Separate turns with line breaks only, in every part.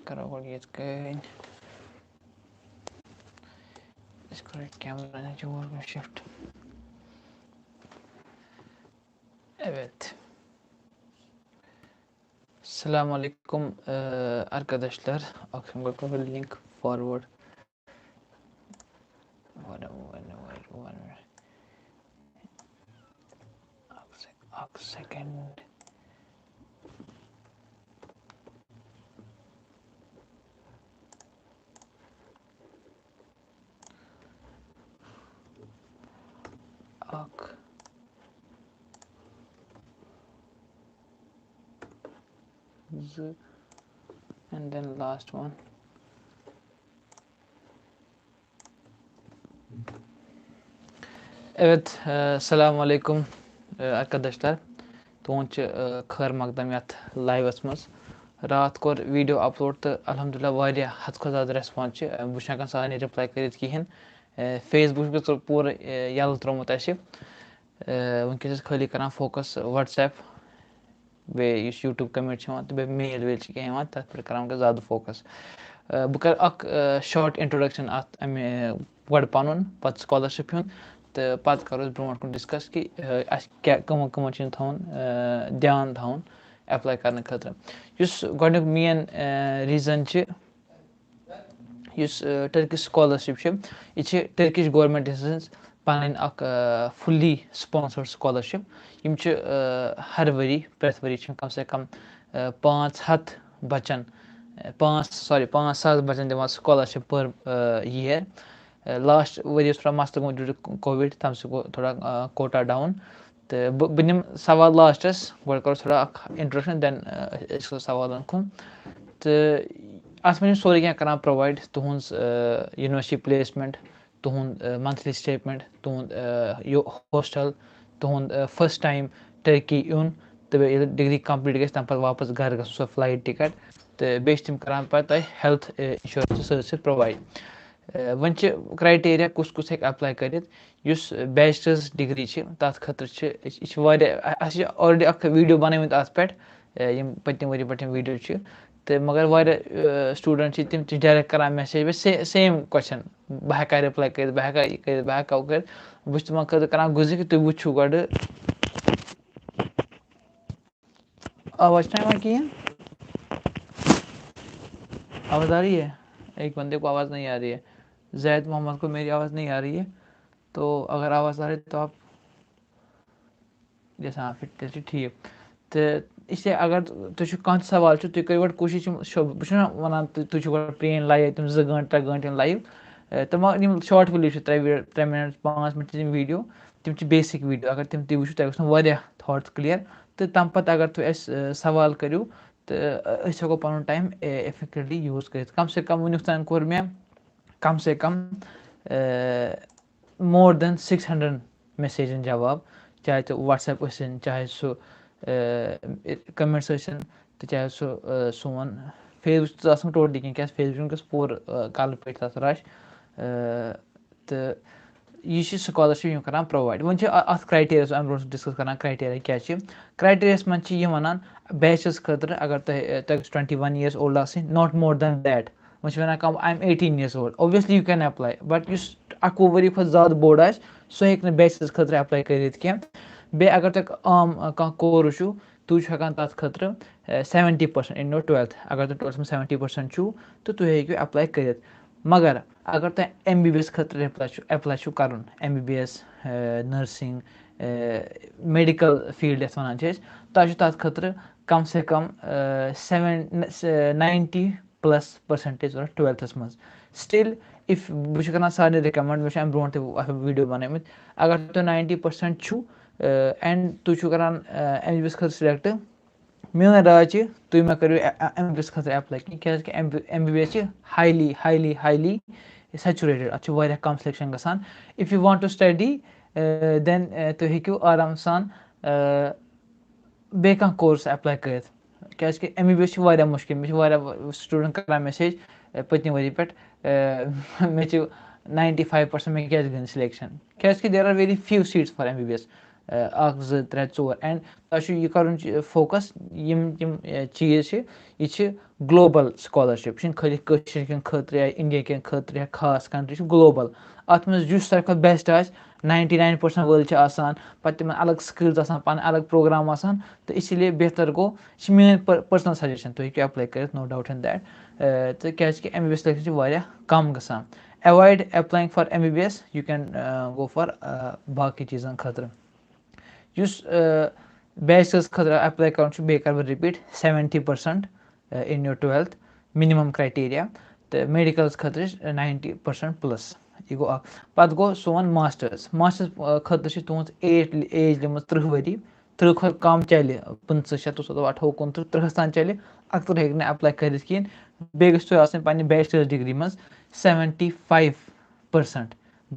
karo gol yet kön. Iskore camera jor shift. Evet. Selamünaleyküm arkadaşlar. Akşam bakalım link forward. A second. And then last one. Evet, selamünaleyküm arkadaşlar. Tuğunç खैर मकदम यात लाइवस मज रात core video upload तो अल्हम्दुलिल्लाह वारिया हद खो ज़्यादा response बह हेकान सारे रिप्लाई करित कहें फेसबुक पे पूरा यल त्रोमुत वनकस खाली करान फोकस व्हाट्सएप बे यूट्यूब कमेंट तो बे मेल वेल कहें तथ पे करान ज़्यादा फोकस बह कर शॉर्ट इंट्रोडक्शन अत गड पन पत् स्कॉलरशिप हुन तो पत् करो ब्रोट कुन डिस्कस कि क्या कमन कमन थवन ध्यान थवन एप्लाई करने खतर गोडुक मेन रीजन टर्किश स्कॉलरशिप यह टर्किश गवर्नमेंट हज पन फुली स्पॉन्सर्ड स्कॉलरशिप हर वरी प्रत वरी कम से कम 500 बच्चन 5,000 बच्चन दिवान स्कॉलरशिप पर ईयर लास्ट वरी थोड़ा मसल गो ड्यू टू कोविड तम गो थोड़ा कोटा डाउन तो बह निम सवाल लास्टस गो करो थोड़ा इंट्रोडक्शन देन सवाल कुन तो अत मे सोरे क्या करान प्रोवाइड तुहद यूनिवर्सिटी प्लेसमेंट तुहद मंथली स्टेटमेंट तुहद हॉस्टल तुहद फर्स्ट टाइम टर्की यून तो डिग्री कंप्लीट गई तम वापस घर गो सो फ्लाइट टिकट तो बेस तम करान पे हेल्थ इंश्योरेंस सत प्रोवाइड वन क्राइटेरिया कुस कुस हेक अप्लाई करित बैचलर्स डिग्री तथ खतर ऑलरेडी वीडियो बनमत अत पे पत्म वरी पे वीडियो तो मगर वारिया स्टूडेंट तम डायरेक्ट करान मैसेज सेम क्वेश्चन बह हेका रिप्लाई कर बह हेका यह कर बह हेका कर बह तुम खतर करान गुजर कि तुम वो गो आवाज ना कहें आवाज़ आ रही है एक बंदे को आवाज़ नहीं आ रही है जैद मोहम्मद को मेरी आवाज़ नहीं आ रही है तो अगर आवाज़ आ रही है तो आप जैसा हाँ फिर ठीक तो इसलिए अगर तुम कह सवाल तुम करो गो कोशिश बह वन तुम प्रेन लाइव तम 2 घंटे 3 घंटे लाइव तो मगर short video 3 minute 5 minute video तम बेसिक वीडियो अगर तम वो तुम गो थॉट्स क्लियर तो तम पे अगर तुम सवाल करो तो हेको पन टाइम इफेक्टिवली यूज कर कम से कम वनुक तान कोर मे कम से कम मोर देन 600 मैसेजन जवाब चाहे तो व्हाट्सएप चाहे सो कमेंट्स तो चाहे सो सोन फेसबुक तो टोटली क्या फेसबुक पूर कल पे रश तो यह स्कॉलरशिप करान प्रोवाइड वन अत क्राइटेरिया अम ब्रो डिस्कस करान क्राइटेरिया क्या क्राइटेरिया मन वन बैचलर्स खतर अगर तुम 21 years old not more than that one one come I am 18 years old obviously you can apply but 21 worry खुद ज़्यादा बोड़ सो हेक बैचलर्स खतर अप्लाई करित कह बे अगर तुम आम कह कोर्स तुम हेकान तथ खतर 70% इन योर 12th अगर तुम 12th में 70% तो तुम हेकु अप्लाई करित मगर अगर तुम MBBS खतर अप्लाई कर MBBS नर्सिंग मेडिकल फील्ड ये वन तुम तथ खतर कम से कम 90+% 12th मज स्टिल इफ बह कर सारे रिकमेंड मे अम ब्रो वीडियो बनमत अगर तुम 90% एंड तुम कर MBBS खतर सिलेक्ट मेन राय तुम मे करो MBBS खतर अप्लाई क्या MBBS highly highly highly saturated अत कम सिलेक्शन गसान if you want to study then तुम हेकु आराम सान बे कह कोर्स अप्लाई कर क्या MBBS मुश्किल मे स्टूडेंट कर मैसेज पत्म वरी पे मे 95% मे क्या गई सिलेक्शन क्या there are very few seats for MBBS 1 2 3 4 and تۄہہِ چھُ یہِ کَرُن فوکَس یِم چیٖز چھِ یہِ چھِ گلوبَل سکالرشِپ یہِ چھِنہٕ خٲلی کٲشِر کٮ۪ن خٲطرٕ یا اِنڈیا کٮ۪ن خٲطرٕ یا خاص کَنٹری چھِ گلوبَل اَتھ منٛز یُس ساروی کھۄتہٕ بیسٹ آسہِ 99% وٲلۍ چھِ آسان پَتہٕ تِمن الگ سِکِلز آسان پَنٕنۍ الگ پروگرام آسان تہٕ اسی لیے بہتر گوٚو یہِ چھِ میٲنۍ پٔرسنل سَجیشن تُہۍ ہیٚکِو ایپلاے کٔرِتھ نو ڈاوُٹ اِن دیٹ تہٕ کیازِ کہِ MBBS سِلیکشن چھِ واریاہ کَم گژھان avoid applying for MBBS you can go for باقٕے چیٖزن خٲطرٕ یُس بیچلٲرٕس خٲطرٕ ایپلاے کَرُن چھُ بیٚیہِ کَرٕ بہٕ repeat 70% in your 12th minimum کرٛایٹیریا تہٕ میڈِکَلس خٲطرٕ چھِ 90% پٕلس یہِ گوٚو اکھ پَتہٕ گوٚو سون ماسٹٲرٕس خٲطرٕ چھِ تُہنٛز ایج لیٚمٕژ 30 ؤری 30 کھۄتہٕ کَم چلہِ 25 شَتوُہ 28 29 30 تام چلہِ اَکتٕرہ ہیٚکہِ نہٕ ایپلاے کٔرِتھ کِہیٖنۍ بیٚیہِ گٔژھ تۄہہِ آسٕنۍ پَنٕنہِ بیچلٲرٕس ڈگری منٛز 75%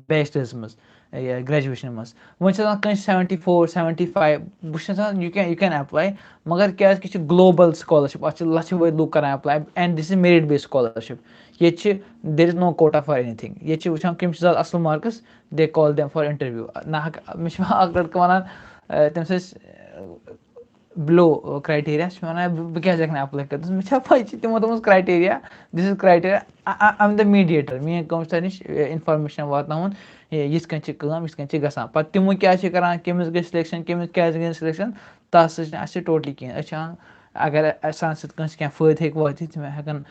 بیچلٲرٕس منٛز یا گریجویشن منٛز وۄنۍ چھِ آسان کٲنٛسہِ 74 75 بہٕ چھُس یَژھان یوٗ کین ایپلاے مگر کیازِ کہِ یہِ چھِ گلوبل سکالرشِپ اَتھ چھِ لَچھِ وٲرۍ لُکھ کران apply and this is merit base scholarship ییٚتہِ چھِ there is no quota for anything ییٚتہِ چھِ وٕچھان کٔمِس چھِ زیادٕ اَصٕل marks they call them for interview نہ مےٚ چھُ اکھ لڑکہٕ وَنان تٔمِس ٲسۍ بِلو کرٛایٹیریا چھِ مےٚ وَنان بہٕ کیازِ ہیٚکہٕ نہٕ ایپلاے کٔرِتھ مےٚ چھا پاے چھِ تِمو دوٚپمُت criteria this is criteria I am the mediator میٲنۍ کٲم چھِ تۄہہِ نِش اِنفارمیشن واتناوُن یِتھ کٔنۍ چھِ کٲم یِتھ کٔنۍ چھِ گژھان پَتہٕ تِمو کیٛاہ چھِ کَران کٔمِس گژھِ سِلیکشَن کٔمِس کیٛازِ گٔے نہٕ سِلیکشَن تَتھ سۭتۍ چھِنہٕ اَسہِ ٹوٹلی کِہیٖنۍ أسۍ چھِ وَنان اگر سانہِ سۭتۍ کٲنٛسہِ کینٛہہ فٲیدٕ ہیٚکہِ وٲتِتھ تِم ہٮ۪کَن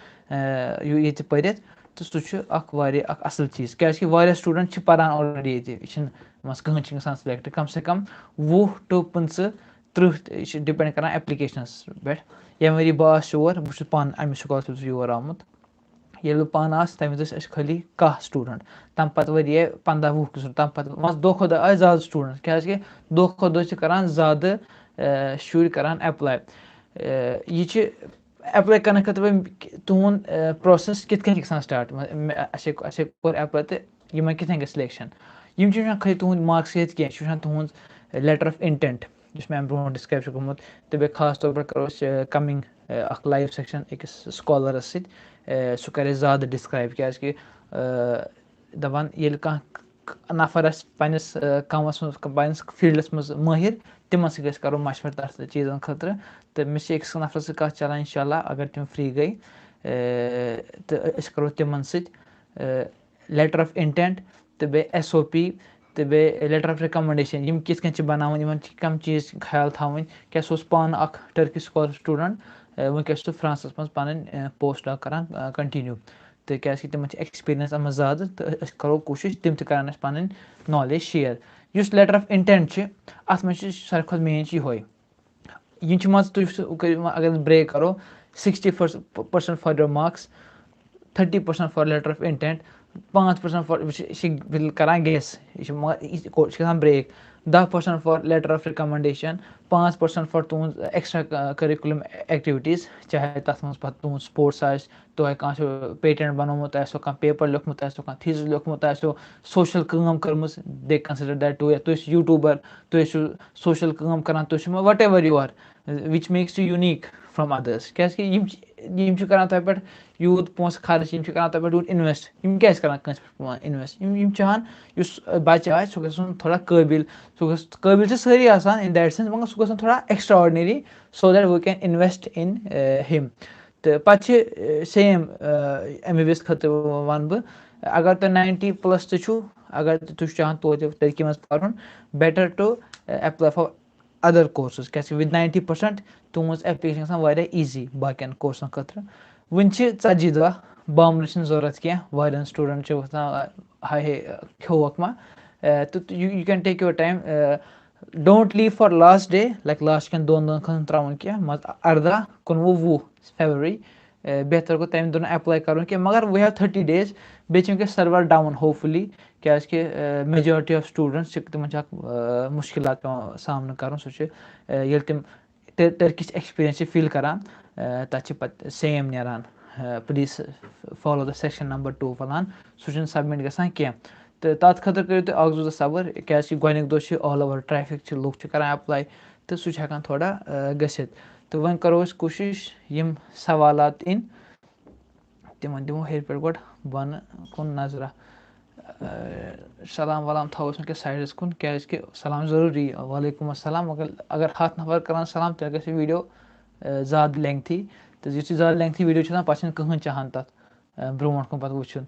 ییٚتہِ پٔرِتھ تہٕ سُہ چھُ اَکھ واریاہ اَکھ اَصٕل چیٖز کیٛازِکہِ واریاہ سٹوٗڈَنٛٹ چھِ پَران آلریڈی ییٚتہِ یہِ چھِنہٕ مان ژٕ کٕہٕنۍ چھِنہٕ گژھان سِلیکٹ کَم سے کَم 20 ٹُو 25 30 یہِ چھِ ڈِپٮ۪نٛڈ کَران ایپلِکیشنَس پٮ۪ٹھ ییٚمہِ ؤری بہٕ آس یور بہٕ چھُس پانہٕ اَمہِ سکالرشِپ یور آمُت ییٚلہِ بہٕ پانہٕ آسہٕ تَمہِ وِزِ ٲسۍ أسۍ خٲلی 10 سٹوٗڈَنٛٹ تَمہِ پَتہٕ ؤریے 15-20 تَمہِ پَتہٕ مان ژٕ دۄہ کھۄتہٕ دۄہ آے زیادٕ سٹوٗڈَنٛٹ کیٛازِکہِ دۄہ کھۄتہٕ دۄہ چھِ کَران زیادٕ شُرۍ کَران ایپلاے یہِ چھِ ایپلاے کَرنہٕ خٲطرٕ تُہُنٛد پرٛوسٮ۪س کِتھ کٔنۍ چھِ گژھان سِٹاٹ اَسے کوٚر ایپلاے تہٕ یِمَن کِتھ کٔنۍ گژھِ سِلیکشَن یِم چھِ وٕچھان خٲلی تُہُنٛد مارکٕس ییٚتہِ کینٛہہ یہِ چھِ وٕچھان تُہُنٛد لیٹر آف اِنٹٮ۪نٹ یُس مےٚ اَمہِ برونٛٹھ ڈِسکرایب چھُ گوٚمُت تہٕ بیٚیہِ خاص طور پٲٹھۍ کَرو أسۍ کَمِنٛگ اَکھ لایِو سٮ۪کشَن أکِس سکالَرَس سۭتۍ سُہ کَرِ اَسہِ زیادٕ ڈِسکرایب کیٛازِکہِ دَپان ییٚلہِ کانٛہہ نَفر آسہِ پنٛنِس کامَس منٛز پنٛنِس فیٖلڈَس منٛز مٲہِر تِمن سۭتۍ گژھِ کَرُن مَشوَر تَتھ چیٖزَن خٲطرٕ تہٕ مےٚ چھِ أکِس نَفرَس سۭتۍ کَتھ چَلان اِنشاء اللہ اگر تِم فرٛی گٔے تہٕ أسۍ کَرو تِمَن سۭتۍ لیٹر آف اِنٹٮ۪نٹ تہٕ بیٚیہِ SOP تہٕ بیٚیہِ لیٹر آف رِکَمنڈیشَن یِم کِتھ کٔنۍ چھِ بَناوٕنۍ یِمَن چھِ کَم چیٖز خیال تھاوٕنۍ کیٛاہ سُہ اوس پانہٕ اَکھ ٹٔرکِش سکالر سٹوٗڈَنٛٹ وٕنکٮ۪س چھُ سُہ فرٛانٛسَس منٛز پَنٕنۍ پوسٹ ڈاک کَران کَنٹِنیوٗ تہٕ کیٛازِکہِ تِمَن چھِ ایٚکٕسپیٖریَنٕس اَتھ منٛز زیادٕ تہٕ أسۍ کَرو کوٗشِش تِم تہِ کَرَن اَسہِ پَنٕنۍ نالیج شِیَر یُس لیٹر آف اِنٹٮ۪نٹ چھِ اَتھ منٛز چھِ ساروی کھۄتہٕ مین چھِ یِہوے یِم چھِ مان ژٕ تُہۍ کٔرِو اگر أسۍ برٛیک کَرو 60% for your marks 30% for letter of intent 5% for یہِ چھِ کَران گیس یہِ چھِ مگر یہِ چھِ گژھان break 10% for letter of recommendation 5% for تُہُنٛد ایٚکٕسٹرٛا کٔرِکوٗلَم ایٚکٹِوِٹیٖز چاہے تَتھ منٛز پَتہٕ تُہُنٛد سپوٹٕس آسہِ تۄہہِ کانٛہہ چھُ پیٹنٛٹ بَنومُت تۄہہِ آسیو کانٛہہ پیپَر لیوٚکھمُت تۄہہِ آسیو کانٛہہ تھیٖسِس لیوٚکھمُت تۄہہِ آسیو سوشَل کٲم کٔرمٕژ دے کَنسِڈَر دیٹ ٹوٗ یا تُہۍ ٲسِو یوٗٹیوٗبَر تُہۍ ٲسِو سوشَل کٲم کَران تُہۍ چھِو whatever you are which makes you unique from others کیٛازِکہِ یِم چھِ کَران تۄہہِ پٮ۪ٹھ یوٗت پونٛسہٕ خرٕچ یِم چھِ کَران تۄہہِ پٮ۪ٹھ یوٗت اِنوٮ۪سٹ یِم کیٛازِ کَران کٲنٛسہِ پٮ۪ٹھ اِنوٮ۪سٹ یِم چاہان یُس بَچہِ آسہِ سُہ گژھِ آسُن تھوڑا قٲبِل سُہ گژھِ قٲبِل چھِ سٲری آسان اِن دیٹ سٮ۪نٕس مگر سُہ گژھِ آسُن تھوڑا extraordinary so that we can invest in him تہٕ پَتہٕ چھِ سیم MBBS خٲطرٕ وَنہٕ بہٕ اگر تۄہہِ 90+ تہِ چھُو اگر تُہۍ چھُو چاہان توتہِ ترقی منٛز پَرُن better to apply for other courses کیٛازِکہِ وِد 90% تُہٕنٛز ایپلِکیشن گژھان واریاہ ایٖزی باقٕیَن کورسَن خٲطرٕ وٕنہِ چھِ 40 دۄہ بامبرٕ چھِنہٕ ضوٚرَتھ کینٛہہ واریاہَن سٹوٗڈَنٛٹ چھِ وَتھان ہاے ہے کھیوٚوکھ ما تہٕ you can take your time don't leave for last day like last کٮ۪ن 2 دۄہَن خٲطرٕ ترٛاوُن کینٛہہ مان ژٕ 18 19 20 فیبرؤری بہتر گوٚو تَمہِ دۄہ نہٕ ایپلاے کَرُن کینٛہہ مگر وی ہیو 30 days بیٚیہِ چھِ وٕنکٮ۪س سٔروَر ڈاوُن ہوپفُلی کیٛازِکہِ میجارٹی آف سٹوٗڈَنٛٹٕس چھِ تِمَن چھِ اَکھ مُشکلات پٮ۪وان سامنہٕ کَرُن سُہ چھُ ییٚلہِ تِم ٹٔرکِش ایٚکٕسپیٖریَنٕس چھِ فیٖل کَران تَتھ چھِ پَتہٕ سیم نیران please follow the section number 2 پھلان سُہ چھُنہٕ سبمِٹ گژھان کینٛہہ تہٕ تَتھ خٲطرٕ کٔرِو تُہۍ 1-2 دۄہ صبر کیٛازِکہِ گۄڈنِکۍ دۄہ چھِ آل اوٚوَر ٹرٛیفِک چھِ لُکھ چھِ کَران ایپلاے تہٕ سُہ چھُ ہٮ۪کان تھوڑا گٔژھِتھ تہٕ وۄنۍ کَرو أسۍ کوٗشِش یِم سوالات یِن تِمن دِمو ہیٚرِ پٮ۪ٹھ گۄڈٕ بۄنہٕ کُن نظرا सलाम वलाम थोस वनकस साइडस कुन क्या सलाम ज़रूरी वालेकुम अस्सलाम अगर 7 नफर करान सलाम तेल गई वीडियो ज़्यादा लेंथी तो यु ज़्यादा लेंथी वीडियो पे कहन चाहान तथ ब्रोट कुन पे वुचन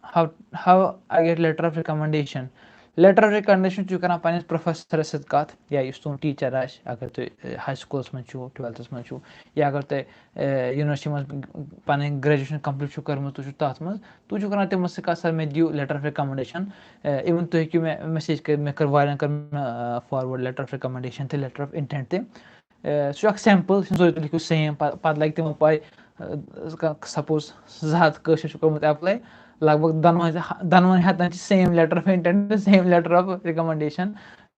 how I get letter of recommendation letter of recommendation चु करान पन्निस प्रोफेसर सत कथ या इस तुम टीचर अगर तुम हाई स्कूलस मज 12th मज या अगर तुम यूनिवर्सिटी मज पन ग्रेजुएशन कंप्लीट कर्म तुम तथ मज तुम करान तमस सत सर मे दिव लेटर ऑफ रिकमेंडेशन इवन तुम हेकू मे मैसेज कर मे कर वारियन कर फॉरवर्ड लेटर ऑफ रिकमेंडेशन तो लेटर ऑफ इंटेंट ते सह सैंपल तुम लिखो सेम पे लगे तमो पाई सपोज 200 कर्मुत एप्लाई लगभग दनवन हतन same letter of intent same letter of recommendation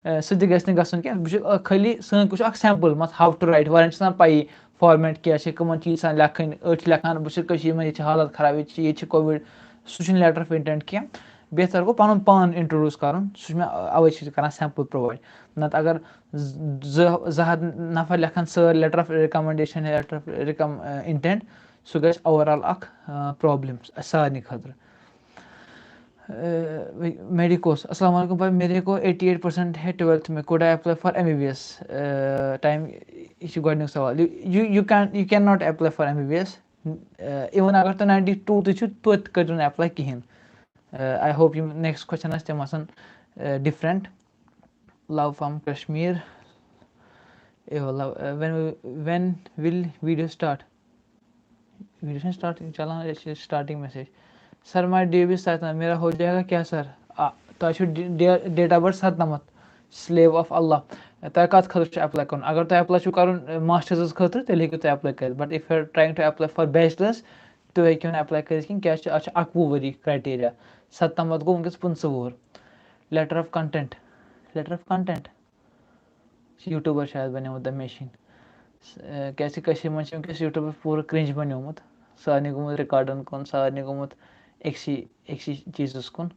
सह गसन क्या खाली सन सैंपल मत हाउ टू राइट वारियन पाई फॉर्मेट क्या कमन चीज लेखन लेखान बह हालत खराब ये कोविड सह लेटर ऑफ इंटेंट क्या बेहतर गो पन पान इंट्रोड्यूस कर अवे कर सैंपल प्रोवाइड नत अगर 200 नफर लेखन सर letter of recommendation letter of intent सह ग ओवरऑल प्रॉब्लम सारे खतर मेडिकोस अस्सलाम वालेकुम भाई मेरे को 88% है 12th में could I apply for MBBS time यह गोडनिक सवाल you can not apply for MBBS even अगर तो 92 तो करो अप्लाई कहें I hope you next question तम different love from Kashmir when will video start चलान starting message sir my DB 7 मेरा हो जाएगा क्या सर तो date of birth 97 slave of Allah तह कत खतर अप्लाई कर अगर तुम अप्लाई कर मास्टर्स खतर तेल हेकू तुम अप्लाई कर but if you are trying to apply for bachelors तुम हेकू अप्लाई कर क्या 11 वरी क्राइटेरिया 97 गो वनकस 15 वोर लेटर ऑफ कंटेंट यूट्यूबर शायद बनियोमुत द मेशीन क्या वनकस यूट्यूबर पूरा क्रिंज बनियोमुत सारे गोमुत रिकॉर्डन कुन सारे गोमुत एक चीज़ कुन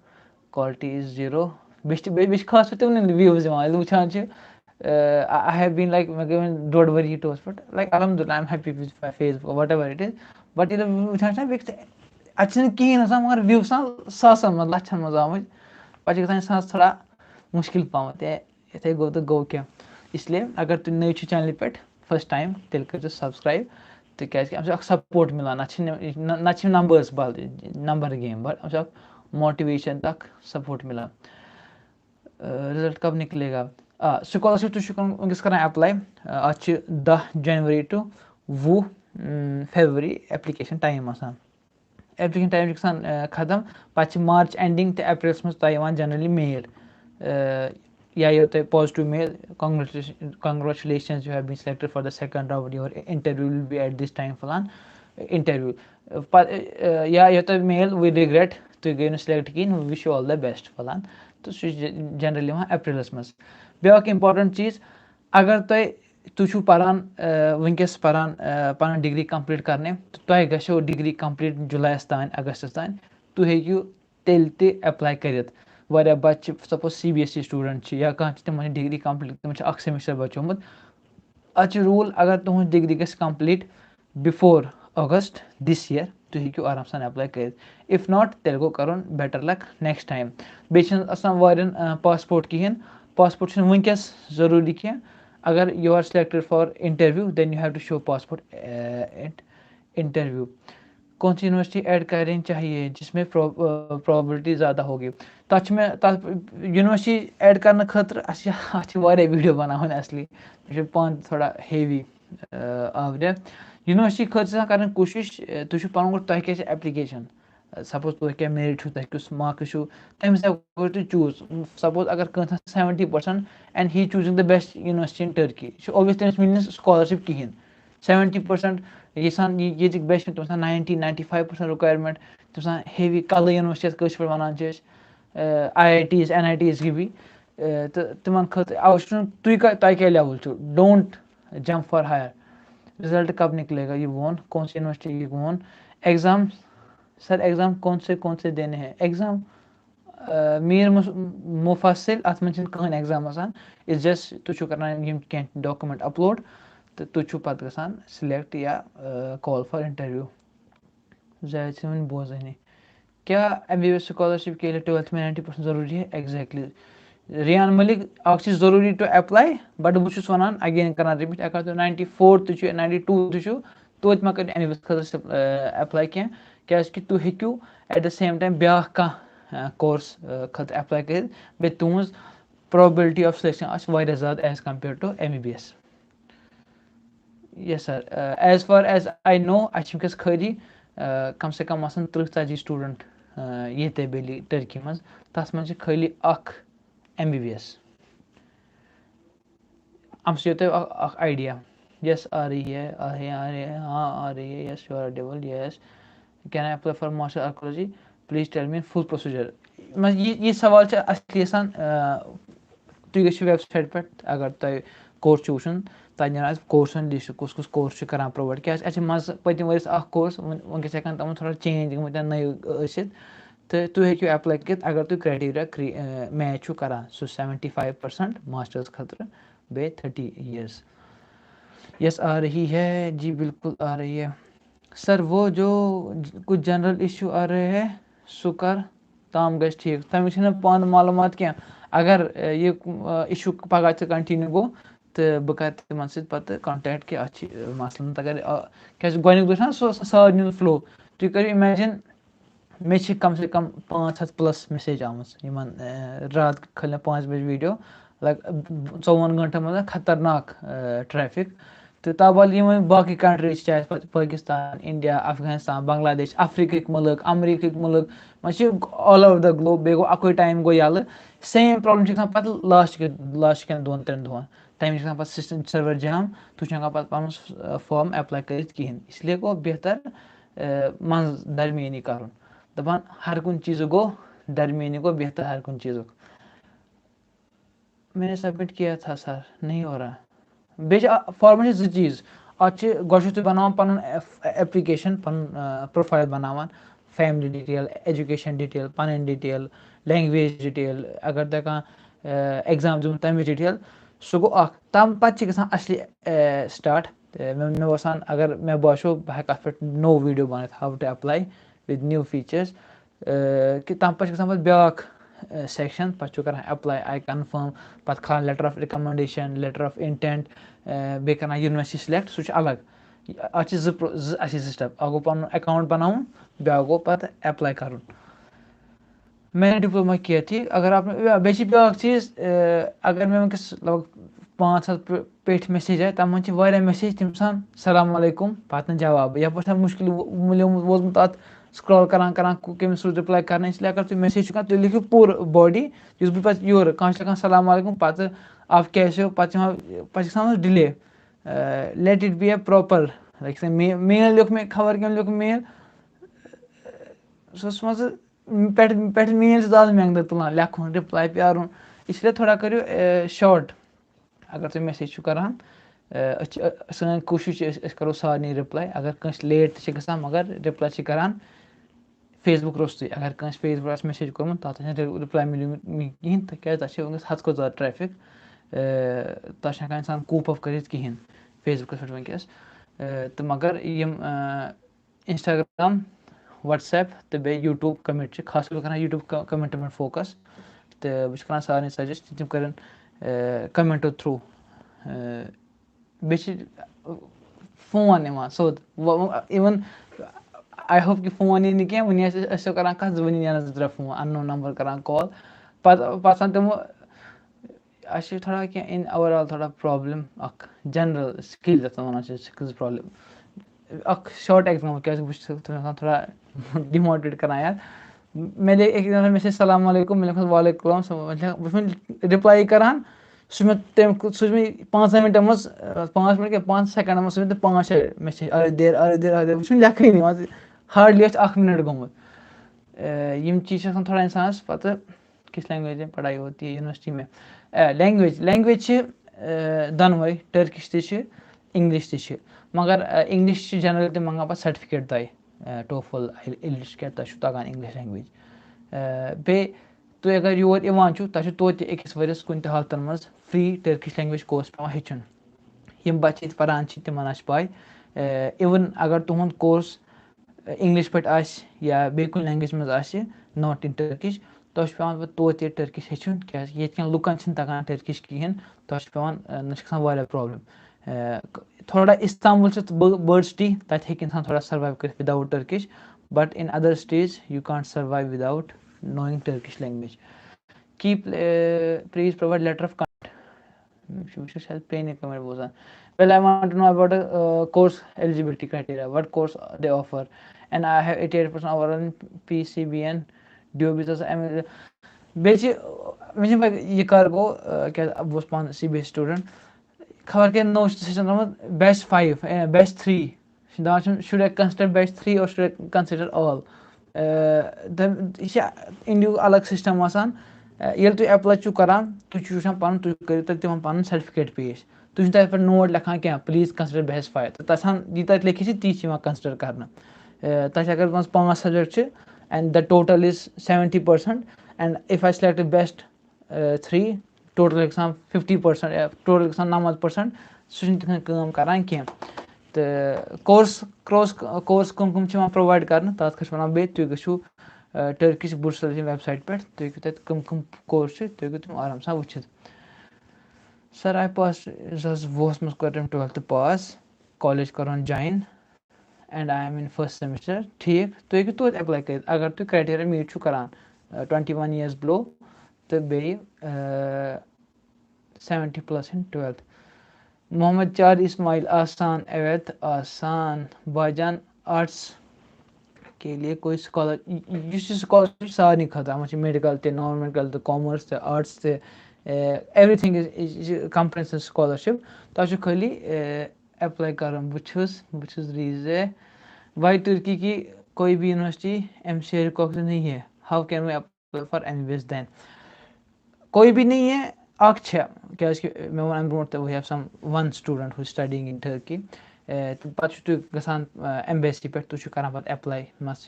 क्वालिटी इज 0 बे खास तमन व्यूज वुचान आई हैव बीन लाइक मे गई 1.5 वरी टोस पे लाइक अलहमदुलिल्लाह I am happy with my Facebook whatever it is but ये वुचान बे अच्छे कहें मगर व्यू सासन मज लछन मज आम पे गसान थोड़ा मुश्किल पहमत इथे गो तो गो क्या इसलिए अगर तुम नई चैनल पे फर्स्ट टाइम तेल कर सब्सक्राइब तो क्या सपोर्ट मिलान ना नंबर्स बल नंबर गेम बट मोटिवेशन तक सपोर्ट मिलान रिजल्ट कब निकलेगा स्कॉलरशिप वनकस कर अप्लाई 10 जनवरी टू 20 फरवरी एप्लीकेशन टाइम एप्लीकेशन टाइम गसान खत्म पे मार्च एंडिंग तो अप्रैल मज जनरली मेल या ये तो positive mail congratulations you have been selected for the second round your interview will be at this time फलान interview या ये तो मेल we regret तुम गई सिलेक्ट कहें we wish you all the best फलान तो जनरली अप्रैलस मज ब्याक इंपॉर्टेंट चीज़ अगर तुम पान वनकस पान पन डिग्री कंप्लीट करने तो तुम गो डिग्री कंप्लीट जुलाईस तान अगस्तस तान तुम हेकू तेल अप्लाई कर वारिया बच्चे सपोज CBSE स्टूडेंट या तम डिग्री कंप्लीट तम सेमिस्टर बचोमुत अत रूल अगर तुम डिग्री गस complete before August this year तुम हेकू आराम सान अप्लाई कर इफ नॉट तेल गो कर बेटर लक नेक्स्ट टाइम बेन पासपोर्ट कहें पासपोर्ट वनकस जरूरी क्या अगर you are selected for interview then you have to show passport at interview कौन सी यूनिवर्सिटी ऐड करनी चाहिए जिसमें प्रोबेबिलिटी ज़्यादा होगी तथ यूनिवर्सिटी ऐड करने खतर वीडियो बनावन असली पान थोड़ा हेवी आवरिया यूनिवर्सिटी खतर कर कोशिश तुम पन गो तुम क्या एप्लीकेशन सपोज तुम क्या मेरिट तुम कुछ मार्क्स तम करो तुम चूज सपोज अगर कह 70% and he choosing the best university in Turkey obvious तमिस मिल स्कॉलरशिप कहें 70% ये बेस्ट तम 90-95% रिक्वायरमेंट तम हेवी कल यूनिवर्सिटी पे वन IITs NITs भी तो तिमन खतर तुम क्या level don't jump for higher result कब निकलेगा ये वोन कौन सी यूनिवर्सिटी ये वोन एग्ज़ाम सर एग्ज़ाम कौन से देने हैं एग्ज़ाम मीर मुफसिल अत मन कहन एग्ज़ाम इस जस्ट तुम कर डॉक्यूमेंट अपलोड तो तुम पे सिलेक्ट या कॉल फॉर इंटरव्यू जायद से बोजनी क्या MBBS स्कॉलरशिप के लिए 12th में 90% ज़रूरी है? एग्जैक्टली रियान मलिक अख ज़रूरी टू अप्लाई बट बहुत वन अगेन कर रिपीट अगर तुम 94 तो 92 तो तो मा कर MBBS खतर अप्लाई क्या तुम हेकू एट द सेम टाइम ब्या कोर्स खतर अप्लाई कर बे तुज प्रोबेबिलिटी ऑफ सिलेक्शन आज ज़्यादा as compare to MBBS. Yes sir, as far as I know वस खाली कम से कम 30-40 स्टूडेंट ये बेली टर्की मज तस मज खाली MBBS. अब से आइडिया. यस आ रही है हाँ आ रही है. यस यू आर डेबल. Yes can I apply for master archaeology please tell me full procedure. ये सवाल असली आसान तुम गो वेबसाइट पे अगर तुम कोर्स वुचन तक ना कोर्सन लिस्ट कुस कुस कोर्स कर प्रोवाइड क्या मज पतम वरिस कोर्स वनकस हेकान तम थोड़ा चेंज गमत नई तो तुम हेकू अप्लाई कर अगर तुम क्राइटेरिया मैच करान सो 75% मास्टर्स खतर बे 30 years. यस आ रही है जी बिल्कुल आ रही है सर. वो जो कुछ जनरल इशू आ रहे हैं सु कर ताम गज ठीक तमिक पान मालूमात क्या अगर ये इशू पगह कंटिन्यू गो तो बह कर तिमन सत कॉन्टैक्ट कि अच्छी मसलन अगर क्या गोक ना सारे फ्लो तुम करो इमेजिन मे कम से कम 500+ मैसेज आम रात खल 5 बजे वीडियो लग 54 घंटन मज खतरनाक ट्रैफिक तो ताबाल बाकी कंट्रीज चाहे पाकिस्तान इंडिया अफगानिस्तान बांग्लादेश अफ्रीक मुल्क अमरीक मुल्क ऑल ओवर द ग्लोब बे गो अक टाइम गो यल सेम प्रॉब्लम पे लास्ट कन 2-3 दुहन तमें पे सिस्टम सर्वर जाम तुम पे पन फॉर्म अप्लाई कर कहें इसलिए गो बेहतर मज दरमियानी कर दपान हर कुन चीज़ गो दरमियानी गो बेहतर हर कुन चीज़. मैंने सबमिट किया था सर नहीं हो रहा. बे फॉर्मेट 2 चीज़ गो बनान पन एप्लिकेशन पन प्रोफाइल बनान फैमिली डिटेल एजुकेशन डिटेल पन डिटेल लैंग्वेज डिटेल अगर तुम कह एग्जाम दून तमिच डिटेल सह गो तम पे ग असली स्टार्ट. मे बसान अगर मे बासो बह हेक अत पे नो वीडियो बन how to apply with new features कि तम पे ग ब्या सेक्शन पे कर अप्लाई आई कन्फर्म पे खा letter of recommendation letter of intent बे कर यूनिवर्सिटी सिलेक्ट सह अलग अत असली स्टेप गो पन अकाउंट बनान ब्या गो पे अप्लाई कर. मैंने डिप्लोमा किया थी अगर आपने बे ब्या चीज़ अगर मैं वनकस लगभग 500 पेठ मैसेज आए तम मन मैसेज तम सान सलाम अलैकुम पे जवाब यप मुश्किल वोतमुत अत स्क्रॉल करान कमिस रिप्लाई कर इसलिए अगर तुम मैसेज तुम लिखो पूर बॉडी बह पे योर कह सलाम अलैकुम पे आप कैसे हो पे delay let it be a proper like mail लिख मे खबर क्या लिख मेल सो मज पे मेल ज़्यादा महंगा तुलान लेखन रिप्लाई प्यार इसलिए थोड़ा करो शॉर्ट अगर तुम मैसेज करान सन कोशिश करो सारे रिप्लाई अगर कस लेट ग मगर रिप्लाई करान फेसबुक रोस्तुई अगर कस फेसबुक मैसेज कोर्मुत तथ रिप्लाई मिलो कहें क्या वनकस हद ज़्यादा ट्रैफिक तथ इंसान कूप अप कर कहें फेसबुक पे वनकस तो मगर इंस्टाग्राम व्हाट्सएप तो बे यूट्यूब कमेंट खास कर यूट्यूब कमेंट पे फोकस तो बह कर सारे सजेस्ट तम कर कमेंटो थ्रू बे फोन सोद इवन आई होप कि फोन यी कह वन कर कत वन 2-3 फोन अननोन नंबर कर कॉल पे तमो थोड़ा क्या इन ओवरऑल थोड़ा problem general skill one skills problem short exam क्या थोड़ा डिमोटिवेट कर यार मैंने एक मैसेज सलाम अलैकुम मैं वालेकुम रिप्लाई करान सह तम 5 मिनट मज 5 मिनट क्या 5 सेकंड मज 5-6 मैसेज अरे वह लेखन हार्डली 1 मिनट गोमुत. चीज़ थोड़ा इंसान पता किस लैंग्वेज में पढ़ाई होती है यूनिवर्सिटी में. लैंग्वेज दोनवे टर्किश इंग्लिश ती मगर इंग्लिश जनरल तम मंगान पे सर्टिफिकेट तय टोफल इलिश क्या तगान इंग्लिश लैंग्वेज बे तुम अगर योर तुम तोत अकिस वरिस कुन हालतन मज फ्री टर्किश लैंग्वेज कोर्स पे हेचुन बच्चे पान तिमन पाई इवन अगर तुहद कोर्स इंग्लिश पे या बेकुन लैंग्वेज मज नॉट इन टर्किश तो पे तोते टर्किश हेचुन क्या ये लुकन तगान टर्किश कहें तो पे प्रॉब्लम थोड़ा इस्तांबुल से बर्ड सिटी तक हे इंसान थोड़ा सर्वाइव कर without Turkish but in other stage you can't survive without knowing Turkish language. Keep please provide letter of you should help plain comment boza. Well, I want to know about a course eligibility criteria, what course they offer, and I have 88% overall in PCBN DOB because I'm basic ये कर गो क्या अब उस पान CBSE student खबर के नो system best 5 best 3 दाचन should I consider best 3 or should I consider all India अलग सिस्टम आसान येल तुम एप्लाई चु करान तुम वुचान पान तुम करियो तक तिमन पान सर्टिफिकेट पेश तुम तथ पे नोट लिखान क्या प्लीज कंसिडर बेस्ट 5 तो तथान यह तथ लिखी ती कंसिडर कर तथ अगर मज 5 subject and the total is 70% and if I select the best 3 total exam 50% total exam 90% सह करान कह तो कोर्स कम प्रोवाइड कर तथ खस वन बे तुम गो टर्किश बुक सेलेक्शन वेबसाइट पे तुम हेकु तत कम कोर्स तुम हेकु तुम आराम सा वुचित सर आई पास 2020 मज कर 12th पास कॉलेज कर join and I am in first semester ठीक तो हेकु तो अप्लाई कर अगर तुम क्राइटेरिया मीट छु करान 21 years below तो बे 70+ in 12th मोहम्मद चार इस्माइल आसान अवैध आसान बाजान आर्ट्स के लिए कोई स्कॉलरशिप सारे खत मेडिकल ते नॉन मेडिकल ते कॉमर्स ते आर्ट्स ते एवरीथिंग इज कंप्रेहेंसिव स्कॉलरशिप तो खाली अप्लाई कर बुझ रीजे वाई तुर्की की कोई भी यूनिवर्सिटी MCA रिकॉग्निज नहीं है how can we apply for MBBS then कोई भी नहीं है क्या मे वन ब्रोट we have someone student who studying in Turkey तो पे गसान एम्बेसी पे तुम करान पे अप्लाई मत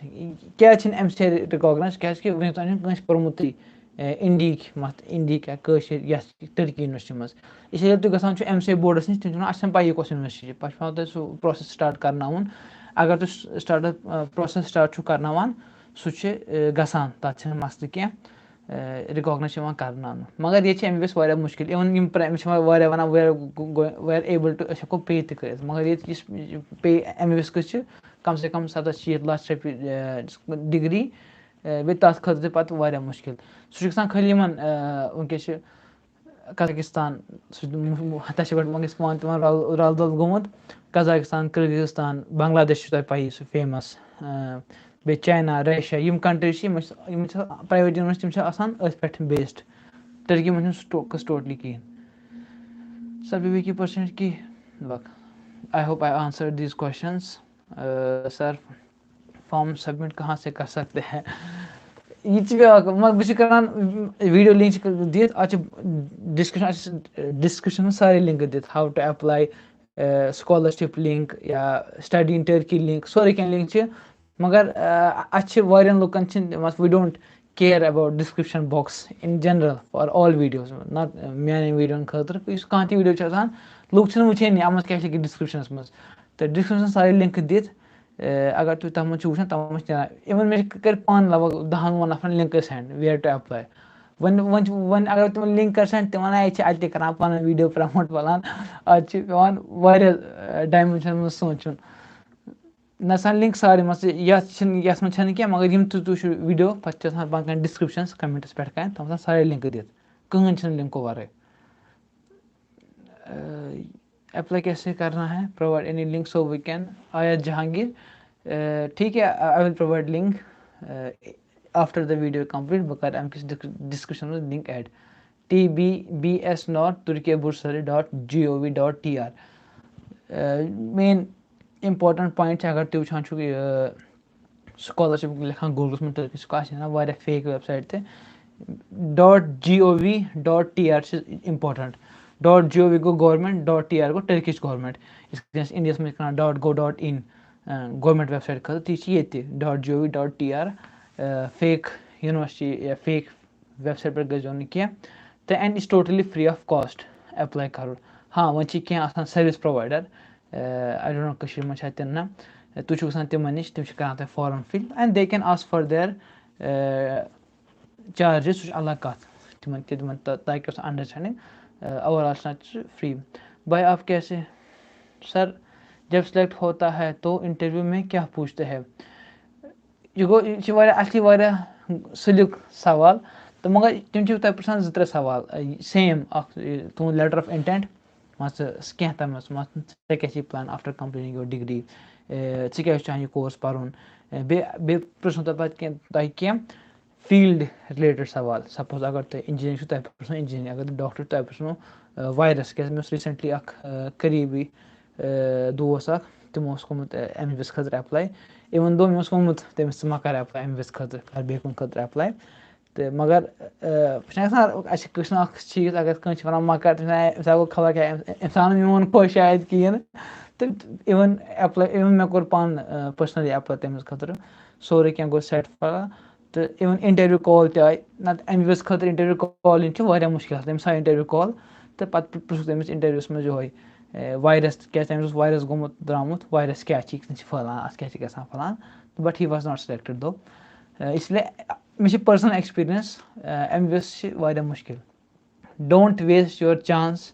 क्या MCA रिकॉग्नाइज क्या वन तक पोर्मुत इंडी क्या टर्की यूनिवर्सिटी मज इसलिए तुम गसान MCA बोर्डस नश तुम अच्छे पी कस यूनिवर्सिटी पे पे सह प्रोसेस स्टार्ट कर अगर तुम स्टार्ट प्रोसेस स्टार्ट कर सह गसान तथ मसल क्या रिकॉग्नाइज कर मगर ये MBBS वारिया मुश्किल इवन वारिया वन वी आर एबल टू हेको पे कर मगर ये पे MBBS कस कम से कम 70-80 लाख रपी डिग्री बे तथ खत पे वारिया मुश्किल सह खाली वनकस कजाकिस्तान तक पान तम रल दल गोमुत कजाकिस्तान किर्गिस्तान बांग्लादेश पे सह फेमस बे चाइना रशिया यम कंट्रीज प्राइवेट यूनिवर्सिटी अथ पे बेस्ड टर्की मन कस टोटली कहें सर बीबी की परसेंट की I hope I answer these questions sir form submit कहाँ से कर सकते हैं ये बह वीडियो लिंक दित डिस्क्रिप्शन में सारे लिंक दित how to apply scholarship link या स्टडी इन टर्की लिंक सोरे क्या लिंक मगर लुकन we don't care about description box in general for all videos not मान वीडियो खतर कह वीडियो लुक वुचन अम क्या डिस्क्रिप्शन मज तो डिस्क्रिप्शन सारे लिंक दित अगर तुम तथ मज वुचान तथ इवन मे कर पान लगभग 10 नफर link send where to apply वन अगर तुम लिंक कर सेंड तम अत कर पन वीडियो प्रमोट पलान पे डायमेंशन मज सोचुन नसान लिंक सारे मज क्या मगर यम तुम वीडियो पे पन डिस्क्रिप्शन कमेंट्स पे तम सारे लिंक दित कहन लिंको वर अप्लाई कैसे करना है provide any link so we can आयत जहांगीर ठीक है I will provide link after the video complete बह कर अम डिस्क्रिप्शन में link add tbbs.turkiyabursary.gov.tr main important point अगर तुम वुचान स्कॉलरशिप लिखान गूगल्स में टर्किश वारिया fake website .gov.tr important .gov गो गवर्नमेंट .tr गो टर्किश गवर्नमेंट इंडिया में .go.in गवर्नमेंट वेबसाइट खत ती .gov.tr फेक यूनिवर्सिटी या फेक वेबसाइट पर गजो क्या तो and is totally free of cost apply कर हाँ वो क्या service provider I don't know Kashmir में ना تُہۍ چھِو گژھان تِمن نِش تِم چھِ کران تۄہہِ form fill and they can ask for their charges سُہ چھُ الگ کَتھ تِمن تۄہہِ کیٛاہ اوس انڈرسٹینڈِنٛگ اوٚوَرآل چھُ سُہ فرٛی بھائی آپ کیسے سر جب سِلیکٹ ہوتا ہے تو انٹرویو میں کیٛاہ پوٗچھتے ہے یہِ گوٚو یہِ چھِ واریاہ اَتھ چھِ واریاہ سُلیُک سوال تہٕ مگر تِم چھِ تۄہہِ پِرٛژھان 2-3 سوال سیم اکھ تُہُنٛد لیٹر آف اِنٹٮ۪نٹ مان ژٕ کینٛہہ تَتھ منٛز مان ژٕ کیٛاہ چھِ پٕلان آفٹر کَمپلیٖٹِنٛگ یور ڈِگری ژٕ کیٛاہ چھُ چاہان یہِ کورس پَرُن بیٚیہِ پِرٛژھُن تۄہہِ پَتہٕ تۄہہِ کینٛہہ فیٖلڈ رِلیٹِڈ سوال سپوز اگر تۄہہِ اِنجیٖنِنٛگ چھُ تۄہہِ پِرٛژھنو اِنجیٖنِنٛگ اگر تۄہہِ ڈاکٹر تۄہہِ پِرٛژھنو وایرَس کیٛازِ مےٚ اوس ریٖسٮ۪نٛٹلی اکھ قریٖبی دوس اکھ تِمو اوس کوٚرمُت ایم بی بی ایس خٲطرٕ ایپلاے اِوٕن دو مےٚ اوس ووٚنمُت تٔمِس ژٕ مہ کَر apply M B B S خٲطرٕ کَر بیٚیہِ کُنہِ خٲطرٕ ایپلاے تہٕ مگر بہٕ چھُس گژھان اَسہِ چھِ کٲنٛسہِ اکھ چیٖز اگر کٲنٛسہِ چھِ وَنان مہ کَر تٔمِس گوٚو خبر کیٛاہ اِنسان نہٕ میون خۄش شاید کِہیٖنۍ تہٕ اِوٕن ایپلاے اِوٕن مےٚ کوٚر پانہٕ پٔرسنٔلی ایپلاے تٔمِس خٲطرٕ سورُے کینٛہہ گوٚو سیٹ تہٕ اِوٕن اِنٹرویو کال تہِ آیہِ نَتہٕ ایم بی بی ایس خٲطرٕ اِنٹرویو کال یِن چھِ واریاہ مُشکل تٔمِس آیہِ اِنٹرویو کال تہٕ پَتہٕ پِرٛژھُکھ تٔمِس اِنٹرویوَس منٛز یِہوے وایرَس کیٛازِ تٔمِس اوس وایرَس گوٚمُت درٛامُت وایرَس کیٛاہ چھِ یہِ کِتھ کٔنۍ چھِ پھٔہلان اَتھ کیٛاہ چھِ گژھان پھلان but he was not selected دو اِسلیے مےٚ چھِ personal experience M B B S چھِ واریاہ مُشکل don't waste your chance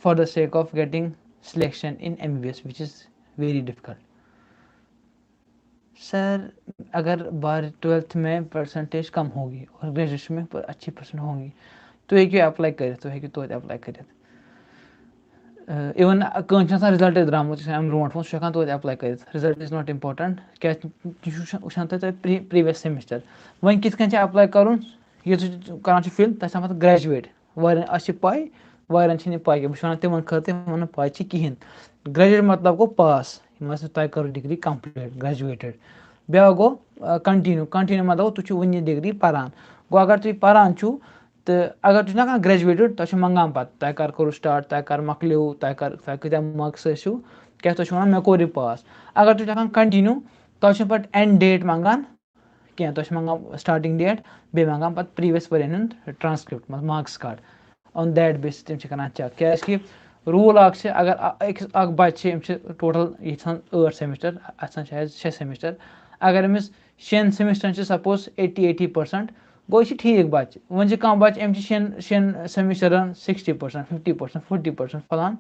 for the sake of getting selection in M B B S which is very difficult sir अगर 12th में percentage कम होगी और ग्रेजुएशन में अच्छी परसेंट होंगी तो हूँ एप्लाई करें तो एप्लाई करें इवन कहीं आसान रिजल्ट द्रामुत अमि ब्रोट वो सह तो एप्लाई कर रिजल्ट इज नॉट इम्पॉर्टेंट क्या वुचान तुम प्रीवियस सेमिस्टर वह कित एप्लाई कर करान फिल तथा पत् ग्रेजुएट वारे पाई वारे पाई बस वन तिम खतर पाई कहें ग्रेजुएट मतलब गो पास तुम कर डिग्री कंप्लीट ग्रेजुएटेड ब्या गो कंटिन्यू मतलब तुम वन डिग्री पारान गो अगर तुम पारान तो अगर तुम ना ग्रेजुएटेड तुम मंगान पत् तुम कर करो स्टार्ट तुम कर मकलो तुम कत्या मार्क्स ٲسِو क्या तुम वन मे कोर पास अगर तुम हेकान कंटिन्यू तुम पे एंड डेट मंगान कह तुम मंगान स्टार्टिंग डेट बे मंगान पे प्रीवियस वन हूँ transcript marks card on that basis तम करान चेक क्या रूल अगर अक बच्चे टोटल ये 8 सेमिस्टर असान शायद 6 सेमिस्टर अगर अमिस 6 सेमिस्टर सपोज 80% गो यह ठीक बच्चे वन कह बच्चे अम 6 सेमिस्टरन 60% 50% 40% फलान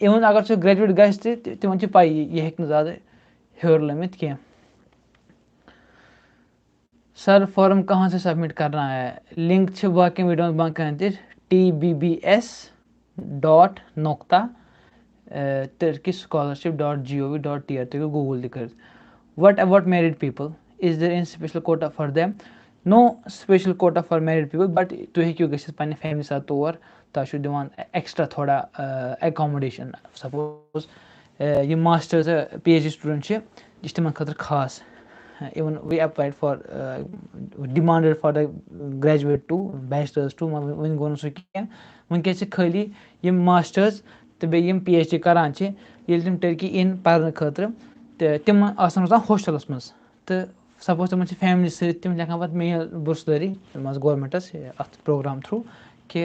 इवन अगर सह ग्रेजुएट गि तिमन पाई यह हेक् ज्यादा हेर लमित कह सर फॉर्म कहाँ से सबमिट करना है लिंक बाकी वीडियो में बाकी tbbs.nokta turkish scholarship.gov.tr तो गूगल कर what about married people is there any special quota for them no special quota for married people but तुम हेक्यू गसित पन्ने फैमिली साथ तौर तुम दिवान एक्स्ट्रा थोड़ा accommodation suppose ये मास्टर्स PhD स्टूडेंट यह तिमन खतर खास even we applied for demanded for the graduate to bachelors to one go सह कह वनकस खाली यम मास्टर्स तो बे PhD करान ये तम टर्की इन पर्न खतर तो तिम रोजान हॉस्टलस मज तो सपोज तिम फैमिली सम लेखान पे मेल बुर्सदारी गवर्नमेंटस अत प्रोग्राम थ्रू कि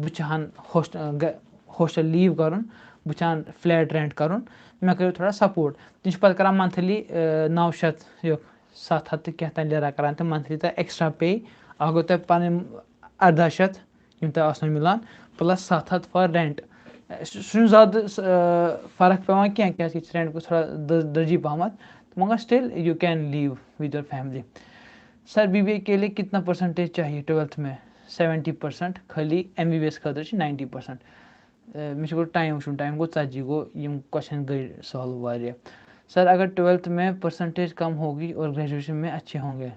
बह चाहान हॉस्टल लीव कर बह चाहान फ्लैट रेंट कर मे करो थोड़ा सपोर्ट तुम पे करान मंथली 900 700 क्या तान लिरा करान तो मंथली तो एक्स्ट्रा पे अ गो तुम पे 1800 यम तुम मिलान प्लस 700 फॉर रेंट सह ज़्यादा फर्क पेवान क्या रेंट को थोड़ा दर्जी पहमत मगर still you can leave with your family sir BBA के लिए कितना परसेंटेज चाहिए 12th में 70% खाली MBBS खतर 90% मे टाइम वो टाइम गो 40 गो यम क्वेश्चन गई सॉल्व वारिया सर अगर 12th में परसेंटेज कम होगी और ग्रेजुएशन में अच्छे होंगे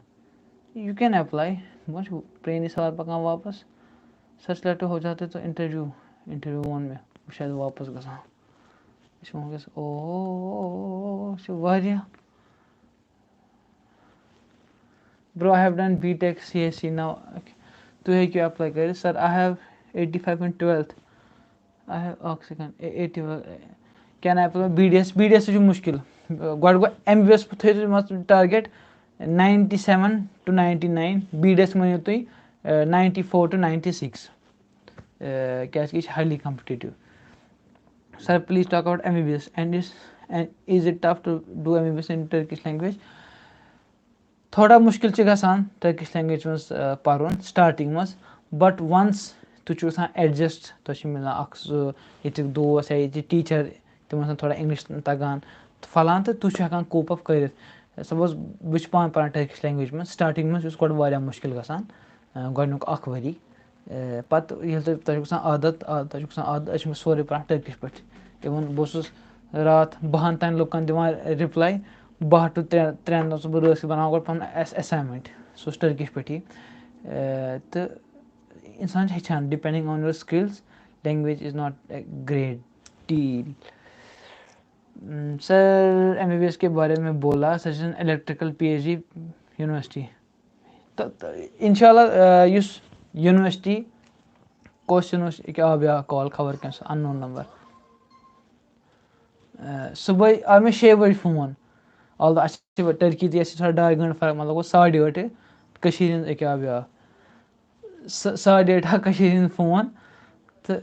यू कैन अप्लाई प्रेनी सवाल पकान वापस सर सिलेक्ट हो जाते तो इंटरव्यू वन में शायद वापस गसान वारिया bro I have done BTech CSC now तुम हेक्यू अप्लाई कर sir I have 85 in 12th I have second 80 can I apply BDS मुश्किल गो MBBS though target 97 to 99 BDS मो तुम 94 to 96 क्या highly competitive sir please talk about MBBS and its and is it tough to do MBBS in Turkish language? थोड़ा मुश्किल छ गसान Turkish language मज पारुन starting मज, but once तु छु गसान adjust तो छ मिलन अख ये दोस्त या ये teacher तिमन थोड़ा English तगान फलान तो तु छु हकान cope up करित. Suppose बच पान पान Turkish language मज starting मज उस कोड वारिया मुश्किल गसान गोडनुक अख वरी पत ये तो छु गसान आदत छु गसान आदत छु सोरे पान Turkish पट इवन बोसुस रात 12 तान लोकन दिवान रिप्लाई 12 to 3 दोस बरस बनाओ गोड पन असाइनमेंट सो Turkish पटी तो इंसान हेचान depending on your skills language is not a great deal. Sir MBBS के बारे में बोला सचिन इलेक्ट्रिकल PhD यूनिवर्सिटी तो इंशाल्लाह युस यूनिवर्सिटी कोस यूनिवर्सिटी क्या अब या कॉल खबर कैन अननोन नंबर सुबह आ में 6 बजे फोन ऑल द टर्की ती थोड़ा 2 घंटे फर्क मतलब वो 8:30 कशीर क्या अब या 8:30 कशीर फोन तो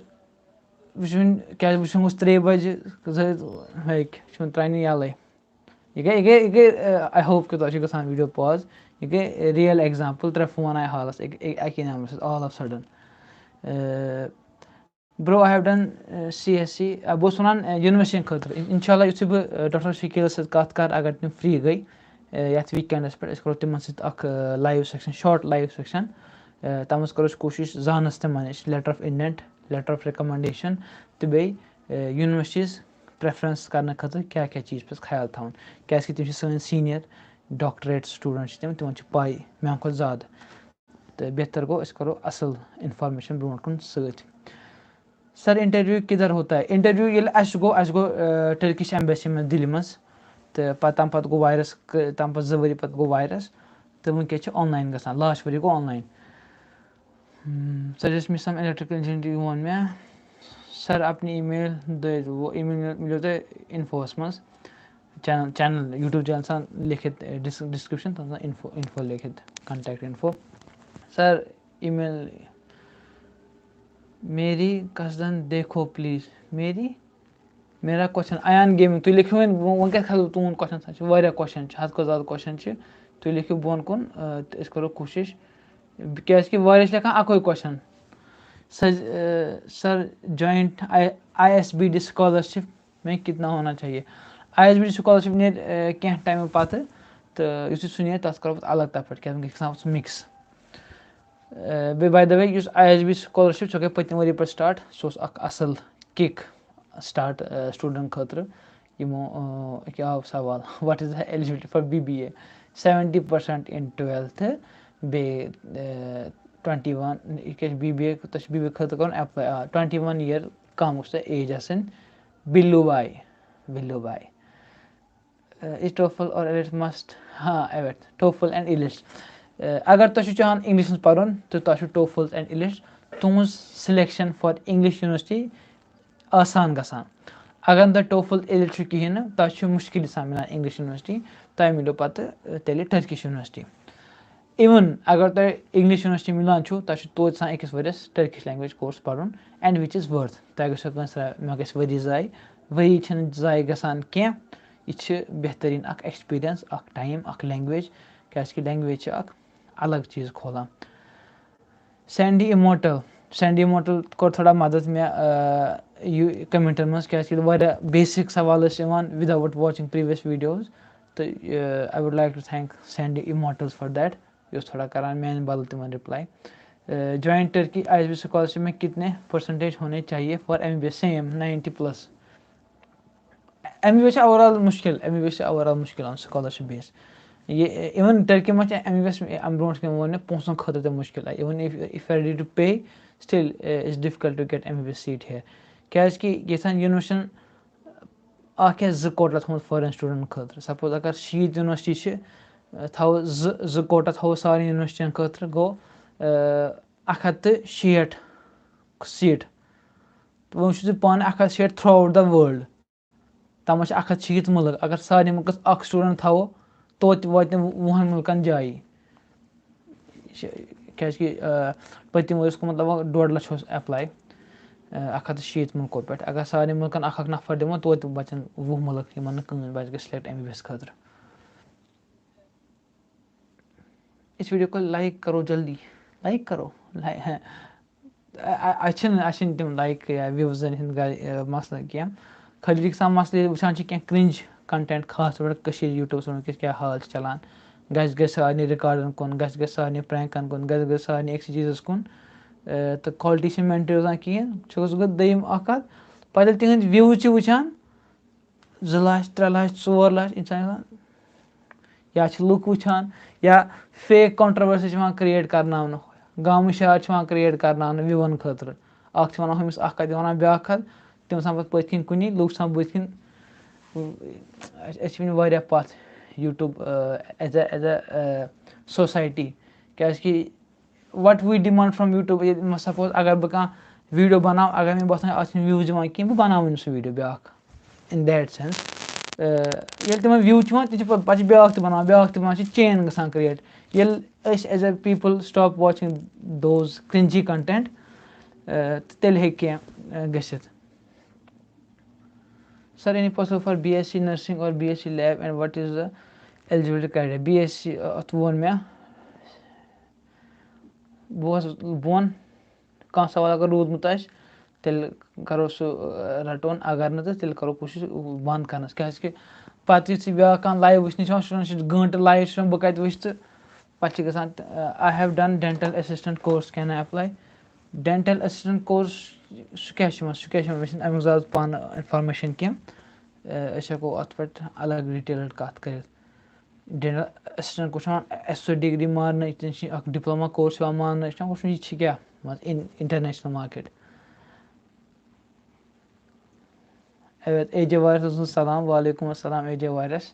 वुन क्या वुन 3 बजे लाइक छुन त्रानी याले ये गए आई होप कि तो गसान वीडियो पॉज ये गए रियल एग्जांपल 3 फोन आए हालस एक नाम all of sudden bro I have done CSC बो सुनान यूनिवर्सिटी खतर इंशाल्लाह युस बह डॉक्टर शकील सत कत कर अगर तुम फ्री गई यथ वीकेंडस पे करो तिमन सत अख live section short live section तम करो कोशिश जानस तिमन letter of intent letter of recommendation तो बे यूनिवर्सिटीज प्रेफरेंस करने खतर क्या क्या चीज़ पे ख्याल थवन क्या तम सन सीनियर डॉक्टरेट स्टूडेंट तिमन पाई मे खुद ज़्यादा तो बेहतर गो करो असल इन्फॉर्मेशन ब्रोट कुन सत. सर इंटरव्यू किधर होता है इंटरव्यू ये गो टर्किश एम्बेसी में दिल्ली मज तो तम पत गो वायरस तम पत 2 वरी पत गो वायरस तो वनकस ऑनलाइन गसान लास्ट वरी गो online. Suggest me some electrical engineering वन में सर अपनी ईमेल दे वो ईमेल मिलो तो इन्फोस मज चैनल यूट्यूब चैनल सा लिखित डिस्क्रिप्शन तो इन्फो लिखित कॉन्टैक्ट इन्फो सर ईमेल मेरी कसदन देखो प्लीज मेरा क्वेश्चन अयान गेमिंग तुम लिखो वो क्या खल तुन क्वेश्चन वारिया क्वेश्चन हद को ज़्यादा क्वेश्चन तुम लिखो बोन कुन करो कोशिश क्या वारिया लिखान अकोई question sir joint ISBD scholarship में कितना होना चाहिए. ISBD स्कॉलरशिप ने क्या टाइम पत तो सुनिए तथ करो अलग तफ क्या मिक्स बे by the way ISBD scholarship सो गई पत्म वरी पे स्टार्ट सो असल किक स्टार्ट स्टूडेंट खतर यमो क्या आव सवाल what is the eligibility for BBA 70% in 12th बे 21 क्या BBA तो BBA खतर कर अप्लाई 21 ईयर कम उस एज आसन बिलो बाय इज TOEFL और IELTS मस्ट हाँ एवट TOEFL एंड IELTS अगर तुम चाहान इंग्लिश पढ़न तो TOEFL एंड IELTS तुज सिलेक्शन फॉर इंग्लिश यूनिवर्सिटी आसान गसान अगर तुम TOEFL IELTS कहें तह मुश्किल मिलान इंग्लिश यूनिवर्सिटी तह मिलो पे तेल टर्किश यूनिवर्सिटी इवन अगर तुम इंग्लिश यूनिवर्सिटी मिलान तह तोत अकिस वरियस टर्किश लैंग्वेज कोर्स पढ़न एंड विच इज़ वर्थ तह मे ग वरी ज़ाय वरी ज़ाय गसान क्या यह बेहतरीन एक्सपीरियंस टाइम लैंग्वेज क्या लैंग्वेज अलग चीज़ खोलान. सैंडी इमोटल को थोड़ा मदद में कमेंटन मज क्या बेसिक सवाल विदाउट वॉचिंग प्रीवियस वीडियोज तो I would like to thank Sandy immortals for that थोड़ा करान मैन बल तिमन reply. Joint Turkey ISB scholarship में कितने परसेंटेज होने चाहिए for MBBS same 90+. MBBS overall मुश्किल स्कॉलरशिप बेस ये even Turkey much MBBS bro वो पोसन खतर तो मुश्किल even if ready to pay still it's difficult to get MBBS seat here क्या ये यूनिवर्सिटी क्या 2 कोटा थोत फॉरेन स्टूडेंट खतर सपोज अगर 60 यूनिवर्सिटी थो 2 कोटा थो सारे यूनिवर्सिटी खतर गो 160 सीट तो वो पान 160 थ्रू आउट द वर्ल्ड तम 160 मुल्क अगर सारे मुल्क अख स्टूडेंट थो तोत वात 20 मुल्कन जाई क्या पत्म वर्ष को मतलब 1.5 लाख एप्लाई 170 मुल्कों पे अगर सारे मुल्कन अख नफर दिमो तो बचन 20 मुल्क यमन न कहीं बच गए सिलेक्ट MBBS खतर। इस वीडियो को लाइक करो जल्दी, लाइक करो। अच्छे तम लाइक या व्यूजन हंद मसल क्या खाली सा मसले वुचान क्या क्रिंज कंटेंट खास तौर पर यूट्यूब क्या हाल चलान गए सारे रिकॉर्डन कुन गए सारे प्रैंकन कुन गए सारे एक चीज़ कुन तो क्वालिटी मेंटेन रोजान कहें दम पे तिहद व्यूज वुचान 2 लाख 3 लाख 4 लाख इंसान या लुक वुचान या फेक कंट्रोवर्सी क्रिएट करना गाम शार क्रिएट करना व्यूवन खतर वन हमिस वन ब्या तम सान पे पथ कुन लुक सान बुथ वन पथ यूट्यूब एज ए सोसाइटी क्या what we demand from YouTube suppose अगर बह कह वीडियो बनाव अगर मे बसान व्यूज दिवान कह बह बनाव सह वीडियो ब्या इन दैट सेंस ये तम व्यूज पे ब्या बनान चेन गसान क्रिएट ये age a people stop watching those cringy content तेल हे गसित। Sir any possible for BSc nursing और BSc lab and what is the eligibility criteria BSc अत वो मे बह कह सवाल अगर रूदमुत तेल करो सह रटोन अगर न तेल करो कोशिश बंद करनस क्या पे ब्या लाइव वुचन गंट लाइव बह कत वुच तो पे गसान I have done dental assistant course can I apply dental assistant course सह अमुक ज़्यादा पान इंफॉर्मेशन कह हेको अत पे अलग डिटेल्ड कत कर डेंटल असिस्टेंट को SO डिग्री मान डिप्लोमा कोर्स मान यह क्या इंटरनेशनल मार्केट। AJ वायरस सलाम वालेकुम अस्सलाम AJ वायरस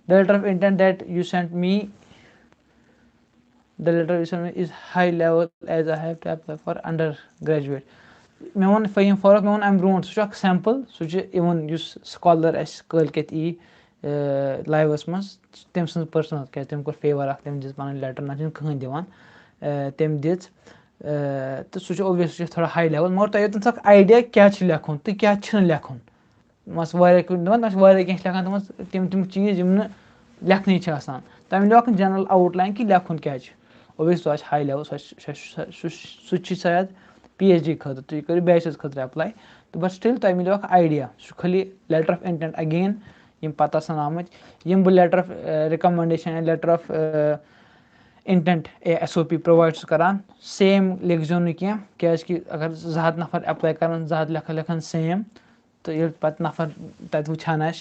the letter of intent that you sent me the letter is high level as I have to apply for undergraduate मे वो फहीम फारूक मे वो अम ब्रो सह सैम्पल सह इवन स्कॉलर कल कत लाइवस मज तम सज पर्सनल क्या तम कोर फेवर तम दिस पन लेटर ना कहें दिवान तम दिज तो सह ओबियसली थोड़ा हाई लेवल मगर तुम योतन आइडिया क्या लेखुन तो क्या लेखुन मस क्या लेखान तम चीज़ लेखन तम लिख जनरल आउटलाइन कि लेखुन क्या ओबियसली सह हाई लेवल सह शायद PhD खतर तुम करो बैचलर्स खतर अप्लाई तो बट स्टिल तुम मिलो आइडिया सह खाली लेटर ऑफ इंटेंट अगेन यम पता सन आमत यम बह letter of recommendation letter of intent SOP provide करान सेम लिखो ना क्या अगर 200 नफर अप्लाई कर 200 लेखन सेम तो ये पत नफर तत वुचान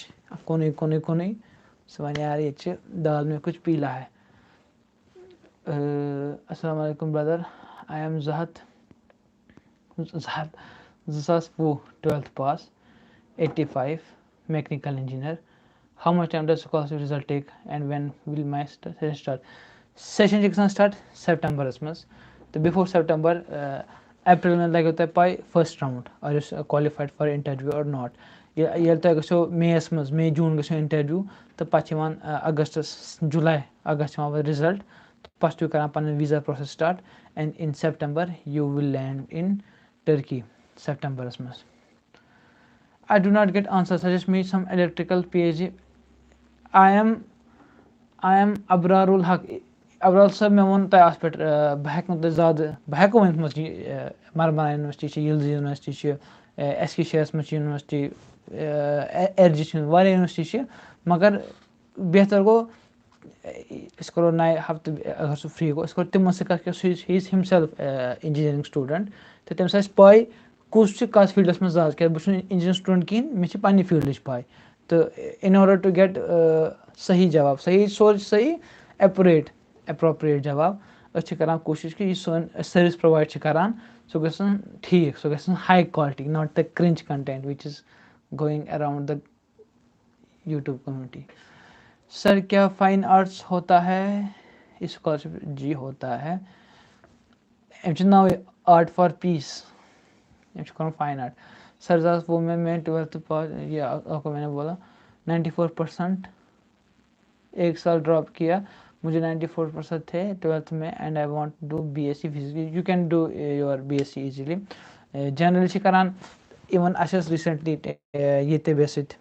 कुन कुन कुन सह वन यार ये दाल में कुछ पीला है। अस्सलाम वालेकुम ब्रदर आई एम जहत 2020 12th pass 85 mechanical engineer how much time does scholarship result take and when will my session start session start September मज तो before September April में लगे तुम पाई first round are you qualified for interview or not ये तुम गो May मज May June गो interview तो पे अगस्त July अगस्त रिजल्ट तो पे कर पे visa process start and in September you will land in Turkey September मज। I do not get answer suggest me some electrical PhD I am Abrarul Haq Abrarul sab मे वो तुम अत पे बह हेको ज़्यादा बह हेको वन Marmara university Yildiz university SK मज यूनिवर्सिटी एरजी यूनिवर्सिटी मगर बेहतर गो करो नए हफ्ते अगर सह फ्री गो करो तमन सह इज हिमसेल्फ इंजीनियरिंग स्टूडेंट तो तमस पाई कुछ कत फील्डस मज क्या बह इंजीनियरिंग स्टूडेंट कहें मे पे फील्ड पाई तो इन ऑर्डर टू गेट सही जवाब सही सोच सही एप्रोप्रिएट जवाब कर कोशिश कि सोन सर्विस प्रोवाइड करान सह ग ठीक सह ग high quality not the cringe content which is going around the YouTube community. Sir क्या फाइन आर्ट्स होता है इस स्कॉलरशिप जी होता है नाव आर्ट फॉर पीस कर फाइन आर्ट सर वो मैं 12th पास ये आपको मैंने बोला 94% एक साल ड्रॉप किया मुझे 94% थे 12th में and I want to do BSc physics you can do your BSc easily generally چھِ کران اِوٕن اَسہِ ٲس ریٖسنٛٹلی ییٚتہِ بیٚیہِ سۭتۍ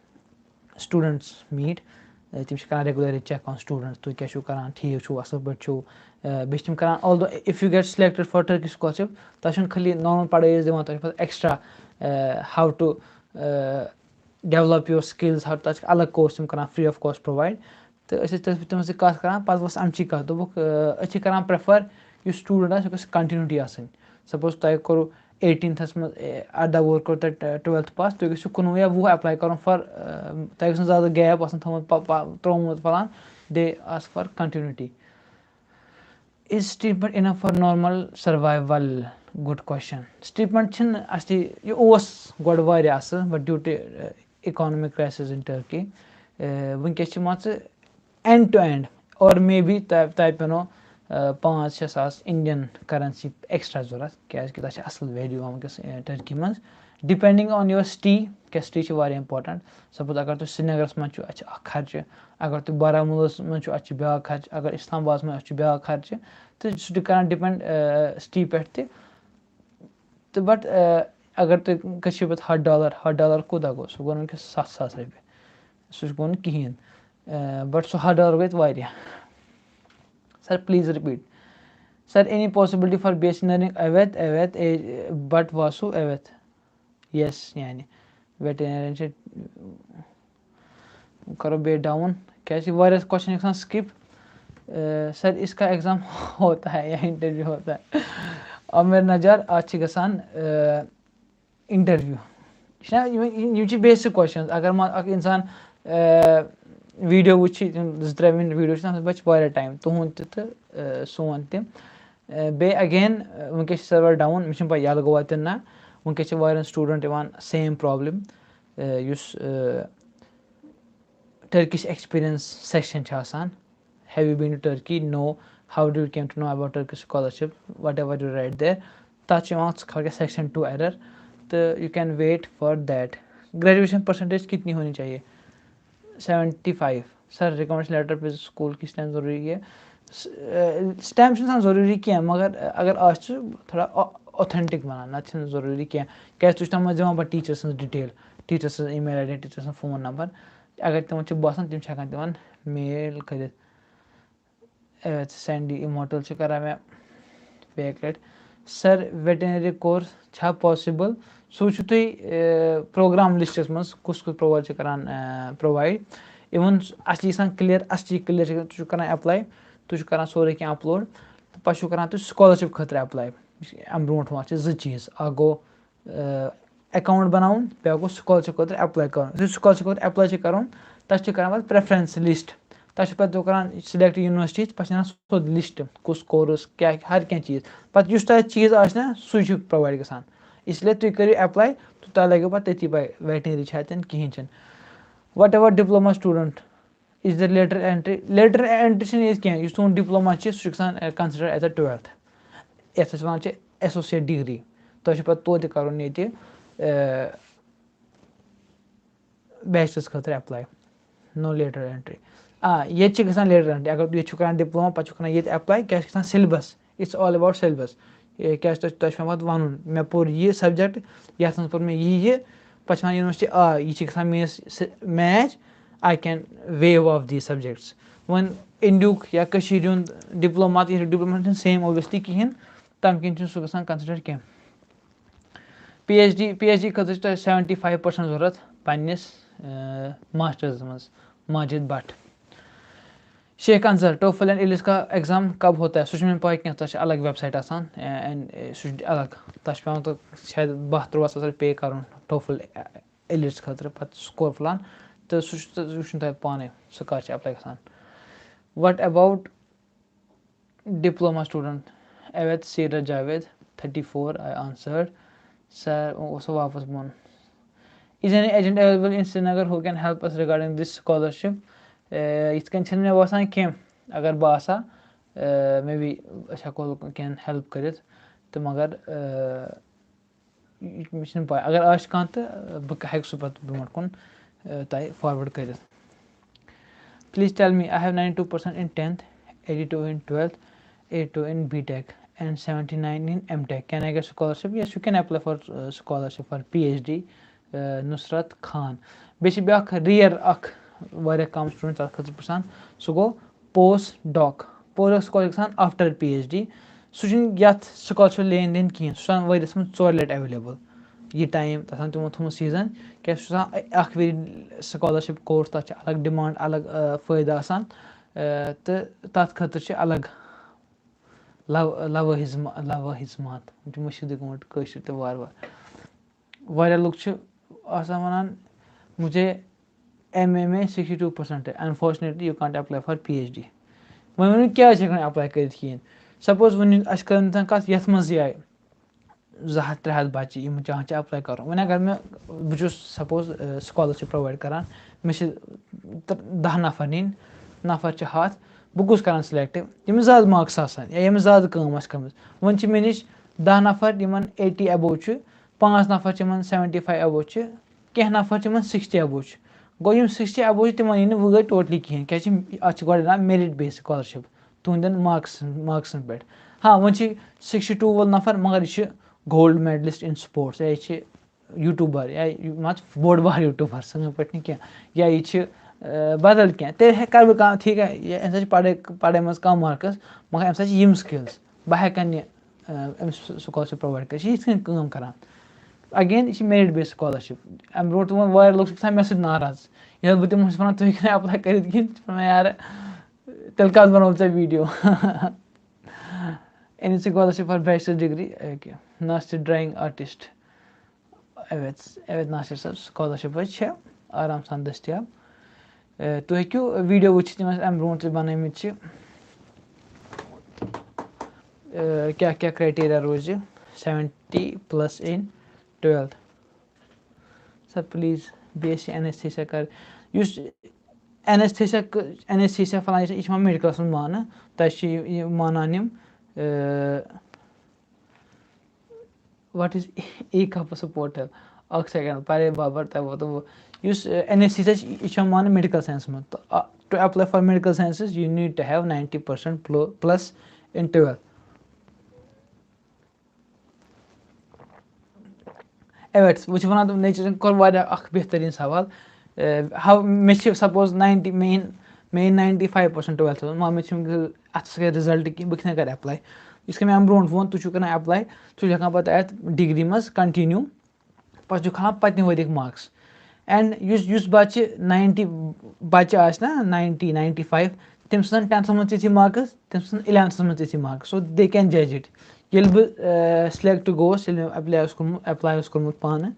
سٹوٗڈنٛٹٕس میٖٹ تِم چھِ کران ریگولرلی چیک آن سٹوٗڈنٛٹٕس تُہۍ کیٛاہ چھُو کران ٹھیٖک چھُو اَصٕل پٲٹھۍ چھُو بیٚیہِ چھِ تِم کران although if you get selected for Turkish scholarship تۄہہِ چھُنہٕ خٲلی نارمل پَڑٲے یٲژ دِوان تۄہہِ چھُ پَتہٕ ایٚکٕسٹرا ہاو ٹُو ڈیولَپ یور سِکِلٕز تَتھ چھِ الگ کورس تِم کران فرٛی آف کاسٹ پرٛووایڈ تہٕ أسۍ ٲسۍ تِمن سۭتۍ کَتھ کران پَتہٕ ؤژھ اَمچی کَتھ دوٚپُکھ أسۍ چھِ کران پرٛیفر یُس سٹوٗڈنٛٹ آسہِ سُہ گژھِ کَنٹِنیوٗٹی آسٕنۍ سَپوز تۄہہِ کوٚروٗ 18تھَس منٛز 18 وُہُر کوٚر تۄہہِ 12th پاس تُہۍ گٔژھِو 19 یا 20 ایپلاے کَرُن فار تۄہہِ گٔژھ نہٕ زیادٕ گیپ آسُن تھوٚمُت ترٛوومُت پھلان they ask for continuity is statement enough for normal survival good question statement چھِنہٕ اَسہِ یہِ اوس گۄڈٕ واریاہ اَصٕل but due to economic crisis in Turkey وٕنکیٚس چھِ مان ژٕ اینڈ ٹُو اینڈ اور مے بی تۄہہِ پیٚنو 5-6 ساس اِنڈین کَرَنسی ایٚکٕسٹرا ضوٚرَتھ کیٛازِکہِ تَتھ چھِ اَصٕل ویلیوٗ یِوان وٕنکیٚس ٹٔرکی منٛز ڈِپٮ۪نٛڈِنٛگ آن یور سِٹی کیٛاہ سِٹی چھِ واریاہ اِمپاٹَنٛٹ سَپوز اگر تُہۍ سرینگرَس منٛز چھُ اَتھ چھِ اَکھ خرچہِ اگر تُہۍ بارہمولاہَس منٛز چھُ اَتھ چھِ بیٛاکھ خرچہِ اگر اِسلام آبادَس منٛز اَتھ چھُ بیٛاکھ خرچہِ تہٕ سُہ چھُ کَران ڈِپٮ۪نٛڈ سِٹی پٮ۪ٹھ تہِ بٹ اگر تُہۍ کٔشیٖرِ پٮ۪ٹھ $100 کوٗتاہ گوٚو سُہ گوٚو نہٕ وٕنکیٚس 7,000 رۄپیہِ سُہ گوٚو نہٕ کِہیٖنۍ بٹ سُہ $100 گوٚو ییٚتہِ واریاہ sir please repeat sir any possibility for B S C nursing اَویت بٹ واسوٗ اَویت یس یعنی ویٹنٔری چھِ کَرو بیٚیہِ ڈاوُن کیٛازِکہِ واریاہ کوسچن گژھان سِکِپ سر اِس کا ایٚگزام ہوتا ہے یا اِنٹرویو ہوتا ہے عامر نجار اَتھ چھِ گژھان اِنٹرویو یہِ چھِنا یِم چھِ بیسِک کوسچنٕز اگر مان اکھ اِنسان ویٖڈیو وٕچھِ 2-3 مِنٹ ویٖڈیو چھِ تَتھ بَچہِ واریاہ ٹایم تُہُنٛد تہِ تہٕ سون تہِ بیٚیہِ اگین وٕنکیٚس چھِ سٔروَر ڈاوُن مےٚ چھِنہٕ پاے یَلہٕ گوٚوا تہِ نہ وٕنکیٚس چھِ واریاہَن سٹوٗڈنٛٹ یِوان سیم پرٛابلِم یُس ٹٔرکِش ایٚکٕسپیٖریَنٕس سیٚکشَن چھِ آسان have you been to Turkey no how do you came to know about Turkish scholarship whatever you write there تَتھ چھِ یِوان خبر کیٛاہ سیٚکشَن 2 ایرَر تہٕ you can wait for that graduation percentage کتنی ہونی چاہیے 75 سر رِکمنڈیشن لیٹر پہ سکوٗل کِس ٹایم ضروٗری ہے سٹیمپ چھُنہٕ آسان ضروٗری کینٛہہ مگر اگر آسہِ تھوڑا اوتھٮ۪نٹِک بَنان نَتہٕ چھِنہٕ ضروٗری کینٛہہ کیٛازِ تُہۍ چھُو تَتھ منٛز دِوان پَتہٕ ٹیٖچَر سٕنٛز ڈِٹیل ٹیٖچَر سٕنٛز ای میل آی ڈی ٹیٖچَر سٕنٛز فون نمبر اگر تِمن چھُ باسان تِم چھِ ہٮ۪کان تِمن میل کٔرِتھ سینڈی اِموٹل چھِ کَران مےٚ بیٚیہِ اَکہِ لَٹہِ سر ویٹنٔری کورس چھا پاسِبٕل سُہ وٕچھِو تُہۍ پرٛوگرام لِسٹَس منٛز کُس پرٛووایڈ چھِ کَران پرٛووایڈ اِوٕن اَصلی آسان کٕلیر کٕلیر چھِ تُہۍ چھُو کَران ایپلاے تُہۍ چھُو کَران سورُے کینٛہہ اَپلوڈ تہٕ پَتہٕ چھُو کَران تُہۍ سکالرشِپ خٲطرٕ ایپلاے اَمہِ برونٛٹھ چھِ 2 چیٖز اَکھ گوٚو اٮ۪کاوُنٛٹ بَناوُن بیٛاکھ گوٚو سکالرشِپ خٲطرٕ ایپلاے کَرُن یُس سکالرشِپ خٲطرٕ ایپلاے چھِ کَرُن تَتھ چھِ کَران پَتہٕ پرٛٮ۪فرَنس لِسٹ تَتھ چھِ پَتہٕ تُہۍ کَران سِلیکٹ یوٗنیورسٹی پَتہٕ چھِ اَنان سیوٚد لِسٹ کُس کورس کیٛاہ ہر کینٛہہ چیٖز پَتہٕ یُس تۄہہِ چیٖز آسہِ نا سُے چھُ پرٛووایڈ گژھان اِسلیے تُہۍ کٔرِو ایپلاے تہٕ تۄہہِ لَگیو پَتہٕ تٔتی پاے ویٹنٔری چھا تِنہٕ کِہیٖنۍ چھِنہٕ what ever diploma student is the lateral entry چھِنہٕ ییٚتہِ کینٛہہ یُس تُہُنٛد ڈِپلوما چھِ سُہ چھُ گژھان کَنسِڈر ایز اَ 12th یَتھ أسۍ وَنان چھِ ایسوسیٹ ڈِگری تۄہہِ چھُ پَتہٕ توتہِ کَرُن ییٚتہِ بیچلَرس خٲطرٕ ایپلاے نو لیٹر اینٹری ییٚتہِ چھِ گژھان لیٹر اینٹری اگر تُہۍ ییٚتہِ چھُو کَران ڈِپلوما پَتہٕ چھُو کَران ییٚتہِ ایپلاے کیٛاہ چھِ گژھان syllabus it's all about syllabus کیٛازِ تۄہہِ چھُ پَتہٕ وَنُن مےٚ پوٚر یہِ سَبجَکٹ یَتھ منٛز پوٚر مےٚ یہِ پَتہٕ چھِ وَنان یوٗنیورسٹی یہِ چھِ گژھان میٛٲنِس match I can view of these subjects وۄنۍ اِنڈیُک یا کٔشیٖرِ ہُنٛد ڈِپلوما تہٕ ییٚتیُک ڈِپلوما چھِنہٕ سیم اوبویسلی کِہیٖنۍ تَمہِ کِنۍ چھُنہٕ سُہ گژھان کَنسِڈر کینٛہہ پی ایچ ڈی خٲطرٕ چھِ تۄہہِ 75% ضوٚرَتھ پنٛنِس ماسٹٲرزَس منٛز ماجد بٹ شیخ انصر ٹوفل اینڈ اِلِس کا ایٚگزام کب ہوتا ہے سُہ چھُنہٕ مےٚ پاے کینٛہہ تَتھ چھِ الگ ویبسایٹ آسان سُہ چھُ الگ تَتھ چھُ پٮ۪وان شاید 12-13 ساس پے کَرُن ٹوفل اِلِس خٲطرٕ پَتہٕ سکور پھٕلان تہٕ سُہ وٕچھُن تۄہہِ پانَے سُہ کَر چھِ ایپلاے گژھان وٹ ایباوُٹ ڈِپلوما سٹوٗڈنٛٹ ایویت سیٖرت جاوید 34 آی آنسٲڈ سر اوس واپَس بۄن is any agent available in Srinagar who can help us regarding this scholarship یِتھ کٔنۍ چھِنہٕ مےٚ باسان کینٛہہ اگر بہٕ آسہٕ ہا مے بی أسۍ ہٮ۪کو کینٛہہ ہیلٕپ کٔرِتھ تہٕ مگر مےٚ چھِنہٕ پاے اگر آسہِ کانٛہہ تہٕ بہٕ ہٮ۪کہٕ سُہ پَتہٕ برونٛٹھ کُن تۄہہِ فاروٲڈ کٔرِتھ please tell me I have 92% in 10th 82 in 12th 82 in B tech and 79 in MTech. Can I get scholarship? Yes, you can apply for scholarship for PhD. Nusrat Khan. Basically, بیٛاکھ rare اکھ واریاہ کم student تَتھ خٲطرٕ پرٛژھان سُہ گوٚو post ڈاک. Post scholarship گژھان آفٹر PhD. سُہ چھُنہٕ یَتھ سکالرشِپ لین دین کِہیٖنۍ. سُہ چھُ آسان ؤریَس منٛز 4 لَٹہِ ایویلیبٕل. یہِ ٹایم تَتھ آسان تِمو تھوٚمُت سیٖزن کیٛازِ سُہ چھُ آسان اکھ ؤری سکالرشِپ کورس. تَتھ چھِ الگ ڈِمانٛڈ الگ فٲیدٕ آسان تہٕ تَتھ خٲطرٕ چھِ الگ لوٲحِزمات. یِم چھِ مٔشیٖدٕے گوٚمُت کٲشِر تہِ وارٕ وارٕ. واریاہ لُکھ چھِ آسان وَنان مُجھے MA میں 62% unfortunately you can't apply for PhD. وۄنۍ ؤنِو کیٛازِ چھِ ہٮ۪کان ایپلاے کٔرِتھ کِہیٖنۍ. سپوز وۄنۍ اَسہِ کٔرٕن کَتھ یَتھ منٛز یہِ آیہِ 200-300 بَچہِ یِم چاہان چھِ ایپلاے کَرُن. وۄنۍ اگر بہٕ چھُس سپوز سکالرشِپ پرٛووایِڈ کَران مےٚ چھِ 10 نفر نِنۍ نفر چھِ 100 بہٕ کُس کَران سِلیکٹ ییٚمِس زیادٕ مارکٕس آسان یا ییٚمِس زیادٕ کٲم آسہِ کٔرمٕژ. وۄنۍ چھِ مےٚ نِش 10 نفر یِمن 80 ایبو چھُ 5 نفر چھِ یِمن 75 ایبو چھِ کینٛہہ نفر چھِ یِمن 60 ایبو چھِ. گوٚو یِم 60 ایبو چھِ تِمن یی نہٕ وٲرۍ ٹوٹلی کِہینۍ کیازِ اَتھ چھِ گۄڈٕ یِوان میرِٹ بیس سکالرشِپ تُہنٛدٮ۪ن مارکسن پٮ۪ٹھ. ہاں وۄنۍ چھِ 62 وول نفر مگر یہِ چھُ گولڈ میڈلِسٹ اِن سپوٹٕس یا یہِ چھِ یوٗٹیوٗبر یا مان ژٕ بوٚڑ بار یوٗٹیوٗبر سٲنۍ پٲٹھۍ نہٕ کینٛہہ یا یہِ چھِ بدل کینٛہہ تیٚلہِ کرٕ بہٕ کانٛہہ ٹھیٖک اَمہِ سۭتۍ چھِ پڑٲے منٛز کم مارکٕس مگر اَمہِ سۭتۍ چھِ یِم سِکلٕز بہٕ ہٮ۪کن یہِ أمِس سکالرشِپ پرٛووایِڈ کٔرِتھ. یہِ چھِ یِتھ کٔنۍ کٲم کران. اگین یہِ چھِ میرِٹ بیس سکالرشِپ. اَمہِ برونٛٹھ ووٚن واریاہ لُکھ چھِ گژھان مےٚ سۭتۍ ناراض ییٚلہِ بہٕ تِمن چھُس وَنان تُہۍ ہیٚکِو نہٕ ایپلاے کٔرِتھ کِہینۍ تِم چھِ وَنان یارٕ تیٚلہِ کَتھ بَنوو ژےٚ video. Any scholarship for bachelor's degree? Okay. Nasir drawing artist اوید ناصر صٲب سکالرشِپ حظ چھےٚ آرام سان دٔستیاب. تُہۍ ہیٚکِو ویٖڈیو وٕچھِتھ یِم اَسہِ اَمہِ برونٛٹھ تہِ بَنٲومٕتۍ چھِ کیٛاہ کیٛاہ کرٛایٹیریا روزِ 70+ in 12th. Sir please BSc Anesthesia کر یُس Anesthesia فلان یہِ چھِ یِوان میڈِکلَس منٛز ماننہٕ تَتہِ چھِ یہِ مانان یِم وٹ اِز کَپس پورٹل اکھ سیکنڈ پرے بابر تۄہہِ ووتوٕ یُس Anesthesia چھِ یہِ چھِ ماننہٕ میڈِکل ساینس منٛز to apply for medical sciences you need to have 90% in 12th. ایویٹس وۄنۍ چھِ وَنان نیچرَن کوٚر واریاہ اکھ بہتریٖن سوال مےٚ چھِ سپوز 90 مےٚ یِن 95% 12th مگر مےٚ چھُنہٕ اَتھَس کیٚنٛہہ رِزلٹ کِہیٖنۍ بہٕ کِتھ کٔنۍ کَرٕ ایپلاے. یِتھ کٔنۍ مےٚ اَمہِ برونٛٹھ ووٚن تُہۍ چھِو کَران ایپلاے تُہۍ چھِو ہٮ۪کان پَتہٕ اَتھ ڈِگری منٛز کَنٹِنیوٗ پَتہٕ چھُو کھالان پٔتمہِ ؤرِیِکۍ مارکٕس. اینڈ یُس بَچہِ 90 بَچہِ آسہِ نا 95 تٔمِس آسان 10th منٛز تِتھی مارکٕس تٔمِس آسان 11th منٛز تِتھی مارکٕس سو دے کین جَج اِٹ. ییٚلہِ بہٕ سِلیکٹ گوٚوُس ییٚلہِ مےٚ ایپلاے اوس کوٚرمُت پانہٕ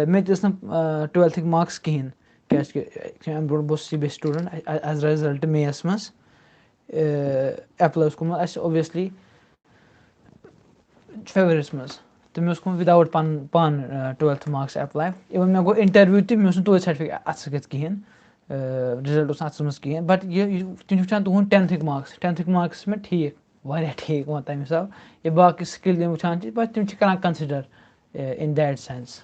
مےٚ تہِ ٲس نہٕ 12th مارکٕس کِہیٖنۍ کیٛازِکہِ اَمہِ برونٛٹھ بہٕ اوسُس CBSE سٹوٗڈنٛٹ اَسہِ درٛاو رِزلٹ مییَس منٛز ایپلاے اوس کوٚرمُت اَسہِ اوبویسلی فیبرؤریَس منٛز تہٕ مےٚ اوس کوٚرمُت وِدآوُٹ پَنُن 12th مارکٕس ایپلاے. اِوٕن مےٚ گوٚو اِنٹرویو تہِ مےٚ اوس نہٕ توتہِ سرٹِفِکیٹ اَتھَس کٮ۪تھ کِہیٖنۍ رِزلٹ اوس نہٕ اَتھَس منٛز کِہیٖنۍ بٹ یہِ تِم چھِ وٕچھان تُہُنٛد 10th مارکٕس چھِ مےٚ ٹھیٖک واریاہ ٹھیٖک وۄنۍ تَمہِ حِساب یا باقٕے سِکِل یِم وٕچھان چھِ بٹ تِم چھِ کَران کَنسِڈَر اِن دیٹ سٮ۪نٕس.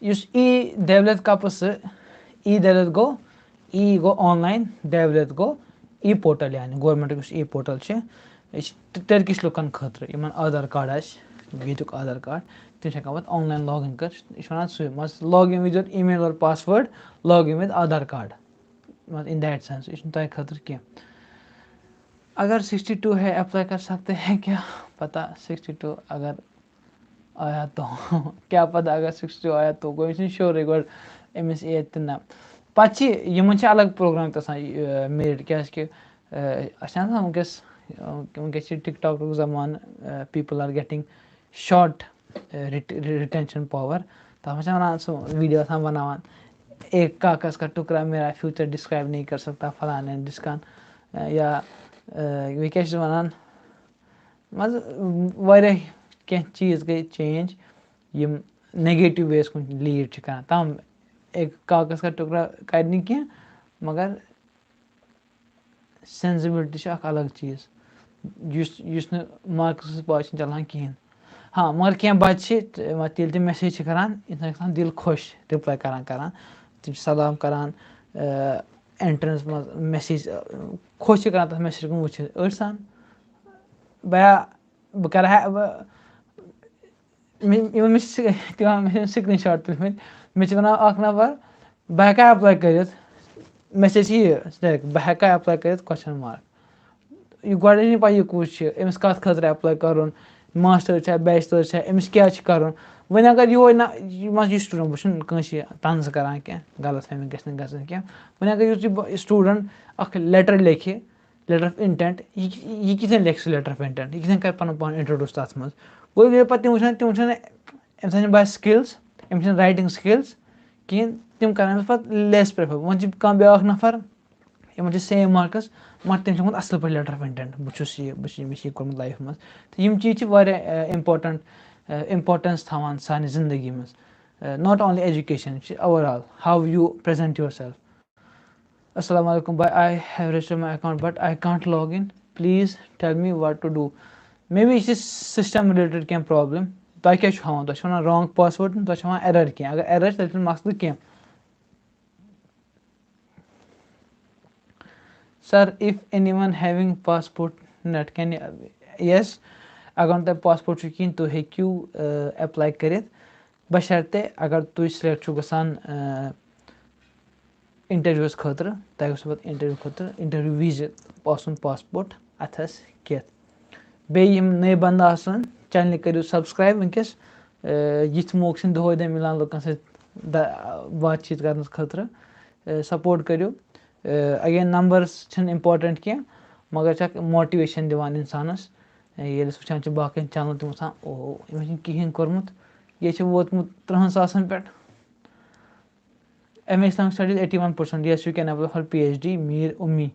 یُس دولت کَپٕس دولت گوٚو آنلاین دولت گوٚو پورٹل یعنی گورمٮ۪نٛٹُک یُس پورٹل چھِ یہِ چھِ ٹٔرکِش لُکَن خٲطرٕ یِمَن آدھار کارڈ آسہِ ییٚتیُک آدھار کارڈ تِم چھِ ہٮ۪کان پَتہٕ آنلاین لاگ اِن کٔرِتھ. یہِ چھِ وَنان سُے مان ژٕ لاگ اِن وِد یور ای میل اور password log in with Aadhaar card in that sense یہِ چھُنہٕ تۄہہِ خٲطرٕ کینٛہہ. اگر 62 ہے اپلائی کر سکتے ہیں کیا پتہ 62 اگر آیا تو کیٛاہ پتہ اگر 62 آیا تو گوٚو أمِس چھِنہٕ شورٕے گۄڈٕ أمِس تہِ نہ پَتہٕ چھِ یِمَن چھِ الگ پرٛوگرام تہِ آسان میرِٹ کیٛازِکہِ اَسہِ چھِ آسان وٕنکٮ۪س چھِ ٹِک ٹاکُک زمانہٕ people are getting short retention power تَتھ منٛز چھِ وَنان سُہ ویٖڈیو آسان بَناوان ایک کاغذ کا ٹُکڑا میرا فیوٗچَر ڈِسکرٛایب نہیں کر سکتا فلان اینڈ ڈِسکان یا بیٚیہِ کیٛاہ چھِ وَنان مان ژٕ واریاہ کینٛہہ چیٖز گٔے چینٛج یِم نَگیٹِو وییَس کُن لیٖڈ چھِ کَران تام ایک کاغذ کا ٹُکڑا کَرِ نہٕ کینٛہہ مگر سٮ۪نزِبِلٹی چھِ اَکھ الگ چیٖز یُس نہٕ مارکٕس سٕنٛز پاے چھِنہٕ چَلان کِہیٖنۍ. ہاں مگر کینٛہہ بَچہِ چھِ ییٚلہِ تِم مٮ۪سیج چھِ کَران اِنسان چھِ گژھان دِل خۄش رِپلاے کَران تِم چھِ سلام کَران एंट्रेंस मज मैसेज खुश छ करन तथ मैसेज कन वुचित अड़ सान भया बह कर स्क्रीन शॉट तुलमत मे वन अख नफर बह हेका एप्लाई कर मैसेज बह हेका एप्लाई कर क्वेश्चन मार्क यह गोडे पा यह कुछ अमिस कत खतर एप्लाई कर मास्टर बैचलर अमिस क्या कर वन अगर यो ना यह स्टूडेंट बह कंस तंज करान क्या गलत फहमी गई क्या वन अगर स्टूडेंट अख लेटर लेखि लेटर ऑफ इंटेंट यह कितन लेख लेटर ऑफ इंटेंट यह कितन कर पान इंट्रोड्यूस तथ मज गो पे तम वो अम बस स्किल्स अम राइटिंग स्किल्स कहें तम कर पे लेस प्रेफर वो कह ब्या नफर इन सेम मार्क्स मगर तम वो असल पे लेटर ऑफ इंटेंट बह कोर्मुत लाइफ मज तो यम चीज इम्पोर्टेंस थवान सानि जिंदगी मज not only education overall how you present your self Assalamu alaikum. I have registered my account, but I can't log in. Please tell me what to do. Maybe it's system related key problem. Tۄہہِ کیٛاہ چھُ ہاوان تۄہہِ چھُ وَنان wrong password تۄہہِ چھُ ہاوان error کینٛہہ اگر error تیٚلہِ چھُنہٕ مَسلہٕ کینٛہہ. Sir, if anyone having passport net can yes اگر تۄہہِ passport چھُ کِہیٖنۍ تُہۍ ہیٚکِو apply کٔرِتھ بشرطے اگر تُہۍ select چھُو گژھان इंटरव्यूस खतर तक गो पे इंटरव्यू खतर इंटरव्यू विज आसन पासपोर्ट अथस कत बे नए बंद आसान चैनल करो सब्सक्राइब वनकस यिथ मौके दह दह मिलान लुकन सत कर खतर सपोर्ट करो अगेन नंबर्स इम्पोर्टेंट क्या मगर मोटिवेशन दिवान इंसानस ये वुचान बाकी चैनल तम वो ओहो अमें कहें कोर्मुत ये वोतमुत 30,000 पे MA Islamic Studies 81%. Yes, you can apply for PhD. Mir Ummi.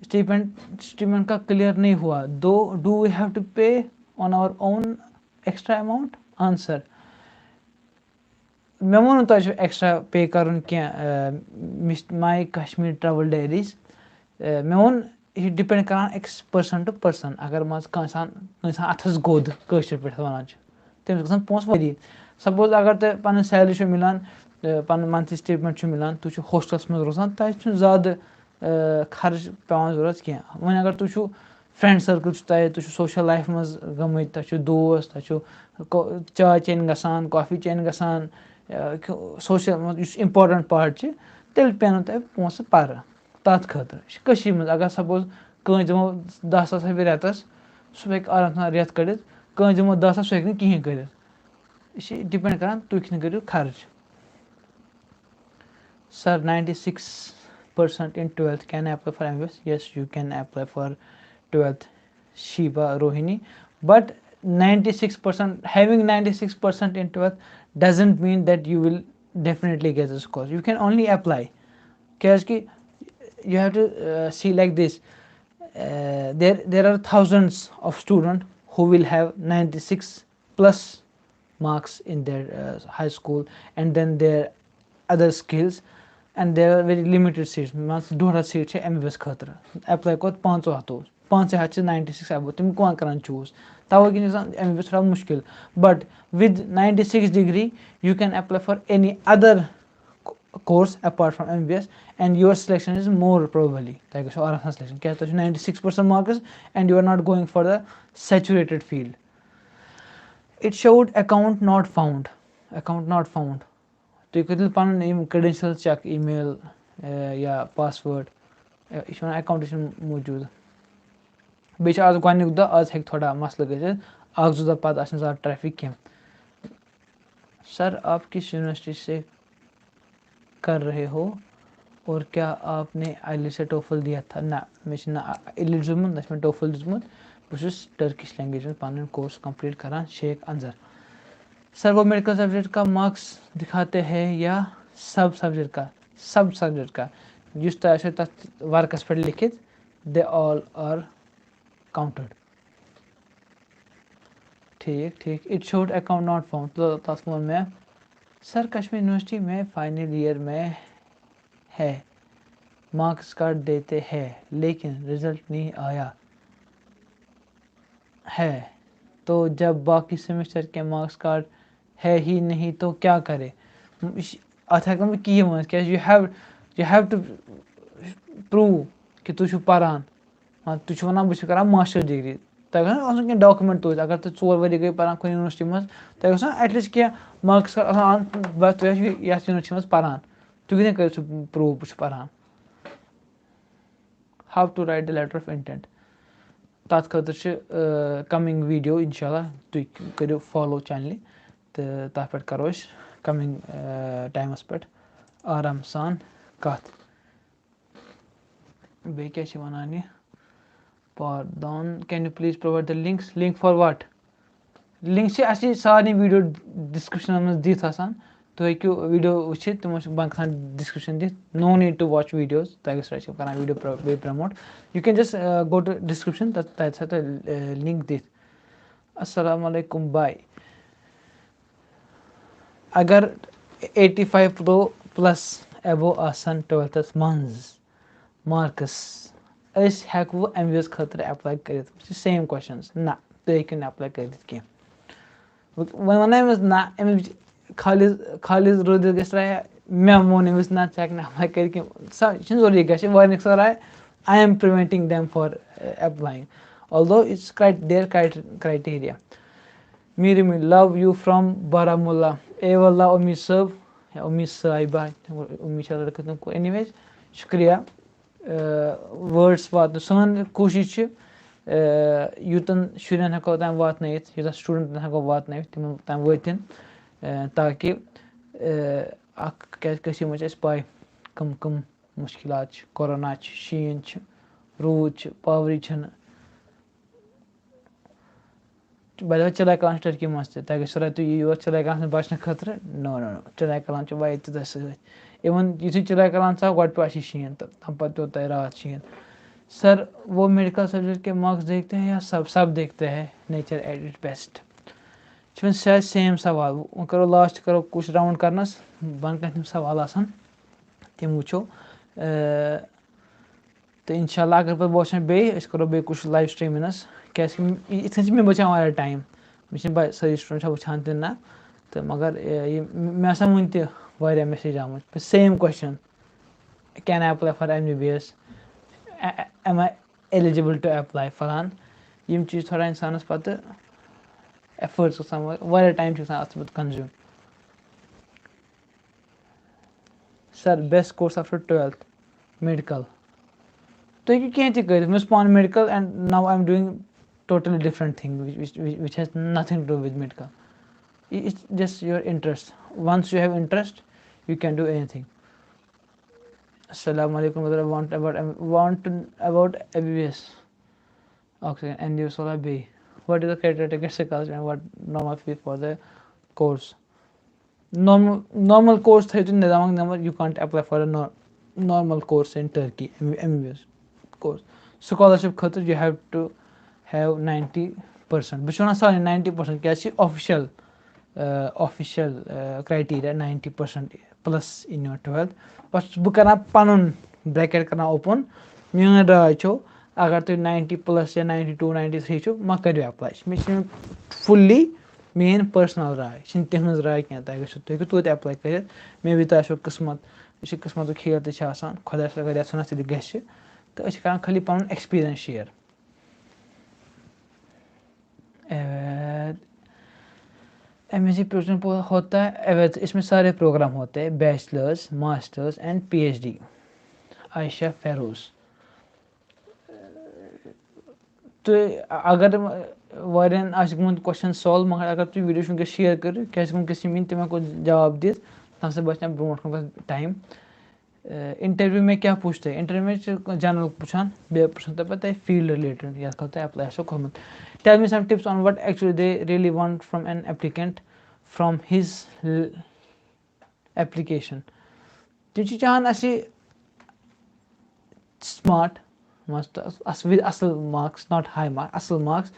Stipend का clear नहीं हुआ. Do we have to pay on our own extra amount? Answer. मैं वो तो extra pay करूँ क्या my Kashmir travel diaries. मैं वो ये depend करान x person to person. अगर मास कंसान अथस गोद कशर पे वनान तमिस गसान पोंस वरी. Suppose अगर ते पन सैलरी छ मिलान पन मंथली स्टेटमेंट मिलान तुम होस्टल्स मज रोजान तह ज्यादा खर्च पेवान जरूरत क्या वन अगर तुम फ्रेंड सर्कल तुम सोशल लाइफ मज गमत तह दोस्त तह चाय चेन गसान कॉफी चेन गसान सोशल इम्पोर्टेंट पार्ट तेल पेन तह पोस पर तथ खतर मज अगर सपोज कह दिमो 10,000 रॉपे रेतस सह हे आराम सान रेत कड़ित कह दिमो 10,000 सह हे कहें कर डिपेंड करान तुम कितने करो खर्च. Sir, 96% in 12th can I apply for MBS? Yes, you can apply for 12th Shiva Rohini, but 96% having 96% in 12th doesn't mean that you will definitely get this course. You can only apply because you have to see like this. There are thousands of students who will have 96 plus marks in their high school and then their other skills and there are very limited seats. 200 seats MBBS खतर apply को 500 96 अब तुम कौन करान choose तब कि MBBS थोड़ा मुश्किल but with 96 degree you can apply for any other course apart from MBBS and your selection is more probably like so आराम selection क्या तो 96% marks and you are not going for the saturated field. It showed account not found तुम करो पन credential check email या password यह account मौजूद बे आज गुक दह आज हे थोड़ा मसल गजित 1-2 दह पे ज़्यादा ट्रैफिक कह. सर आप किस यूनिवर्सिटी से कर रहे हो और क्या आपने IELTS से TOEFL दिया था? ना मे IELTS दिमुत ना TOEFL दिमुत बस टर्किश लैंग्वेज में पन कोर्स कंप्लीट करान शेख अंजर. सर वो मेडिकल सब्जेक्ट का मार्क्स दिखाते हैं या सब सब्जेक्ट का जिस तरह से वर्कस पर लिखित दे ऑल आर काउंटेड. ठीक it showed account not found तो तस्मोन में सर कश्मीर यूनिवर्सिटी में फाइनल ईयर में है मार्क्स कार्ड देते हैं लेकिन रिजल्ट नहीं आया है तो जब बाकी सेमेस्टर के मार्क्स कार्ड है ही नहीं तो क्या करे अथ हेक क्या यू हैव टू प्रूव कि तुम पारान तुम वन बह कर मास्टर डिग्री तुम गो डॉक्यूमेंट तुज अगर तुम 4 वरी गई पारान कुछ यूनिवर्सिटी मज तुम गो एटलीस्ट क्या मार्क्स तुम यूनिवर्सिटी मज पारान तुम कत कर प्रूव बह पारान how to write the letter of intent तथ खतर कमिंग वीडियो इंशाल्लाह तुम करो फॉलो चैनल तो तथ पे करो कमिंग टाइमस पे आराम सान कत बे क्या वनान यह pardon can you please provide the link for what link से अच्छी सारी वीडियो डिस्क्रिप्शन में दिख आसान तो हेकू वीडियो वुचित तुम बन डिस्क्रिप्शन दिख no need to watch videos तुम कर video promote you can just go to description तथ लिंक दिख अस्सलाम वालेकुम बाय अगर 85 प्रो प्लस एबो आसान 12th मंज मार्क्स हेको MBA खतर एप्लाई कर सेम क्वेश्चन ना तुम हेकू एप्लाई कर कह वन ना खाली रुद गए मे वोन अमिस ना चे एप्लाई कर जरूरी गए सर आए I am preventing them for applying although it's there criteria Mir मी लव यू फ्रॉम बारामूला ए वल्ला उम्मीद साहब या उम्मीद साहिबा उम्मीद लड़के तुमको एनीवेज शुक्रिया वर्ड्स वात सन कोशिश यूतन शुरन हेको तम वात यूत स्टूडेंट हेको वात तम तम वतन ताकि मज पाई कम कम मुश्किलात कोरोना शीन रूद पावरी बल चलाए कलान टर्की मज तुम सर तुम योर चलाए कलान बचने खतर नो नो नो चलाए कलान वाय तुत इवन यु चलाए कलान सा गो पे शीन तो तम पे रात शीन सर वो मेडिकल सब्जेक्ट के मार्क्स देखते हैं या सब देखते हैं नेचर एट इट बेस्ट शायद सेम सवाल वो करो लास्ट करो कुछ राउंड करनस बन तम सवाल तम वो तो इंशाल्लाह अगर पे वो बे करो बे कुछ लाइव स्ट्रीम इनस क्या इतन मे बचान वाया टाइम मे सारी स्टूडेंट वुचान तो ना तो मगर मे वन तह मैसेज आमुत same question can I apply for MBBS am I eligible to apply फलान यम चीज थोड़ा इंसानस पे एफर्ट्स वाया टाइम अत consume sir best course after 12th medical तुम हेकू कह कर मे पान medical and now I am doing totally different thing which has nothing to do with medical it's just your interest once you have interest you can do anything assalamu alaikum want about MBBS okay and you solar B what is the criteria to get scholarship and what normal fee for the course normal course number you can't apply for a normal course in Turkey MBBS course scholarship khatir you have to have 90% बह one सारे 90% क्या official criteria 90% plus in your 12th बस बह कर पन bracket कर open main राय अगर तुम 90+ या 92 93 छो मा करो अप्लाई मे फुल्ली मेन पर्सनल राय तिहज राय क्या तुम हेकू तोत अप्लाई कर मे भी तो किस्मत यह किस्मत खेल तक खुदा अगर यहां तह गि तो कर खाली पन एक्सपीरियंस शेयर MSc प्रोग्राम होता है इसमें सारे प्रोग्राम होते हैं bachelors masters and PhD Ayesha Feroz तो अगर वारियन क्वेश्चन सॉल्व मगर अगर तुम वीडियो वह शेयर करो क्या तम को जवाब दित तम से बचना ब्रो टाइम इंटरव्यू में क्या पूछते हैं इंटरव्यू में जनरल पुछान बे पुछान पे फील्ड रिलेटेड या अप्लाई आसो कोमत tell me some tips on what actually they really want from an applicant from his application तुम चाहान स्मार्ट with असल मार्क्स नॉट हाई मार्क्स असल मार्क्स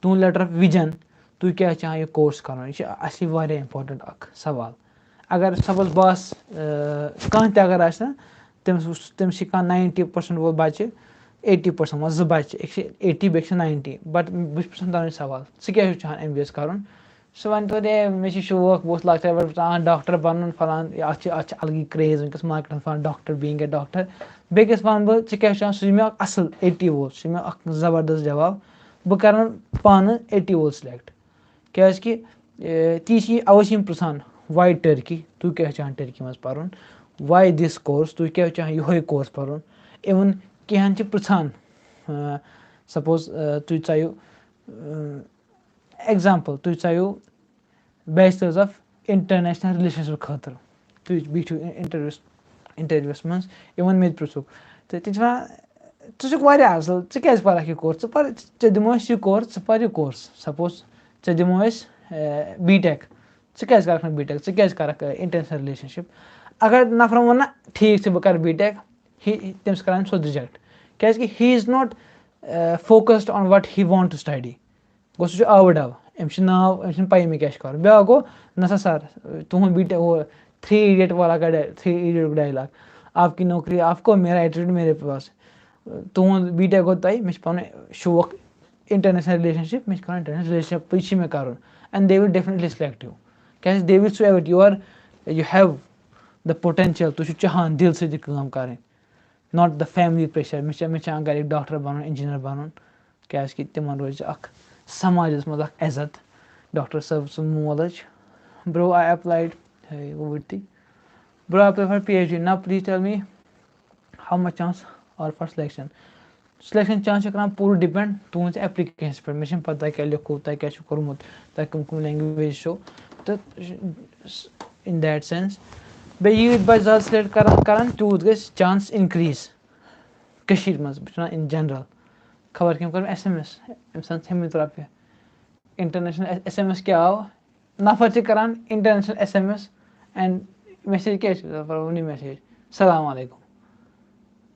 तुम लेटर ऑफ विजन तुम क्या चाहान यह कोर्स कर यह वारिया इंपॉर्टेंट सवाल अगर सपोज बस कह अगर आना तम 90% वो बच्चे 80% वो 2 बच्चे 80 बे 90 बट बह तमें सवाल क्या चाहान MBBS कर سُہ وَنہِ تورٕ ہے مےٚ چھِ شوق بہٕ اوسُس لۄکچار پٮ۪ٹھ ڈاکٹر بَنُن فلان اَتھ چھِ اَلگٕے کرٛیز وٕنکٮ۪س مارکیٹَس فلان ڈاکٹر بیٖنگ اے ڈاکٹر بیٚکِس وَنہٕ بہٕ ژٕ کیٛاہ چھُ سُہ چھِ مےٚ اکھ اَصٕل 80 وول سُہ چھِ مےٚ اکھ زبردست جواب بہٕ کَرَن پانہٕ 80 وول سِلٮ۪کٹ کیٛازِکہِ تی چھِ اَوَے چھِ یِم پِرٛژھان واے ٹٔرکی تُہۍ کیٛاہ چھُ چاہان ٹٔرکی منٛز پَرُن واے دِس کورس تُہۍ کیٛاہ چاہان یِہوے کورس پَرُن اِوٕن کینٛہَن چھِ پِرٛژھان سپوز تُہۍ ژایِو ایٚگزامپٕل تُہۍ ژایِو بیچلٲرٕز آف اِنٹَرنیشنَل رِلیشَنشِپ خٲطرٕ تُہۍ بیٖٹھِو اِنٹَروِوَس منٛز اِوٕن مےٚ تہِ پِرٛژھُکھ تہٕ تِم چھِ وَنان ژٕ چھُکھ واریاہ اَصٕل ژٕ کیٛازِ پَرَکھ یہِ کورس ژٕ پَر ژےٚ دِمو أسۍ یہِ کورس ژٕ پَر یہِ کورس سپوز ژےٚ دِمو أسۍ بی ٹیک ژٕ کیٛازِ کَرَکھ نہٕ بی ٹیک ژٕ کیٛازِ کَرَکھ اِنٹَرنیشنَل رِلیشَنشِپ اگر نفرَن ووٚن نہ ٹھیٖک چھُ بہٕ کَرٕ بی ٹیک تٔمِس کَران سیوٚد رِجَکٹ کیٛازِکہِ he is not focused on what he want to study گوٚو سُہ چھُ آوُر ڈَو أمِس چھُ ناو أمِس چھِنہٕ پَیی مےٚ کیٛاہ چھُ کَرُن بیٛاکھ گوٚو نہ سا سَر تُہُنٛد بی ٹیک 3 ایٖڈیٹ والا کا 3 ایٖڈیٹ ڈایلاگ آپ کی نوکری آپ کو میرا ایٹیٹیوٗڈ میرے پاس تُہُنٛد بی ٹیک گوٚو تۄہہِ مےٚ چھِ پَنُن شوق اِنٹَرنیشنَل رِلیشَنشِپ مےٚ چھِ کَرُن اِنٹَرنیشنَل رِلیشَنشِپٕے چھِ مےٚ کَرُن and they will definitely select you کیٛازِ دے وِل سُہ ایوِٹ یوٗ ہیو د پوٹینشَل تُہۍ چھُو چاہان دِل سۭتۍ یہِ کٲم کَرٕنۍ ناٹ د فیملی پریشَر مےٚ چھِ چاہان گَرِکۍ ڈاکٹر بَنُن اِنجیٖنَر بَنُن کیٛازِکہِ تِمَن روزِ اَکھ سماجَس منٛز اَکھ عزت ڈاکٹر صٲب سُنٛد مول حظ چھِ برو آی ایپلایڈ ؤرتھی bro I apply for P H D now please tell me how much chance are for selection selection chance چھِ کَران پوٗرٕ ڈِپٮ۪نٛڈ تُہٕنٛدِ ایپلِکیشنَس پٮ۪ٹھ مےٚ چھِنہٕ پَتہ تۄہہِ کیٛاہ لیکھوٗ تۄہہِ کیٛاہ چھُو کوٚرمُت تۄہہِ کٕم کٕم لینٛگویج چھو تہٕ اِن دیٹ سٮ۪نٕس بیٚیہِ یوٗت بَچہِ زیادٕ سِلیکٹ کَران تیوٗت گژھِ چانس اِنکرٛیٖز کٔشیٖرِ منٛز بہٕ چھُس وَنان اِن جَنرَل خبر کٔمۍ کوٚر مےٚ ایس ایم ایس أمِس ژھیٚنمٕتۍ رۄپیہِ اِنٹَرنیشنَل ایس ایم ایس کیٛاہ آو نفر چھِ کَران international S M S and message کیٛاہ چھِ وٕنی میسیج سلام علیکُم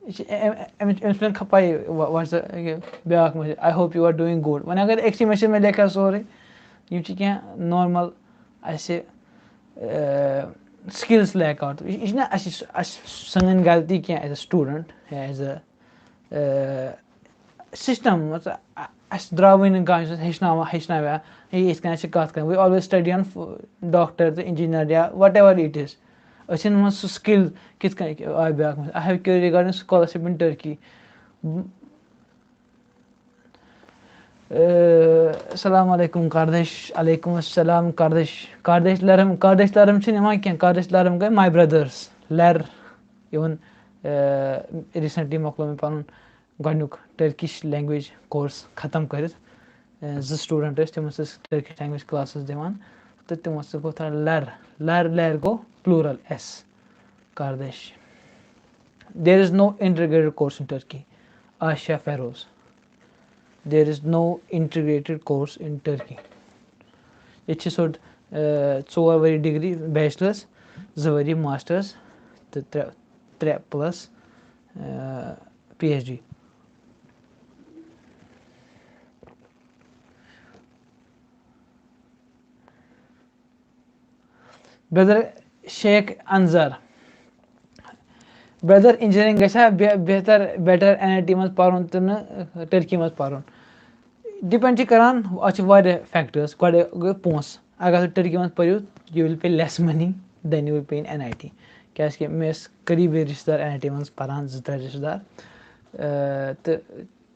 یہِ چھِ أمِس چھَنہٕ پَیی یہِ بیٛاکھ message I hope you are doing good وۄنۍ اگر أکسٕے میسیج منٛز لیکھان سورُے یِم چھِ کینٛہہ نارمَل اَسہِ سِکِلٕز لیک آوُٹ یہِ چھِنہ اَسہِ سٲنۍ غلطی کینٛہہ ایز اےٚ سٹوٗڈَنٛٹ یا ایز اےٚ سِسٹَم مان ژٕ اَسہِ درٛاوٕے نہٕ کانٛہہ یُس اَسہِ ہیٚچھناوِ ہے یِتھ کٔنۍ چھِ کَتھ کَرٕنۍ we always study on doctor تہٕ اِنجیٖنَر یا وَٹ ایٚوَر اِٹ اِز أسۍ چھِنہٕ منٛز سُہ سِکِل کِتھ کٔنۍ آے بیٛاکھ منٛز I have query regarding scholarship in Turkey السلام علیکُم کاردش علیکُم السلام کاردش لرم چھِنہٕ یِوان کینٛہہ کاردش لرم گٔے ماے برٛدٲرٕس لَر اِوٕن ریٖسنٛٹلی مۄکلو مےٚ پَنُن گۄڈنیُک ٹٔرکِش لینٛگویج کورس ختم کٔرِتھ 2 سٹوٗڈَنٛٹ ٲسۍ تِمَن ٲسۍ ٹٔرکِش لینٛگویج کلاسٕز دِوان تہٕ تِمو سۭتۍ گوٚو تھوڑا لَر گوٚو پٕلوٗرَل ایس کاردش there is no integrated course in Turkey Aasiya Feroz there is no integrated course in Turkey ییٚتہِ چھِ سیوٚد 4 ؤری ڈِگری بیچلٲرٕس 2 ؤری ماسٹٲرٕس تہٕ 3 plus P H D brother Sheikh Anzar brother engineering گژھِ ہا بیٹر این آی ٹی منٛز پَرُن تہٕ نہٕ ٹٔرکی منٛز پَرُن ڈِپٮ۪نٛڈ چھِ کَران اَتھ چھِ واریاہ فیکٹٲرٕس گۄڈٕ گٔے پونٛسہٕ اگر تُہۍ ٹٔرکی منٛز پٔرِو you will pay less money دٮ۪ن you will pay in N I T کیٛازِکہِ مےٚ ٲسۍ قریٖبی رِشتہٕ دار این آی ٹی منٛز پَران 2-3 رِشتہٕ دار تہٕ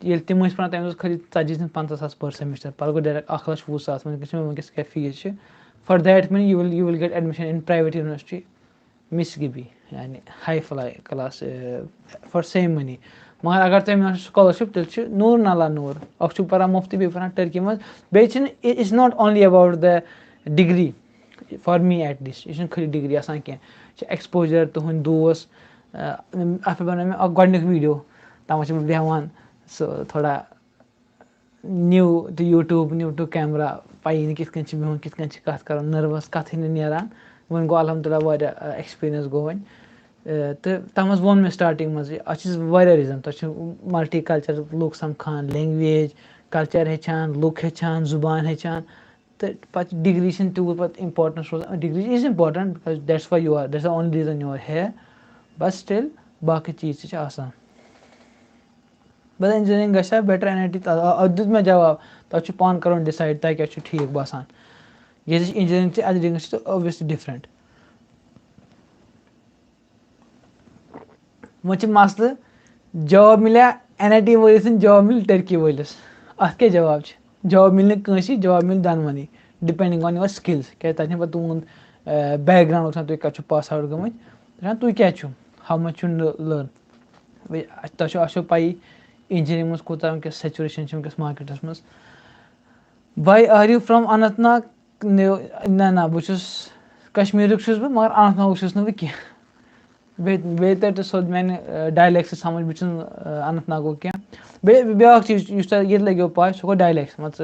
ییٚلہِ تِم ٲسۍ پَران تَمہِ اوس خٲلی 40,000-50,000 پٔر سیمِسٹر پَتہٕ گوٚو ڈایریکٹ 1,20,000 وٕنکٮ۪س چھِ وٕنکٮ۪س کیٛاہ فیٖس چھِ for that money you will get admission in private university مِسگِبی یعنی high fly class for same money مگر اگر تۄہہِ مےٚ سکالرشِپ تیٚلہِ چھُ نوٗر نالا نوٗر اکھ چھُو پَران مُفتٕے بیٚیہِ پَران ٹٔرکی منٛز بیٚیہِ چھِنہٕ it's not only about the degree for me at least یہِ چھُنہٕ خٲلی ڈِگری آسان کینٛہہ یہِ چھِ ایٚکٕسپوجَر تُہٕنٛدۍ دوس اَتھ پٮ۪ٹھ بَنوو مےٚ اکھ گۄڈنیُک ویٖڈیو تَتھ منٛز چھُس بہٕ بیٚہوان سُہ تھوڑا new to YouTube new to camera پَیی نہٕ کِتھ کٔنۍ چھِ بِہُن کِتھ کٔنۍ چھِ کَتھ کَرُن نٔروَس کَتھٕے نہٕ نیران وۄنۍ گوٚو الحمدُاللہ واریاہ ایٚکٕسپیٖریَنٕس گوٚو وۄنۍ تہٕ تَتھ منٛز ووٚن مےٚ سٹاٹِنٛگ منٛزٕے اَتھ چھِ واریاہ ریٖزَن تۄہہِ چھِ مَلٹی کَلچَر لُکھ سَمکھان لینٛگویج کَلچَر ہیٚچھان لُکھ ہیٚچھان زُبان ہیٚچھان تہٕ پَتہٕ ڈِگری چھِنہٕ تیوٗت پَتہٕ اِمپاٹَنٕس روزان degree is important because that's why you are that's the only reason you are here but still باقٕے چیٖز تہِ چھِ آسان بَس اِنجیٖنرِنٛگ گژھِ ہا بیٹر این آی ٹی اَتھ دیُت مےٚ جواب تۄہہِ چھُ پانہٕ کَرُن ڈِسایڈ تۄہہِ کیٛاہ چھُ ٹھیٖک باسان ये इंजीनियरिंग से एडिटिंग से तो ऑब्वियसली डिफरेंट वह मसल जॉब मिले NIT वलिस जॉब मिल टर्की वलिस अत क्या जवाब जॉब मिलने कंसी जॉब मिल दनवनी डिपेंडिंग ऑन योर स्किल्स क्या तक पे तुंद बैकग्राउंड वुचान तुम कत पास आउट गमत तुम क्या हाउ मच यू लर्न तुम पाई इंजीनियरिंग मज कूत वनकस सेचुरेशन वनकस मार्केटस मज why are you from Anantnag ना बहुत कश्मीर मगर अनंतनाग ना कह बे तर सोद मैंने डायलैक्ट समझ बहुत अनंतनागो कह ब्या चीज ये लगो पा सह गो डायलैक्ट मत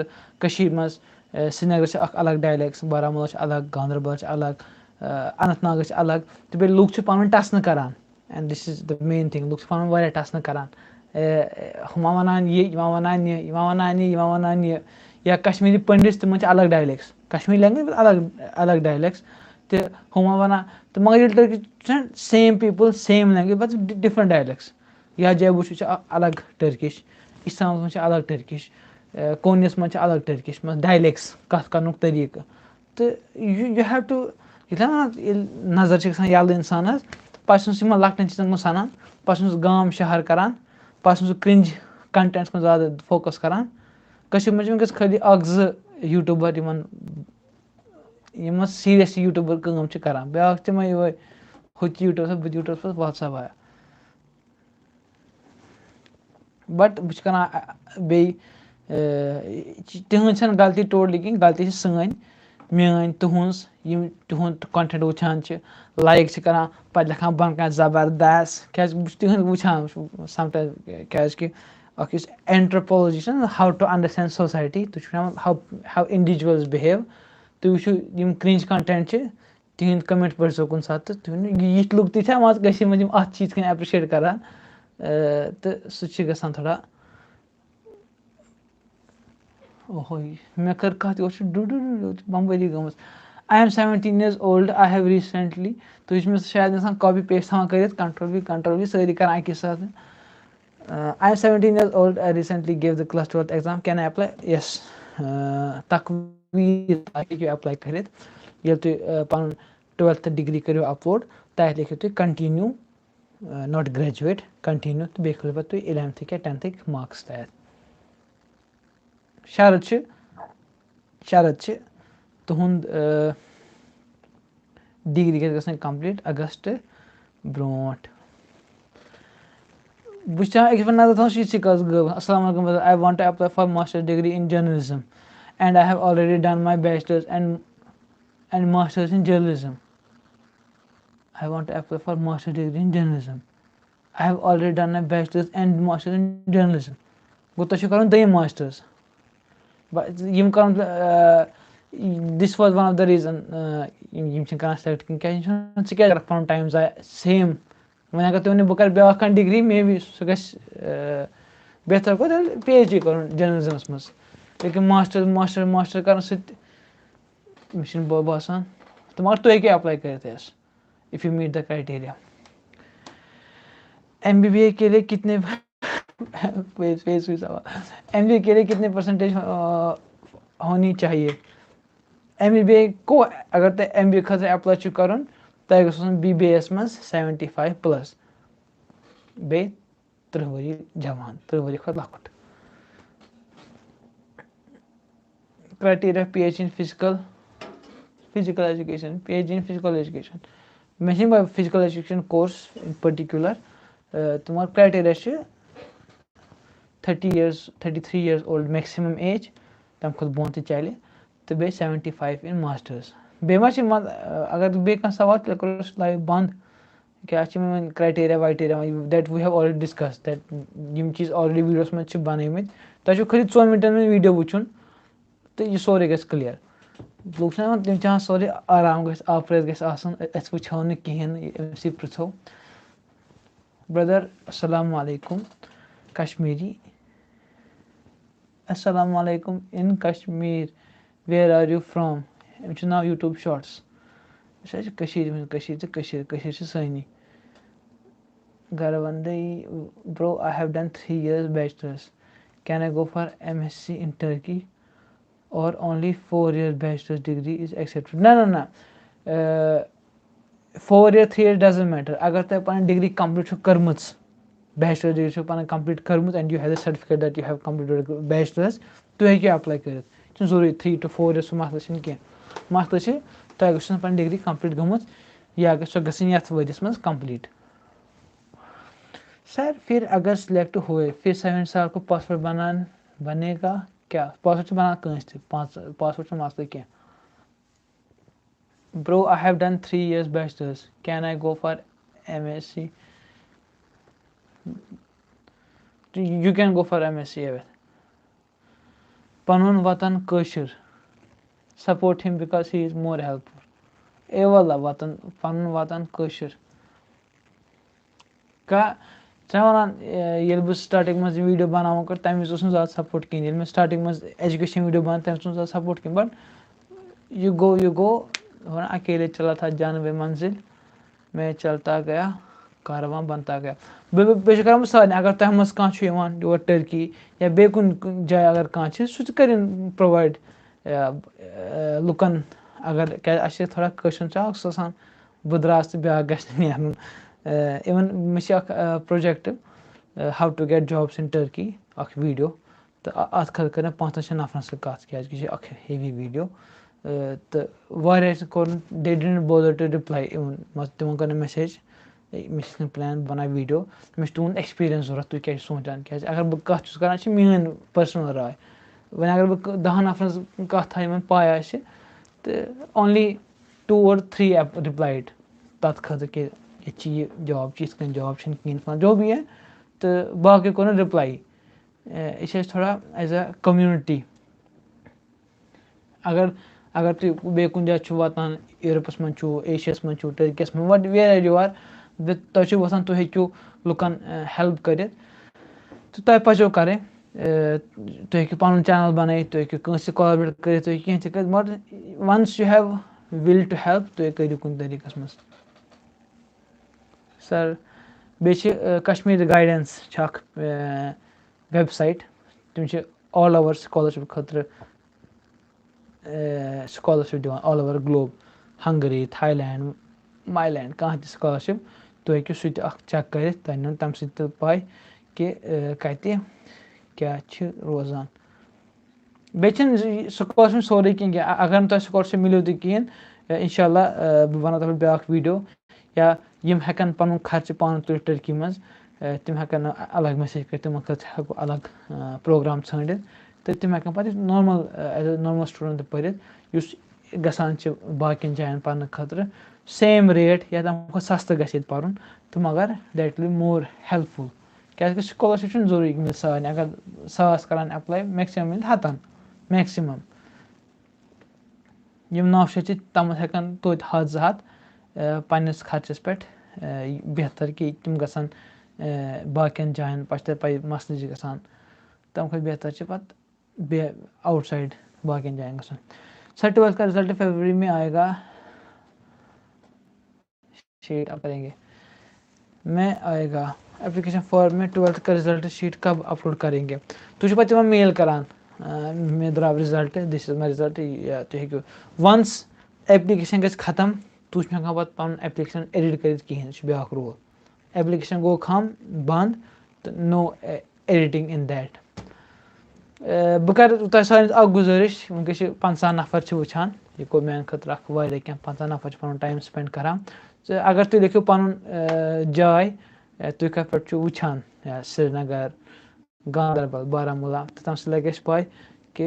मज श्रीनगर अलग डायलैक्ट बारामूला अलग गांधरबल अलग अनंतनाग अलग तो बे लूक पन टसन करान and this is the main thing look पन वारिया टसन करान हुमा वनान ये वनान ये या कश्मीरी पंडित तम अलग डायलैक्ट कश्मीरी लैंग्वेज अलग डायलैक्ट तो हुमा वनान तो मगर Turkish same people same language but different dialects या जयबुश अलग टर्किश इस्लाम अलग टर्किश कोनियस मज अलग टर्किश डायलैक्ट्स कथ कर तरीक तो यू हैव टू नजर यल इंसान पे लकटन चीजन सनान पे गाम शहर करान पे क्रिंज कंटेंट्स में ज़्यादा फोकस करान मज वनकस खाली यूट्यूबर सीरियस यूट्यूबर कम करान ब्या तमें ये हुत यूट्यूब बुत यूट्यूब वह सा भाया बट बह बे तिहज गलती टोटली कहीं गलती सन मान तुंद कंटेंट वुचान लाइक करान पे लिखान बन क्या जबरदस्त क्या तिहद वुचान समटाइम क्या anthropology how to understand society तुम हाउ इंडिविजुअल्स बिहेव तुम वो क्रिंज कंटेंट तिहद कमेंट पढ़ो कुन सात ये लुक ता मज अत चीज कन एप्रिशिएट करान तो सह गसान थोड़ा ओहो मे कर कत बम्बरी गम I am 17 years old I have recently तो ये शायद इंसान कॉपी पेस्ट हाँ कर कंट्रोल भी सारी कर अक साथ I am 17 years old I recently gave the class 12th exam can I apply yes तकवीर apply कर ये तुम पन 12th डिग्री करो अपलोड तथ लिखो तुम कंटिन्यू नॉट ग्रेजुएट कंटिन्यू तो बे पे तुम 11th क्या 10th मार्क्स तैयार शरत तुंद डिग्री गई कंप्लीट अगस्त ब्रोट बस नजर थो अस्सलाम I want to apply for masters degree in journalism and I have already done my bachelors and masters in journalism I want to apply for masters degree in journalism I have already done my bachelors and masters in journalism गो तुम कर दम masters this was one of the reason कर select क्या पन time जाय same वह अगर तुम बह कर ब्या डिग्री मे बी सह ग बेहतर गो PhD कर जर्नलिज्मस मज लेकिन मास्टर कर बसान तो मगर तुम क्या अप्लाई कर if you meet the criteria MBBA के लिए कितने MBA के लिए कितने परसेंटेज होनी चाहिए MBBA को अगर तुम MBA खत अप्लाई कर तुम गो BBA मज 75+ बे 30 वरी जवान 30 वरी खुद लकुट criteria PhD in physical education PhD in physical education मे physical education course in particular तुम्हार criteria 30 years 33 years old maximum age तम खुद बोन तो चले तो बे 75 in masters बे अगर बे सवाल तो करो लाइव बंद क्या क्राइटेरिया वाइटेरिया that we have already discuss that यम चीज ऑलरेडी वीडियोस में बनाइम तुम खाली 2 मिनटन में वीडियो वुचन तो यह सोरे ग क्लियर लूक तम चाह सोरे आराम गप्रेस गो कहें पृथो ब्रदर अस्सलाम वालेकुम कश्मीरी अस्सलाम वालेकुम in Kashmir where are you from नाव यूट्यूब शॉर्ट्स सनी Garavandai, bro, I have done 3 years bachelor's. Can I go for MSc in Turkey? or only 4 years bachelor's degree is accepted. No. 4 year 3 year doesn't matter. Agar tu pan degree complete chu karmuts, bachelor's degree chu pan complete karmuts, and you have the certificate that you have completed bachelor's, tu hekki apply karit. Chun zori 3 to 4 years masla chin kya. Masla chi tu agar pan degree complete gamut ya agar so gasin yath wadis mas complete. Sir फिर अगर select हुए फिर 7 साल को passport बनेगा क्या? Passport बना कहीं पासपोर्ट मसला क्या? Bro, I have done 3 years bachelor's. Can I go for MSc? You can go for MSc. Evet. Panun Vatan Kashir. Support him because he is more helpful. Eyvallah Vatan, Panun Vatan Kashir. Ka yel bu starting mas video बनाऊं कर तमी उसमें ज़्यादा support की नहीं. मैं starting में education video बनाता हूँ उसमें ज़्यादा support की. But you go वरना अकेले चला था जानवे मंजिल मैं चलता गया कारवां बनता गया. बेशक हम सारे अगर तह मस कां छु यवान योर टर्की या बेकुन जाय अगर कां छ सु करिन प्रोवाइड लुकन अगर क्या अच्छे थोड़ा क्वेश्चन छ ससान बुद्रास ब्या गस नेरन इवन मिश project how to get jobs in Turkey अख वीडियो तो अत खल करना 5 नफरन से कत क्या कि अख हेवी वीडियो तो वारिया कोर they didn't bother to reply even तिमन कर मैसेज मिशन प्लान बना वीडियो मे तुंद एक्सपीरियंस जरूरत तु क्या सोचान क्या अगर बह कत छुस करान मीन पर्सनल राय वन अगर बह 10 नफरन कत था पाय आसे तो ओनली 2 or 3 रिप्लाइड तथ खत कि ये जॉब इन जॉब कहीं जो भी है तो बाकी को रिप्लाई यह थोड़ा एज अ कम्युनिटी अगर तु बे कुन जाय वातान यूरोपस मन एशियस मन टर्कियस मन वट वेयर यू आर तुम वसान तुम हेक्यू लुकन हेल्प कर तो तुम पो करें तुम हेक्यू पन चैनल बन तुम हेक्यू कोलैबोरेट कर कह मगर once you have will to help तुम करू कुन तरीकस मज. सर बे कश्मीर गाइडेंस वेबसाइट तुम ऑल ओवर स्कॉलरशिप खतर स्कॉलरशिप दिवान all over globe Hungary Thailand माईलैंड कह स्कॉलरशिप तुम हेक्यू सह चेक कर तम सह पाई कि कत क्या रोजान बे स्कॉलरशिप सोरे कह अगर तुम स्कॉलरशिप मिलो तो कहें इंशाल्लाह बह वन तुम ब्या वीडियो या यम हेकन पन खर्च पान तुल टर्की मज तम हेकन अलग मैसेज कर तम हेको अलग प्रोग्राम छाड़ित तो तम हेकन पे normal as a normal student पढ़ित गसान बाकिन जायन पढ़ने खतर सेम रेट या तम सस्त गि पर्न तो मगर that will be more helpful क्या स्कॉलरशिप जरूरी मिल सारे अगर 1000 करान अप्लाई मैक्सिमम मिल 100 मैक्सिमम यम 900 तम हेकन तोत 100 पन्नस खर्चस पे बेहतर कि तम गसान बाकिन जायन पे पे मसल गसान तम खत बेहतर पे आउटसाइड बाकिन जायन गसान. सर 12th का रिजल्ट फरवरी में आएगा शीट आप करेंगे में आएगा एप्लीकेशन फॉर्म में 12th का रिजल्ट शीट कब अपलोड करेंगे तुझे पे मेल करान मे द्राव result this is my result या तुम हेक्यू वंस एप्लीकेशन गज खत्म तुम हेकान पे पन एप्लीकेशन एडिट कर कहें ब्या रूल एप्लीकेशन गो खम बंद तो नो एडिटिंग इन दैट. बह कर तुम सारे गुजारिश वनकस 50 नफर वुचान यह गो मेन खतर क्या 50 नफर पन टाइम स्पेंड करान अगर तुम लिखो पन जाय तुम कत पे वुचान श्रीनगर गांदरबल बारामूला तो तम लगे पाई कि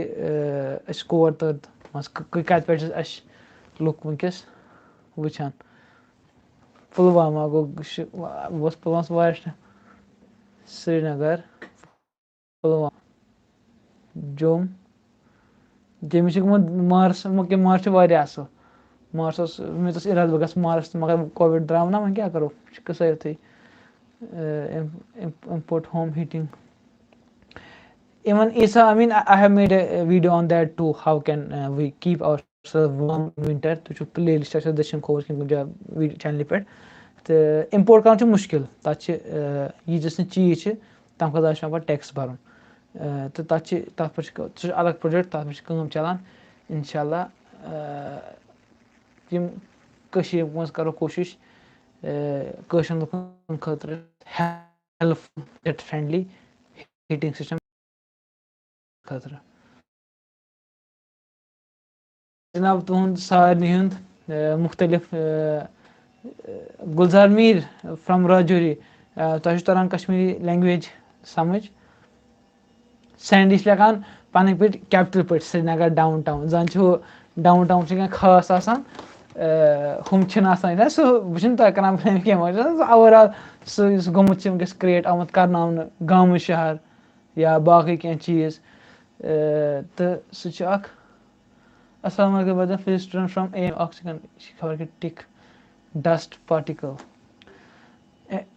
कोर तथ कत पे लुक वनकस वुचान. पुलवामा गो पुलवामा श्रीनगर पुलवामा जोम जमिस मार्च मार्च असल मार्च मे इराद बह गस मार्च मगर कोविड द्राव ना वह क्या करो कसा थे import home heating even isa I mean I have made a video on that too how can we keep ourselves warm in winter तो playlist अच्छा दर्शन खोज के वीडियो चैनल पे तो import करना मुश्किल तक ये जिस चीज तम खुद पे टैक्स भरन تہٕ تَتھ پٮ۪ٹھ چھِ سُہ چھُ الگ پروجَکٹ تَتھ پٮ۪ٹھ چھِ کٲم چَلان اِنشاء اللہ یِم کٔشیٖرِ منٛز کَرو کوٗشِش کٲشِرٮ۪ن لُکَن خٲطرٕ ہٮ۪لٕپفُل پٮ۪ٹ فرٛٮ۪نٛڈلی ہیٖٹِنٛگ سِسٹَم خٲطرٕ جِناب تُہُنٛد سارنٕے ہُنٛد مُختلِف گُلزار میٖر فرٛام راجوری تۄہہِ چھُ تَران کشمیٖری لینٛگویج سَمٕجھ سینڈی چھِ لیکھان پَنٕنۍ پٲٹھۍ کیپٹِل پٲٹھۍ سرینگر ڈاوُن ٹاوُن زَن چھُ ہُہ ڈاوُن ٹاوُن چھِ کینٛہہ خاص آسان ہُم چھِنہٕ آسان سُہ بہٕ چھُنہٕ تۄہہِ کَران بٕلیم کینٛہہ وۄنۍ چھُ سُہ اوٚوَرآل سُہ یُس گوٚمُت چھِ وٕنکٮ۪س کِرٛیٹ آمُت کَرناونہٕ گامہٕ شہر یا باقٕے کینٛہہ چیٖز تہٕ سُہ چھُ اَکھ اَسلام علیکُم فِزِکس سٹوٗڈنٛٹ فرٛام اکھ سیکنٛڈ یہِ چھِ خبر کہِ ٹِک ڈسٹ پاٹِکل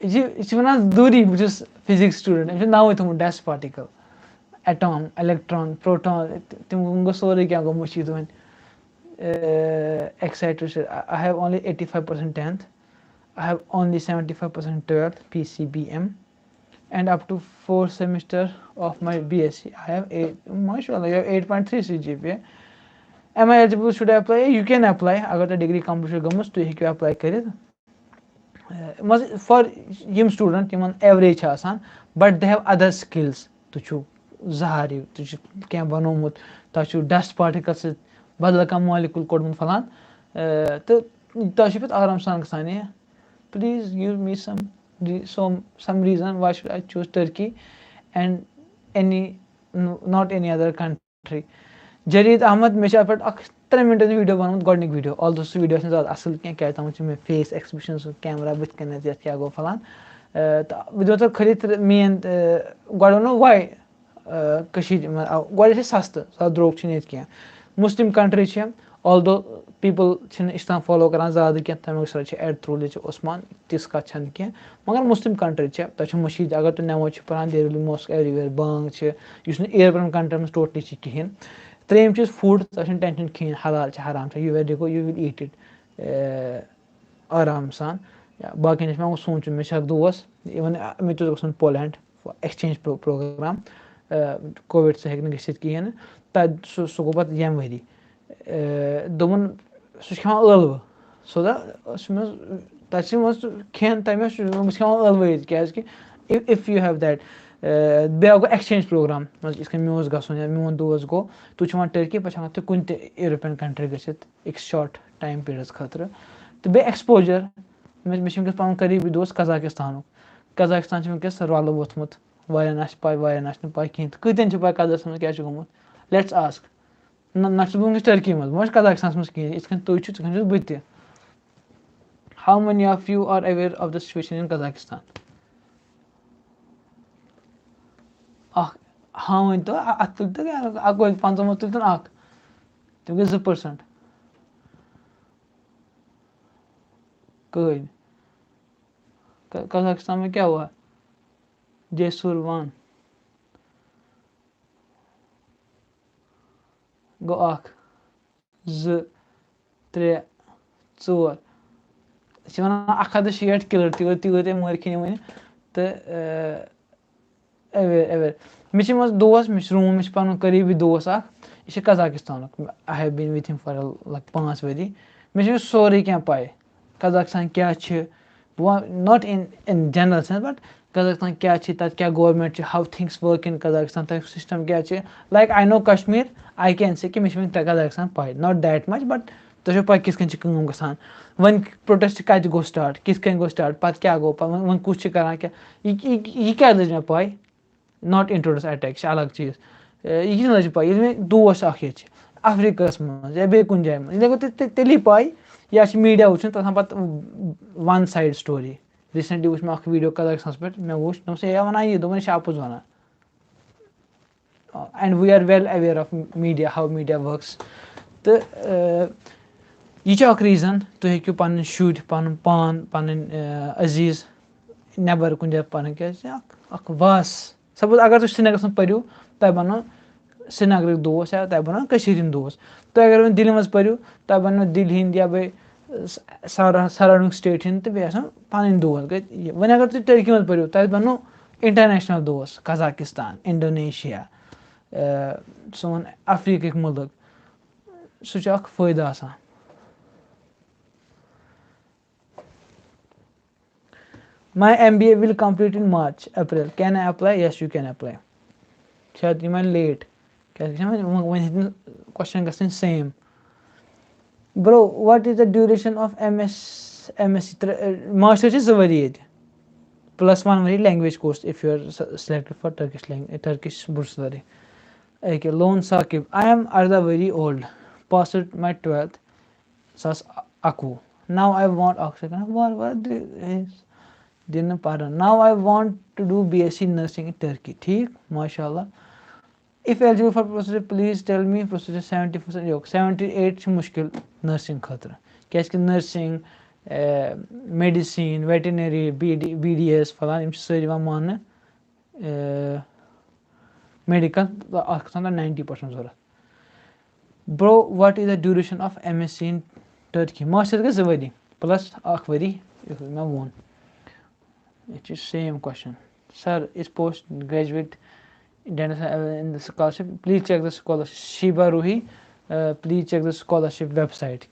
یہِ چھِ وَنان دوٗری بہٕ چھُس فِزِکس سٹوٗڈنٛٹ أمۍ چھُ ناوٕے تھوٚمُت ڈسٹ پاٹِکل ایٹام الیکٹران پروٹان تِم گوٚو سورُے کینٛہہ گوٚو مٔشیٖد وۄنۍ excited I have only 85% 10th I have only 75% 12th PCBM and up to 4th semester of my BSc I have 8 mashallah you have 8.3 CGPA am I eligible should I apply you can apply agar tۄہہِ degree complete چھِ گٔمٕژ تُہۍ ہیٚکِو apply کٔرِتھ for یِم student یِمن average چھِ آسان but they have other skills تُہۍ چھُو زہر تُہۍ چھُ کینٛہہ بَنومُت تۄہہِ چھُو ڈسٹ پاٹِکل سۭتۍ بدل کانٛہہ مالِکوٗل کوٚڑمُت پھلان تہٕ تۄہہِ چھُ پَتہٕ آرام سان گژھان یہِ please give me some reason why should I choose Turkey and not any other country جٔریٖد احمد مےٚ چھِ اَتھ پٮ۪ٹھ اکھ 3 مِنٹَن ویٖڈیو بنومُت گۄڈنیُک ویٖڈیو آلدو سُہ ویٖڈیو چھُنہٕ زیادٕ اَصٕل کینٛہہ کیازِ تَتھ منٛز چھُ مےٚ فیس ایٚکسپریشن سُہ کیمرا بٕتھِ کَنٮ۪تھ یَتھ کیاہ گوٚو پھلان تہٕ بہٕ دِمو تۄہہِ خٲلی مین گۄڈٕ وَنو واے کٔشیٖر گۄڈٕ چھِ سَستہٕ زیادٕ درٛوگ چھِنہٕ ییٚتہِ کینٛہہ مُسلِم کنٹری چھِ آلدو پیٖپٕل چھِنہٕ اِسلام فالو کَران زیادٕ کینٛہہ تَمیُک سۭتۍ چھِ ایٹ تھرٛوٗ چھِ عثمان تِژھ کَتھ چھَنہٕ کینٛہہ مگر مُسلِم کنٹری چھےٚ تۄہہِ چھُ مٔشیٖد اگر تُہۍ نٮ۪ماز چھِ پَران there will be mosque everywhere بانٛگ چھِ یُس نہٕ ایرپورٹ کنٹری منٛز ٹوٹلی چھِ کِہیٖنۍ ترٛیٚیِم چیٖز فُڈ تۄہہِ چھُنہٕ ٹٮ۪نشَن کِہیٖنۍ حلال چھِ حرام چھِ you very go you will eat it آرام سان یا باقٕیَن چھِ مےٚ سونٛچُن مےٚ چھِ اَکھ دوس اِوٕن مےٚ تہِ اوس گژھُن پولینٛڈ ایٚکسچینٛج پروگرام کووِڈ سۭتۍ ہیٚکہِ نہٕ گٔژھِتھ کِہیٖنۍ نہٕ تَتہِ سُہ گوٚو پَتہٕ ییٚمہِ ؤری دوٚپُن سُہ چھُ کھٮ۪وان ٲلوٕ سودا چھُ مےٚ تَتہِ چھِ منٛز کھٮ۪ن تَمہِ بہٕ چھُس کھٮ۪وان ٲلوٕ ییٚتہِ کیٛازِکہِ اِف یوٗ ہیو دیٹ بیٛاکھ گوٚو ایٚکسچینٛج پروگرام یِتھ کٔنۍ مےٚ اوس گژھُن یا میون دوس گوٚو تُہۍ چھِو وَنان ٹٔرکی پَتہٕ چھِ ہٮ۪کان تُہۍ کُنہِ تہِ یوٗروپین کَنٹری گٔژھِتھ أکِس شاٹ ٹایم پیٖریڈَس خٲطرٕ تہٕ بیٚیہِ ایٚکسپوجَر مےٚ چھِ وٕنکٮ۪س پَنُن قریٖبی دوس کَزاکِستانُک کَزاکِستان چھِ وٕنکٮ۪س رۄلہٕ ووٚتھمُت واریاہَن آسہِ پاے واریاہَن آسہِ نہٕ پاے کِہیٖنۍ تہٕ کۭتیٚن چھِ پاے کَزاکِستانَس کیٛاہ چھُ گوٚمُت لیٹٕس آسک نہ چھُس بہٕ وٕنکٮ۪س ٹٔرکی منٛز بہٕ ما چھُس کَزاکِستانَس منٛز کِہیٖنۍ یِتھ کٔنۍ تُہۍ چھِو تِتھ کٔنۍ چھُس بہٕ تہِ how many of you are aware of the situation in Kazakhstan اکھ ہاں ؤنۍتو اَتھ تُلۍ تو اَکوے 15 منٛز تُلۍتَن اکھ تِم گٔے 2% کٕہٕنۍ کَزاکِستان میں کیٛاہ ہوا جیسوٗر 1 گوٚو 1 2 3 4 أسۍ چھِ وَنان 160 کِلوٗ تیوٗت مٲرۍ کھیٚنۍ وٕنہِ تہٕ ایویر مےٚ چھِ منٛز دوس مےٚ چھِ روٗم مےٚ چھِ پَنُن قریٖبی دوس اَکھ یہِ چھِ کَزاکِستانُک I have been with him for like 5 ؤری مےٚ چھِ سورُے کینٛہہ پاے کَزاکِستان کیٛاہ چھِ بہٕ وَنہٕ not in general sense but Kazakhstan کیٛاہ چھِ تَتہِ کیٛاہ گورمٮ۪نٛٹ چھِ how things work in Kazakhstan تَتیُک سِسٹَم کیٛاہ چھِ like I know Kashmir I can say کہِ مےٚ چھِ وٕنہِ کَزاکِستان پاے ناٹ دیٹ مَچ بَٹ تۄہہِ چھو پاے کِتھ کٔنۍ چھِ کٲم گژھان وۄنۍ پرٛوٹیسٹ کَتہِ گوٚو سٹاٹ کِتھ کٔنۍ گوٚو سٹاٹ پَتہٕ کیٛاہ گوٚو وۄنۍ کُس چھِ کَران کیٛاہ یہِ کیٛازِ لٔج مےٚ پاے ناٹ اِنٹرٛوڈیوٗس اَٹیک یہِ چھِ الگ چیٖز یہِ کِتھ لٔج پاے ییٚلہِ مےٚ دوس اَکھ ییٚتہِ چھِ اَفریٖقاہَس منٛز یا بیٚیہِ کُنہِ جایہِ منٛز یہِ گوٚو تیٚلی پاے یا چھِ میٖڈیا وٕچھُن تَتھ آسان پَتہٕ وَن سایڈ سٹوری ریٖسنٛٹلی وٕچھ مےٚ اَکھ ویٖڈیو کَزاکِستانَس پٮ۪ٹھ مےٚ وٕچھ دوٚپمَس ہے وَنان یہِ دوٚپُن یہِ چھِ اَپُز وَنان and we are well aware of media how media works تہٕ یہِ چھُ اَکھ ریٖزَن تُہۍ ہیٚکِو پَنٕنۍ شُرۍ پَنُن پان پَنٕنۍ عزیٖز نٮ۪بَر کُنہِ جایہِ پَرٕنۍ کیٛازِ اَکھ واس سپوز اگر تُہۍ سرینگرَس منٛز پٔرِو تۄہہِ بَنو سرینگرٕکۍ دوس یا تۄہہِ بَنو کٔشیٖرِ ہِنٛدۍ دوس تُہۍ اگر وۄنۍ دِلہِ منٛز پٔرِو تۄہہِ بَنو دِلہِ ہِنٛدۍ یا بیٚیہِ سَراوُنٛڈِنٛگ سٹیٹ ہِنٛدۍ تہٕ بیٚیہِ آسان پَنٕنۍ دوس گٔے وۄنۍ اگر تُہۍ ٹٔرکی منٛز پٔرِو تۄہہِ بَنو इंटरनेशनल दोस्त कजाकिस्तान इंडोनेशिया सोन अफ्रीकिक मुल्क सह छ अख फ़ायदा आसान My MBA will complete in March, April. Can I apply? Yes, you can apply. शायद यह late. When question gets same. Bro, what is the duration of MSc? Master is +1 year language course if you are selected for Turkish bursary. Okay, Lone Saqib. I am Arda very old. Passed my 12th. Sas Aku. Now I want oxygen. What is didn't pardon. Now I want to do BSc nursing in Turkey. ठीक, माशाल्लाह. If eligible for procedure, please tell me procedure 70% yok. 78 छ मुश्किल nursing खतर. कैसे nursing, medicine, veterinary, BDS falan इम सारी वहाँ मानने medical आखिर 90% ज़रूरत. Bro, what is the duration of MSc in Turkey? Master के 2 ؤری plus 1 ؤری मैं वोन. It is same question. Sir, is postgraduate in the scholarship? Please check the scholarship. Shiba Ruhi, please check the scholarship website.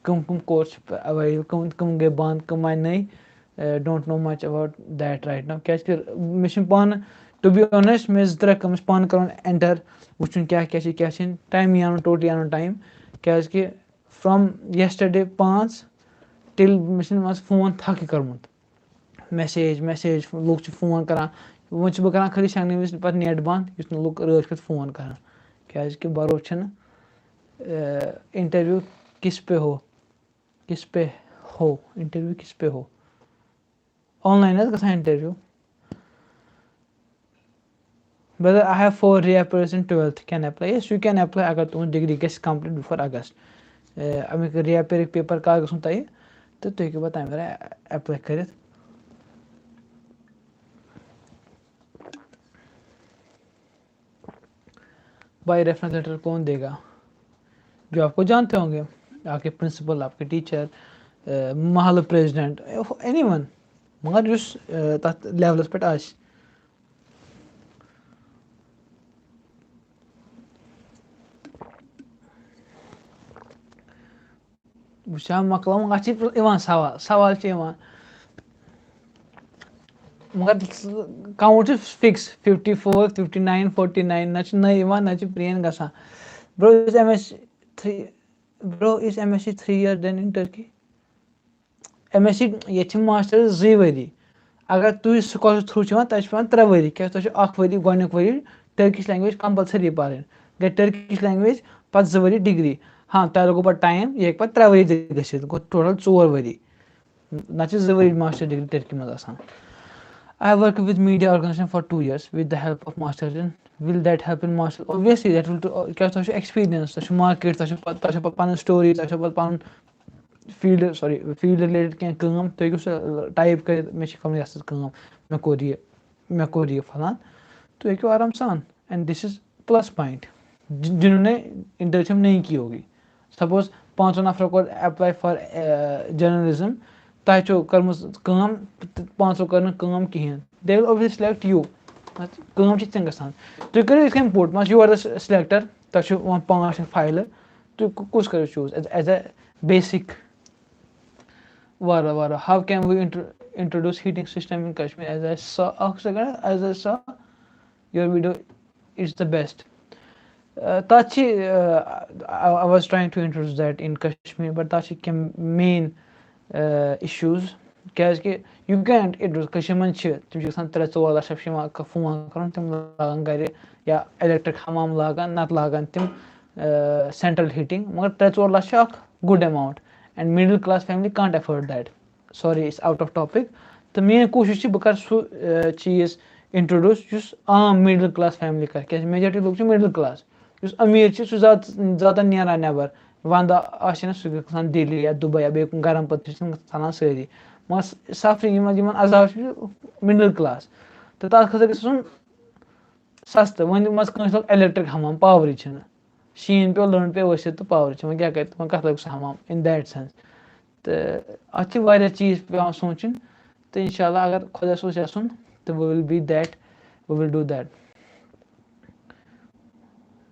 Kum course available, kum ge band, kum I nahi. Don't know much about that right now. Mission pan, to be honest, मैं ज़रा कम pan करूँ enter, वुचुन क्या time यानो total यानो time. क्या from yesterday 5 till mission was phone थाकी करमुत. Message लोग phone करान वो बह करान खाली शंगने विज पे नेट बंद युस लोग रच पे फोन करान क्या भरोस इंटरव्यू किस पे हो इंटरव्यू किस पे हो ऑनलाइन गसान interview Brother, I have 4 reappears in 12th. Can apply? Yes, you can apply अगर तुम डिग्री गैस कंप्लीट बिफोर अगस्त अमिक reappear पेपर का गसन तय तो तुम के बताएं मेरा अप्लाई करें बाय रेफरेंस लेटर कौन देगा जो आपको जानते होंगे आपके प्रिंसिपल आपके टीचर महल प्रेसिडेंट एनीवन मगर जुस तथ लेवलस पे आस वुचान मकलाऊं अच्छी सवाल मगर काउंट फिक्स 54 59 49 ना प्रियन गसा Bro, is MSc 3 Bro, is MSc 3 years then in Turkey? MSc ये मास्टर 2 ؤری अगर तुम स्कॉलर थ्रू तक 3 ؤری क्या 1 ؤری गोनिक ؤری टर्किश लैंग्वेज कंपलसरी पारन गई टर्किश लैंग्वेज पे 2 ؤری डिग्री हाँ तह लगो पे टाइम ये पे 3 ؤری गो टोटल 4 ؤری ना 2 ؤری मास्टर डिग्री टर्की मज आसान I worked with media organization for 2 years with the help of master. Will that help in master? Obviously, that will क्या experience, market, pan story, pan field related क्या काम, तो एक type कर मैं शिकम यास काम मैं कोरी फलान, तो एक आराम सान. And this is plus point. जिन्होंने internship नहीं की होगी. Suppose 5 नफर को apply for journalism. तह कर्म काम 5 कर काम कहें they will obviously select you काम ग तुम करो इस पोट मा यू आर द सिलेक्टर तह वह 5 फाइल तुम कुछ करो चूज एज अ बेसिक वारा how can we introduce heating system in Kashmir as I saw your video is the best tachi I was trying to introduce that in Kashmir but tachi main issues क्या you can't Kashmir मन तुम 3-4 लक्ष phone कर तम लागान गर या electric हमाम लागान नत लागान तम सेंट्रल हीटिंग मगर 3-4 लक्ष good amount and middle class family can't afford that sorry it's out of topic तो मेन कोशिश बह कर सह चीज़ इंट्रोड्यूस आम मिडिल क्लास फैमिली कर क्या मेजॉरिटी लोग मिडिल क्लास अमीर सह ज़्यादा नेरान नबर वंदा आना सह दिल्ली या दुबई या बे गरम पत्थर सान सारी मगर सफरिंग अजाब मिडिल क्लास तो तथ खर गन सस्त वन मज इलेक्ट्रिक हमाम पावर शीन पे लंड पे वसित तो पावर वो क्या कर कत लग हमाम इन दैट सेंस तो अत चीज़ पे सोचन तो इंशाल्लाह अगर खुदा सोच تہٕ we will be that, we will do that.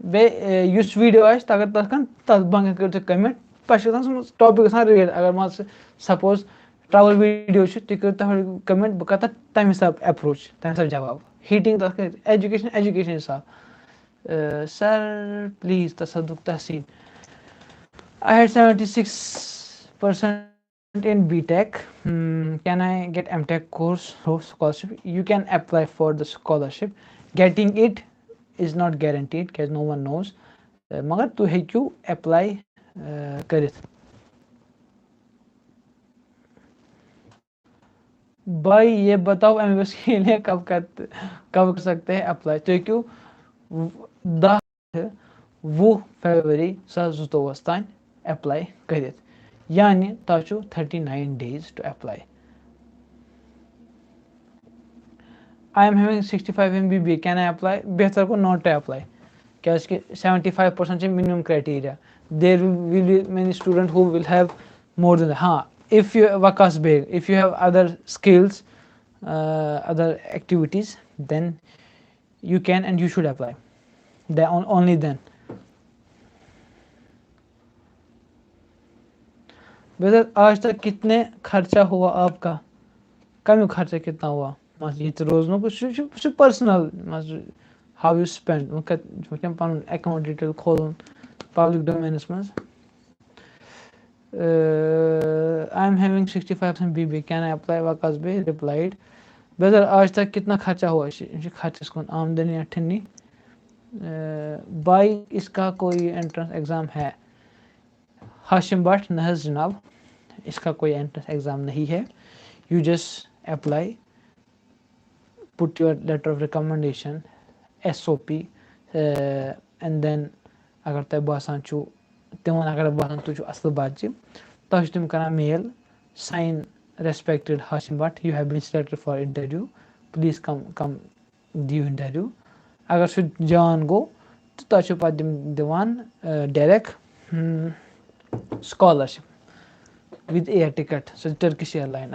بیٚیہِ یُس ویٖڈیو آسہِ اگر تَتھ کانٛہہ تَتھ بنٛگَن کٔرِو تُہۍ کَمٮ۪نٛٹ پَتہٕ چھُ گژھان سُہ ٹاپِک گژھان رِلیٹ. اگر مان ژٕ سپوز ٹرٛاوٕل ویٖڈیو چھُ تُہۍ کٔرِو تَتھ پٮ۪ٹھ کَمٮ۪نٛٹ بہٕ کَرٕ تَتھ تَمہِ حِساب اٮ۪پروچ تَمہِ حِساب جواب. ہیٖٹِنٛگ تَتھ کٔرِتھ ایجوکیشن حِساب. سر please تصدُق تحسیٖن. I had 76% in BTech. Can I get MTech course scholarship? You can apply for the scholarship. Getting it is not guaranteed because no one knows. مگر تُہۍ ہیٚکِو ایپلاے کٔرِتھ. بھائی یہ بتاؤ MBBS کے لیے کب کر سکتے ہیں اپلائی. تُہۍ ہیٚکِو 10 فیبرؤری 2022 تانۍ ایپلاے کٔرِتھ. یعنی تۄہہِ چھُو 39 days to apply. I am having 65 MBBA. Can I apply? بہتر گوٚو not to apply. کیٛازِکہِ 75% چھِ minimum criteria. There will be many students who will have more than that. If you Vakas Beg, if you have other skills, other activities, then you can and you should apply. Only then. Brother आज तक कितने खर्चा हुआ आपका. कमियों खर्चा कितना हुआ. ये तो रोजनों कुछ पर्सनल how you spend. पन account detail खोलून public domainस منٛز. I am having 65% BBA. Can I apply? Vakas Bey replied. Brother आज तक कितना खर्चा हुआ. खर्च कौन आमदनी या ठन्नी. भाई इसका कोई एंट्रेंस एग्ज़ाम है. हाशिम भट्ट न जनाब इसका कोई एंट्रेंस एग्ज़ाम नहीं है. You just apply, put your letter of recommendation, SOP, and then अगर तۄہہِ باسان چھُ تِمن اگر باسان تُہۍ چھُو اَصٕل بَچہِ تۄہہِ چھِ تِم کران mail saying respected Hashim Bhat you have been selected for interview please come دِیِو اِنٹرویو. اگر سُہ جان گوٚو تہٕ تۄہہِ چھُو پَتہٕ تِم دِوان direct scholarship with air ticket. سۄ چھِ Turkish airline.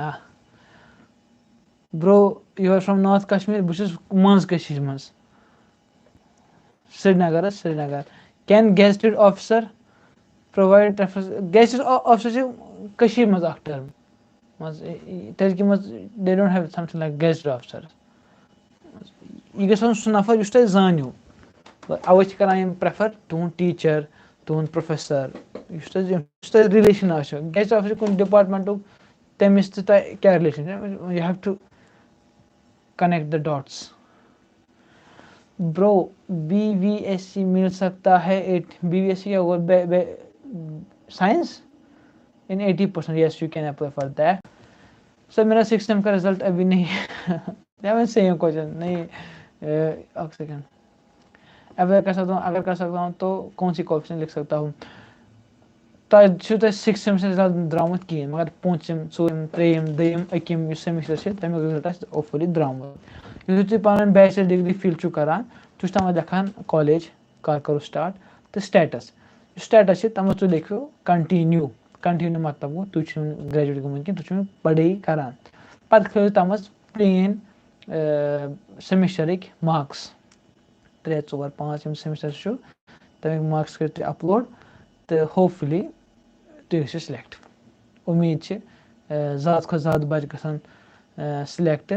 Bro you are from north Kashmir. بہٕ چھُس منٛز کٔشیٖرِ منٛز سرینگر حظ Srinagar. Can gazetted officer provide reference. Gazetted officer چھِ کٔشیٖرِ منٛز اکھ ٹٔرٕم مان ژٕ تٔرکہِ منٛز they don't have something like gazetted officer. یہِ گژھِ آسُن سُہ نفر یُس تۄہہِ زٲنِو. اَوَے چھِ کران یِم پرٛیفر تُہُنٛد ٹیٖچر تُہُنٛد پروفیسر یُس تۄہہِ رِلیشن آسیو. گیزٹِڈ آفِسر چھُ کُنہِ ڈِپاٹمنٹُک تٔمِس تہِ تۄہہِ کیٛاہ رِلیشن چھِ. You have to connect the dots. Bro BVSC मिल सकता है. BVSC क्या होगा. Science in 80%. Yes you can apply for that. Sir मेरा 6th सेम का रिजल्ट अभी नहीं है. मैं सेम क्वेश्चन नहीं. एक सेकेंड. अप्लाई कर सकता हूँ. अगर कर सकता हूँ तो कौन सी क्वालिफिकेशन लिख सकता हूँ. تۄہہِ چھُو تۄہہِ 6th سیمسٹر رِزلٹ درٛامُت کِہیٖنۍ مگر پوٗنٛژِم ژوٗرِم ترٛیٚیِم دوٚیِم أکِم یُس سیمسٹر چھِ تَمیُک رِزلٹ آسہِ اوپھُلی درٛامُت. یُتھُے تُہۍ پَنٕنۍ بیچلر ڈِگری فِل چھُو کران تُہۍ چھُو تَتھ منٛز لیکھان کالیج کر کَرو سٹاٹ تہٕ سٹیٹس. یُس سٹیٹس چھِ تَتھ منٛز تُہۍ لیکھِو کَنٹِنیوٗ. کَنٹِنیوٗ مطلب گوٚو تُہۍ چھِو نہٕ گریجویٹ گٔمٕتۍ کِہیٖنۍ تُہۍ چھِو پَڑٲے کران. پَتہٕ کھٲلِو تَتھ منٛز پلین سیمسٹرٕکۍ مارکٕس 3 4 5 یِم سیمسٹر چھُ تَمیُک مارکٕس کٔرِو تُہۍ اَپلوڈ تہٕ ہوپفُلی تُہۍ گٔژھِو سِلیکٹ. اُمید چھِ زیادٕ کھۄتہٕ زیادٕ بَچہِ گژھن سِلیکٹ.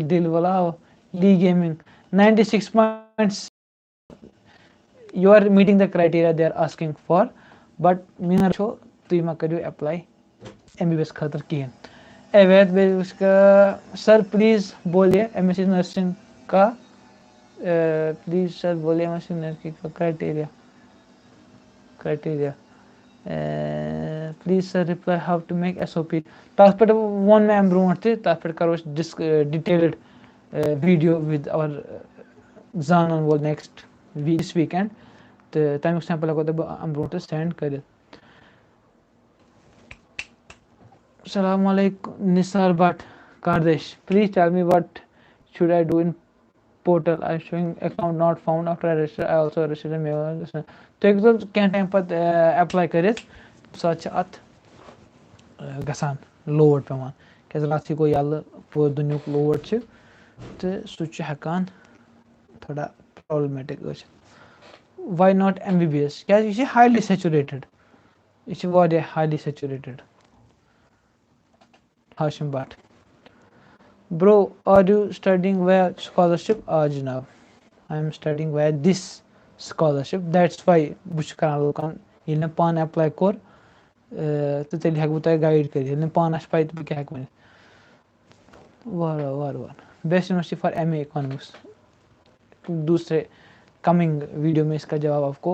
دِل والا لی gaming 96 points. You are meeting the criteria they are asking for but میون چھُ تُہۍ مہ کٔرِو ایپلاے MBBS خٲطرٕ کِہیٖنۍ. اوید سر پلیٖز بولے MSc نرسنگ کا پلیٖز سر بولے MSc نرسنگ کا کرٛایٹیریا پلیٖز سر رِپلاے ہاو ٹُو میک SOP. تَتھ پٮ۪ٹھ ووٚن مےٚ اَمہِ برونٛٹھ تہِ تَتھ پٮ۪ٹھ کَرو أسۍ ڈِٹیلٕڈ ویٖڈیو وِد اَوَر زانَن وول نیکسٹ دِس ویٖکٮ۪نٛڈ تہٕ تَمیُک سٮ۪مپٕل ہٮ۪کو تۄہہِ بہٕ اَمہِ برونٛٹھ تہِ سٮ۪نٛڈ کٔرِتھ. السلام علیکُم نثار بٹ کاردیش. Please tell me what should I do in portal. I showing account not found after I register. I also registered mail. تُہۍ ہیٚکِو کینٛہہ ٹایم پَتہٕ ایپلاے کٔرِتھ تَمہِ ساتہٕ چھِ اَتھ گژھان لوڈ پیٚوان کیٛازِ راتھٕے گوٚو یَلہٕ پوٗرٕ دُنیُک لوڈ چھِ तो सह हेकान थोड़ा प्रॉब्लमेटिक वाई नॉट MBBS क्या यह हाईली सैचुरेटेड यह highly saturated Hashim Bhat Bro, are you studying via scholarship? Janaab, I am studying via this scholarship. That's why bus karan lokan yel pan apply kor to teli hek bu tay guide kari yel pan as pay to kya hek man war best university for MA economics दूसरे coming video में इसका जवाब आपको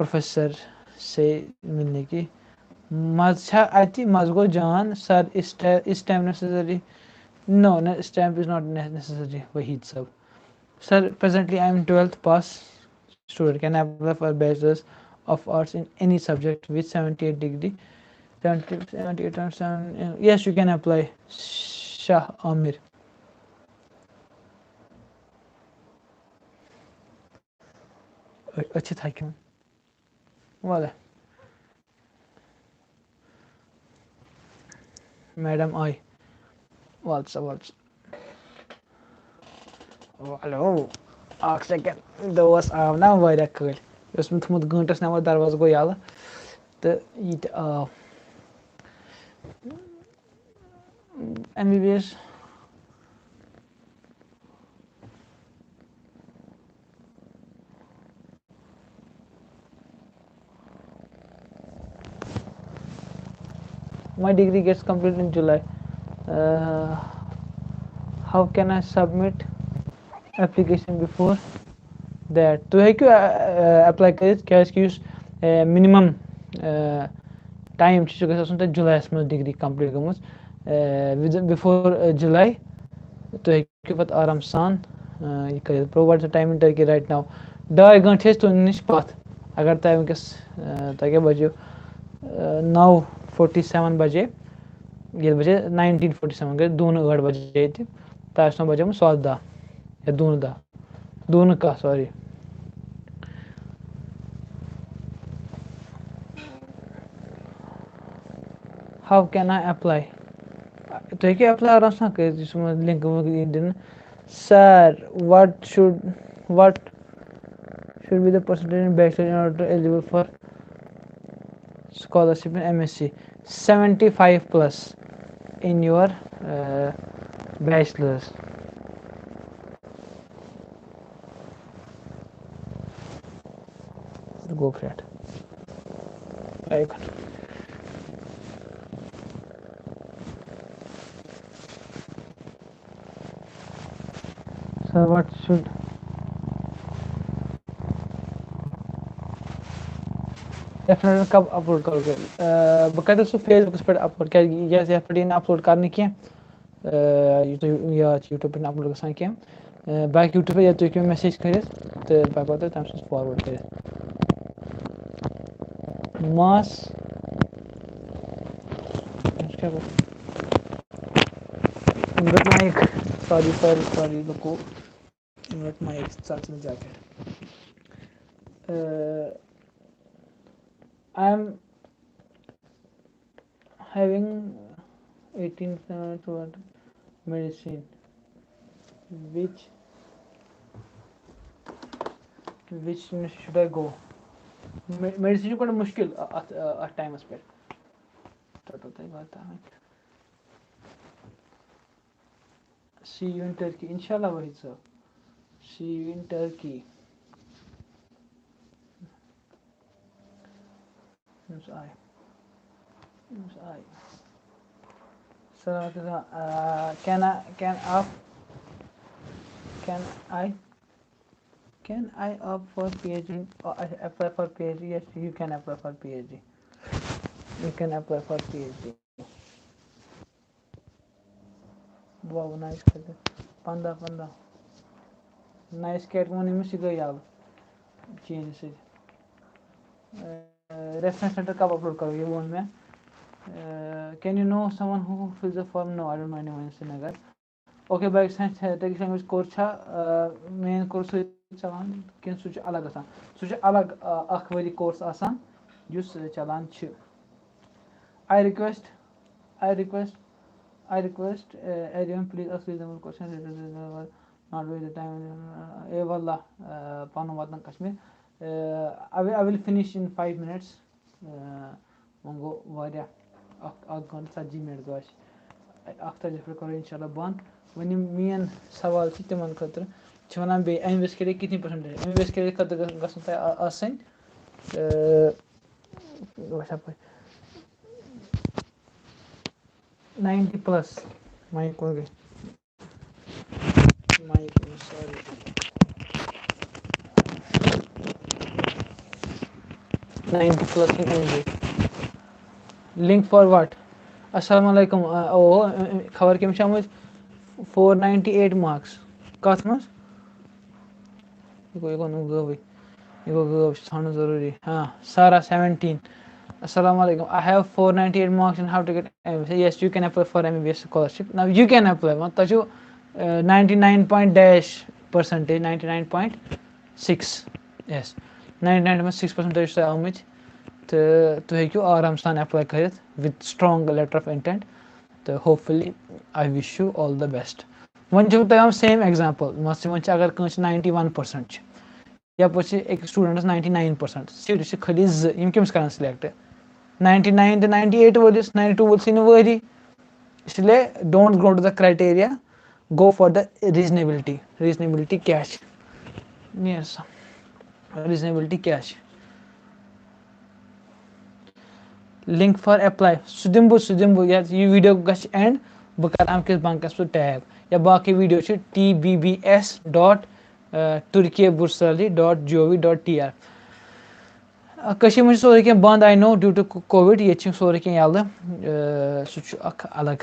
professor से मिलने की मजा आती मज गो जान सर इस time necessary No, stamp is not necessary. Wahid sir. Sir, presently I am 12th pass student. Can I apply for bachelor's of arts in any subject with 78 degree? 78 and 7. Yes, you can apply. Shah Amir. अच्छी था क्यों? वाला. Madam I. What's. Hello. Ak second. Dos आव ना वारिया कल. Yus में थमुत घंटस नमर दरवाज़ गो याला. तो ये MBBS. My degree gets completed in July. How can I submit application before that? तो है क्यों apply करित क्या इसकी यूस minimum time चीज़ का सोचते हैं July में degree complete करूँ before July तो है क्यों पता आराम सान ये करित provide the time in Turkey right now 2 घंटे तो निष्पात अगर टाइम किस ताकि बजे 9:47 बजे ये बजे 1947 गए 2:08 बजे थी ताश बजे में 110 या 2 का sorry how can I apply तो है कि अप्लाई आराम से कर जिसमें लिंक दिन sir what should be the percentage in bachelor in order eligible for scholarship in MSc 75 plus in your bachelor's. Go for it. So what should definitely कब upload करोगे बकायदा उसको फेसबुक पर अपलोड क्या जैसे एफ डी अपलोड करने की YouTube पर अपलोड गसान की बाकी यूट्यूब पर या तो मैसेज करित तो पता तम सो फॉरवर्ड कर मास माइक सॉरी लोगों माइक साथ में jacket I am having 18 toward medicine which should I go medicine को मुश्किल at times पे तो तय बात है see you in Turkey inshallah वही सब see you in Turkey I so can I opt for PhD apply for PhD? Yes, you can apply for PhD. Wow, nice. Panda. Nice cat one image go change से reference center कब upload करोगे वो उनमें can you know someone who fills the form? No, I don't know anyone in Srinagar. Okay, by science Turkish language course main course चलान किन सुच अलग आसान सुच अलग अखवरी course आसान जुस चलान छ I request I request everyone please ask reasonable questions. Not waste the time. Wallah, Panu Vatan Kashmir. I will finish in 5 minutes. Mongo Varia Akon Sajimed Gosh. After the record, inshallah, bond. When you me and Saval Chitaman Katra, Chonam Bay, I'm basically kitty percentage. I'm basically cut the Gasanta Asen. What happened? 90 plus. My sorry. 90 plus in English. Link for what? Assalamualaikum. खबर के में 498 marks. कत मस ये गो थानो जरूरी हाँ Sara 17. Assalamualaikum. I have 498 marks in how to get MBBS. Yes, you can apply for MBBS scholarship. Now you can apply. मतलब जो 99 point dash percentage 99.6. Yes, 99.6% से आउट तो हेकू आराम सान apply करित with strong letter of intent. तो hopefully I wish you all the best. One जो तमाम same example मस्त वन अगर कहीं 91% या पे एक स्टूडेंट्स 99% सीट खाली यम कमिस कर सिलेक्ट 99 तो 98 वलिस 92 वलिस वरी इसलिए don't go to the criteria go for the reasonability क्या यस रीजनेबिलिटी क्या लिंक फॉर अप्लाई सह दिमु ये वीडियो गछ एंड बह कर अमकिस बंकस पे टैग या बाकी वीडियो tbbs.turkiyabursali.gov.tr कश्मीर सोरे क्या बंद I know due to covid ये सोरे क्या यल सह अलग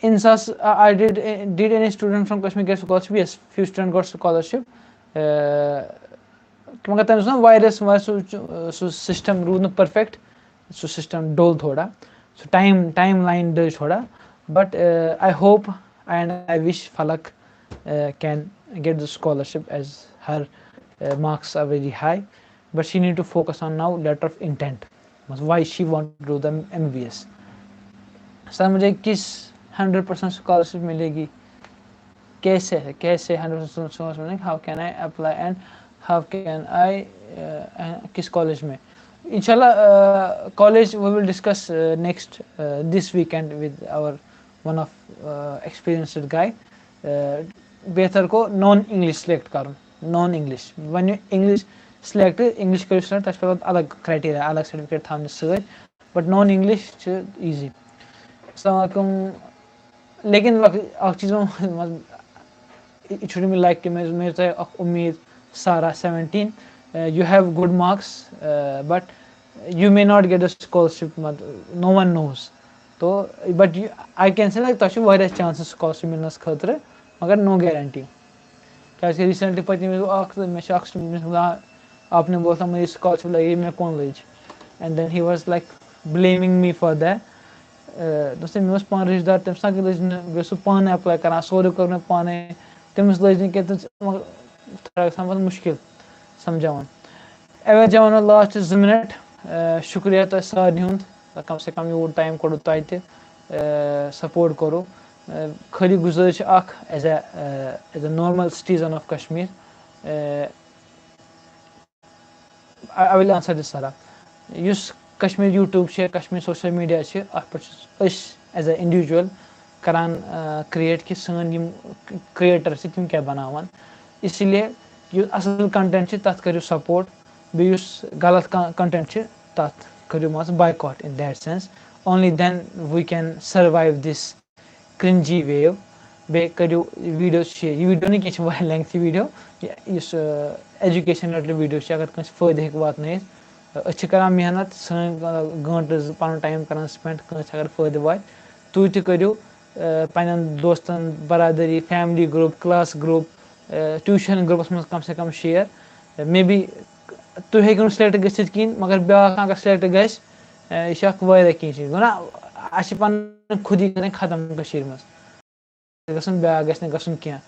इंसास I did any student from Kashmir get scholarship yes few student got scholarship मगर तम ना वायरस सह सिस्टम रूद न परफेक्ट सह सिस्टम डोल थोड़ा सह टाइम लाइन दज थोड़ा but I hope and I wish Falak can get the scholarship as her marks are very high, but she need to focus on now letter of intent. Why she want to do the MBBS? Sir मुझे किस 100% scholarship मिलेगी? कैसे 100% scholarship मिलेगी? How can I apply and how can I किस college में? Inshallah college we will discuss next this weekend with our one of experienced guy. बेहतर को non English select कर non English one English select English कर select तस पे अलग criteria अलग सर्टिफिकेट थाम sir but non English easy लेकिन अख चीज इट मे लाइक कि मेरे तय उम्मीद Sara 17 you have good marks but you may not get a scholarship no one knows तो but I can say like तुम वारिया चांसेस स्कॉलरशिप मिलनस खतर मगर नो गारंटी क्या रिसेंटली पे आपने बोला मुझे स्कॉलरशिप लगी मैं कौन लज and then he was like blaming me for that दोस्तों मे पान रिश्तेदार तम सा लज बस पाने अप्लाई कर सोरे कर मैं पाने तमिस लज न क्या मुश्किल समझान अवे जवान लास्ट 2 मिनट शुक्रिया तो सारे हुंद कम से कम यूर टाइम कोड़ तय सपोर्ट करो खाली गुजारिश as a normal citizen of Kashmir I will answer this सारा युस Kashmir YouTube Kashmir social media as a individual करान क्रिएट कि सन यम क्रिएटर तम क्या बनावान इसलिए युस असल कंटेंट तथ करियो सपोर्ट बेयुस गलत कंटेंट तथ करियो मस boycott in that sense only then we can survive this cringy wave बे करियो वीडियो ये वीडियो नहीं कि वाह लेंथी वीडियो इस एजुकेशन रिलेटेड वीडियो अगर कस फायदे हेक वात अच्छे करान मेहनत सन घंटे पन टाइम करान स्पेंड कस अगर फायदे वात तुई त करियो पन दोस्तन बरादरी family group class group tuition groups में कम से कम शेयर मे बी तुम हेकु सिलेक्ट गसित किन मगर ब्या अगर सिलेक्ट गस यह वारिया कह चीज गो ना अस पन खुद ही खत्म कशीर मज गसन ब्या गसन गसन क्या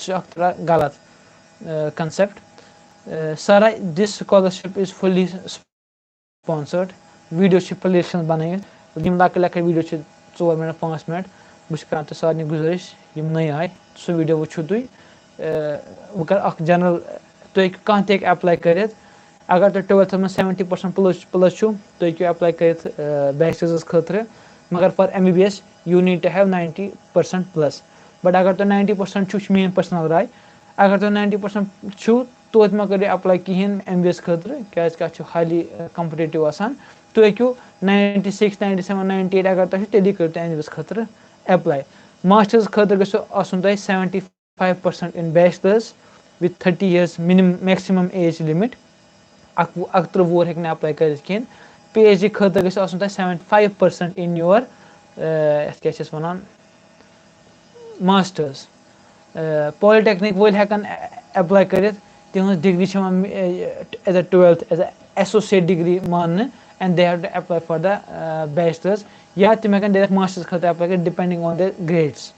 थोड़ा गलत concept Sara this scholarship is fully sponsored video playlist बनाई यम लक वीडियो 4 मिनट 5 मिनट बह कर सारे गुजारिश नई आए सो वीडियो वो तुम वह कर जनरल तुम कह एप्लाई कर अगर तुम 12th में 70% प्लस तुम एप्लाई कर बैचलर्स खतर मगर for MBBS you need to have 90% plus but अगर तुम 90% मेन पर्सनल राय अगर तुम 90% तोत मा करो एप्लाई कहें MBBS खतर क्या हाईली कम्पिटिटिव आसान तुम हेकू 96 97 98 अगर तुम तेली करो MBBS खतर एप्लाई मास्टर्स खतर गो आसन तुम 75% in bachelors with 30 years maximum age limit 31 वोर हेक एप्लाई कर कहें PhD खतर गो आसन तुम 75% इन योर क्या वन मास्टर्स पॉलिटेक्निक वोल हेकन एप्लाई कर तिहज degree as a 12th as a associate degree मान and they have to apply for the bachelors या तिम हेकन डायरेक्ट मास्टर्स खतर अप्लाई कर डिपेंडिंग ऑन द ग्रेड्स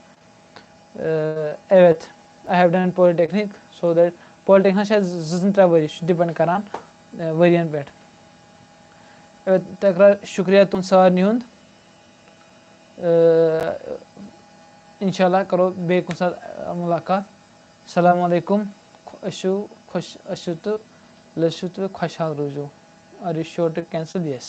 एवत I have done polytechnic so that polytechnic 2-3 वरी डिपेंड करान वरियन पे तकरार शुक्रिया तुम सारे हुंद इंशाल्लाह करो बे कुछ मुलाकात सलाम अलैकुम खुश तो लशु तो खुशहाल रोजो are you sure to cancel yes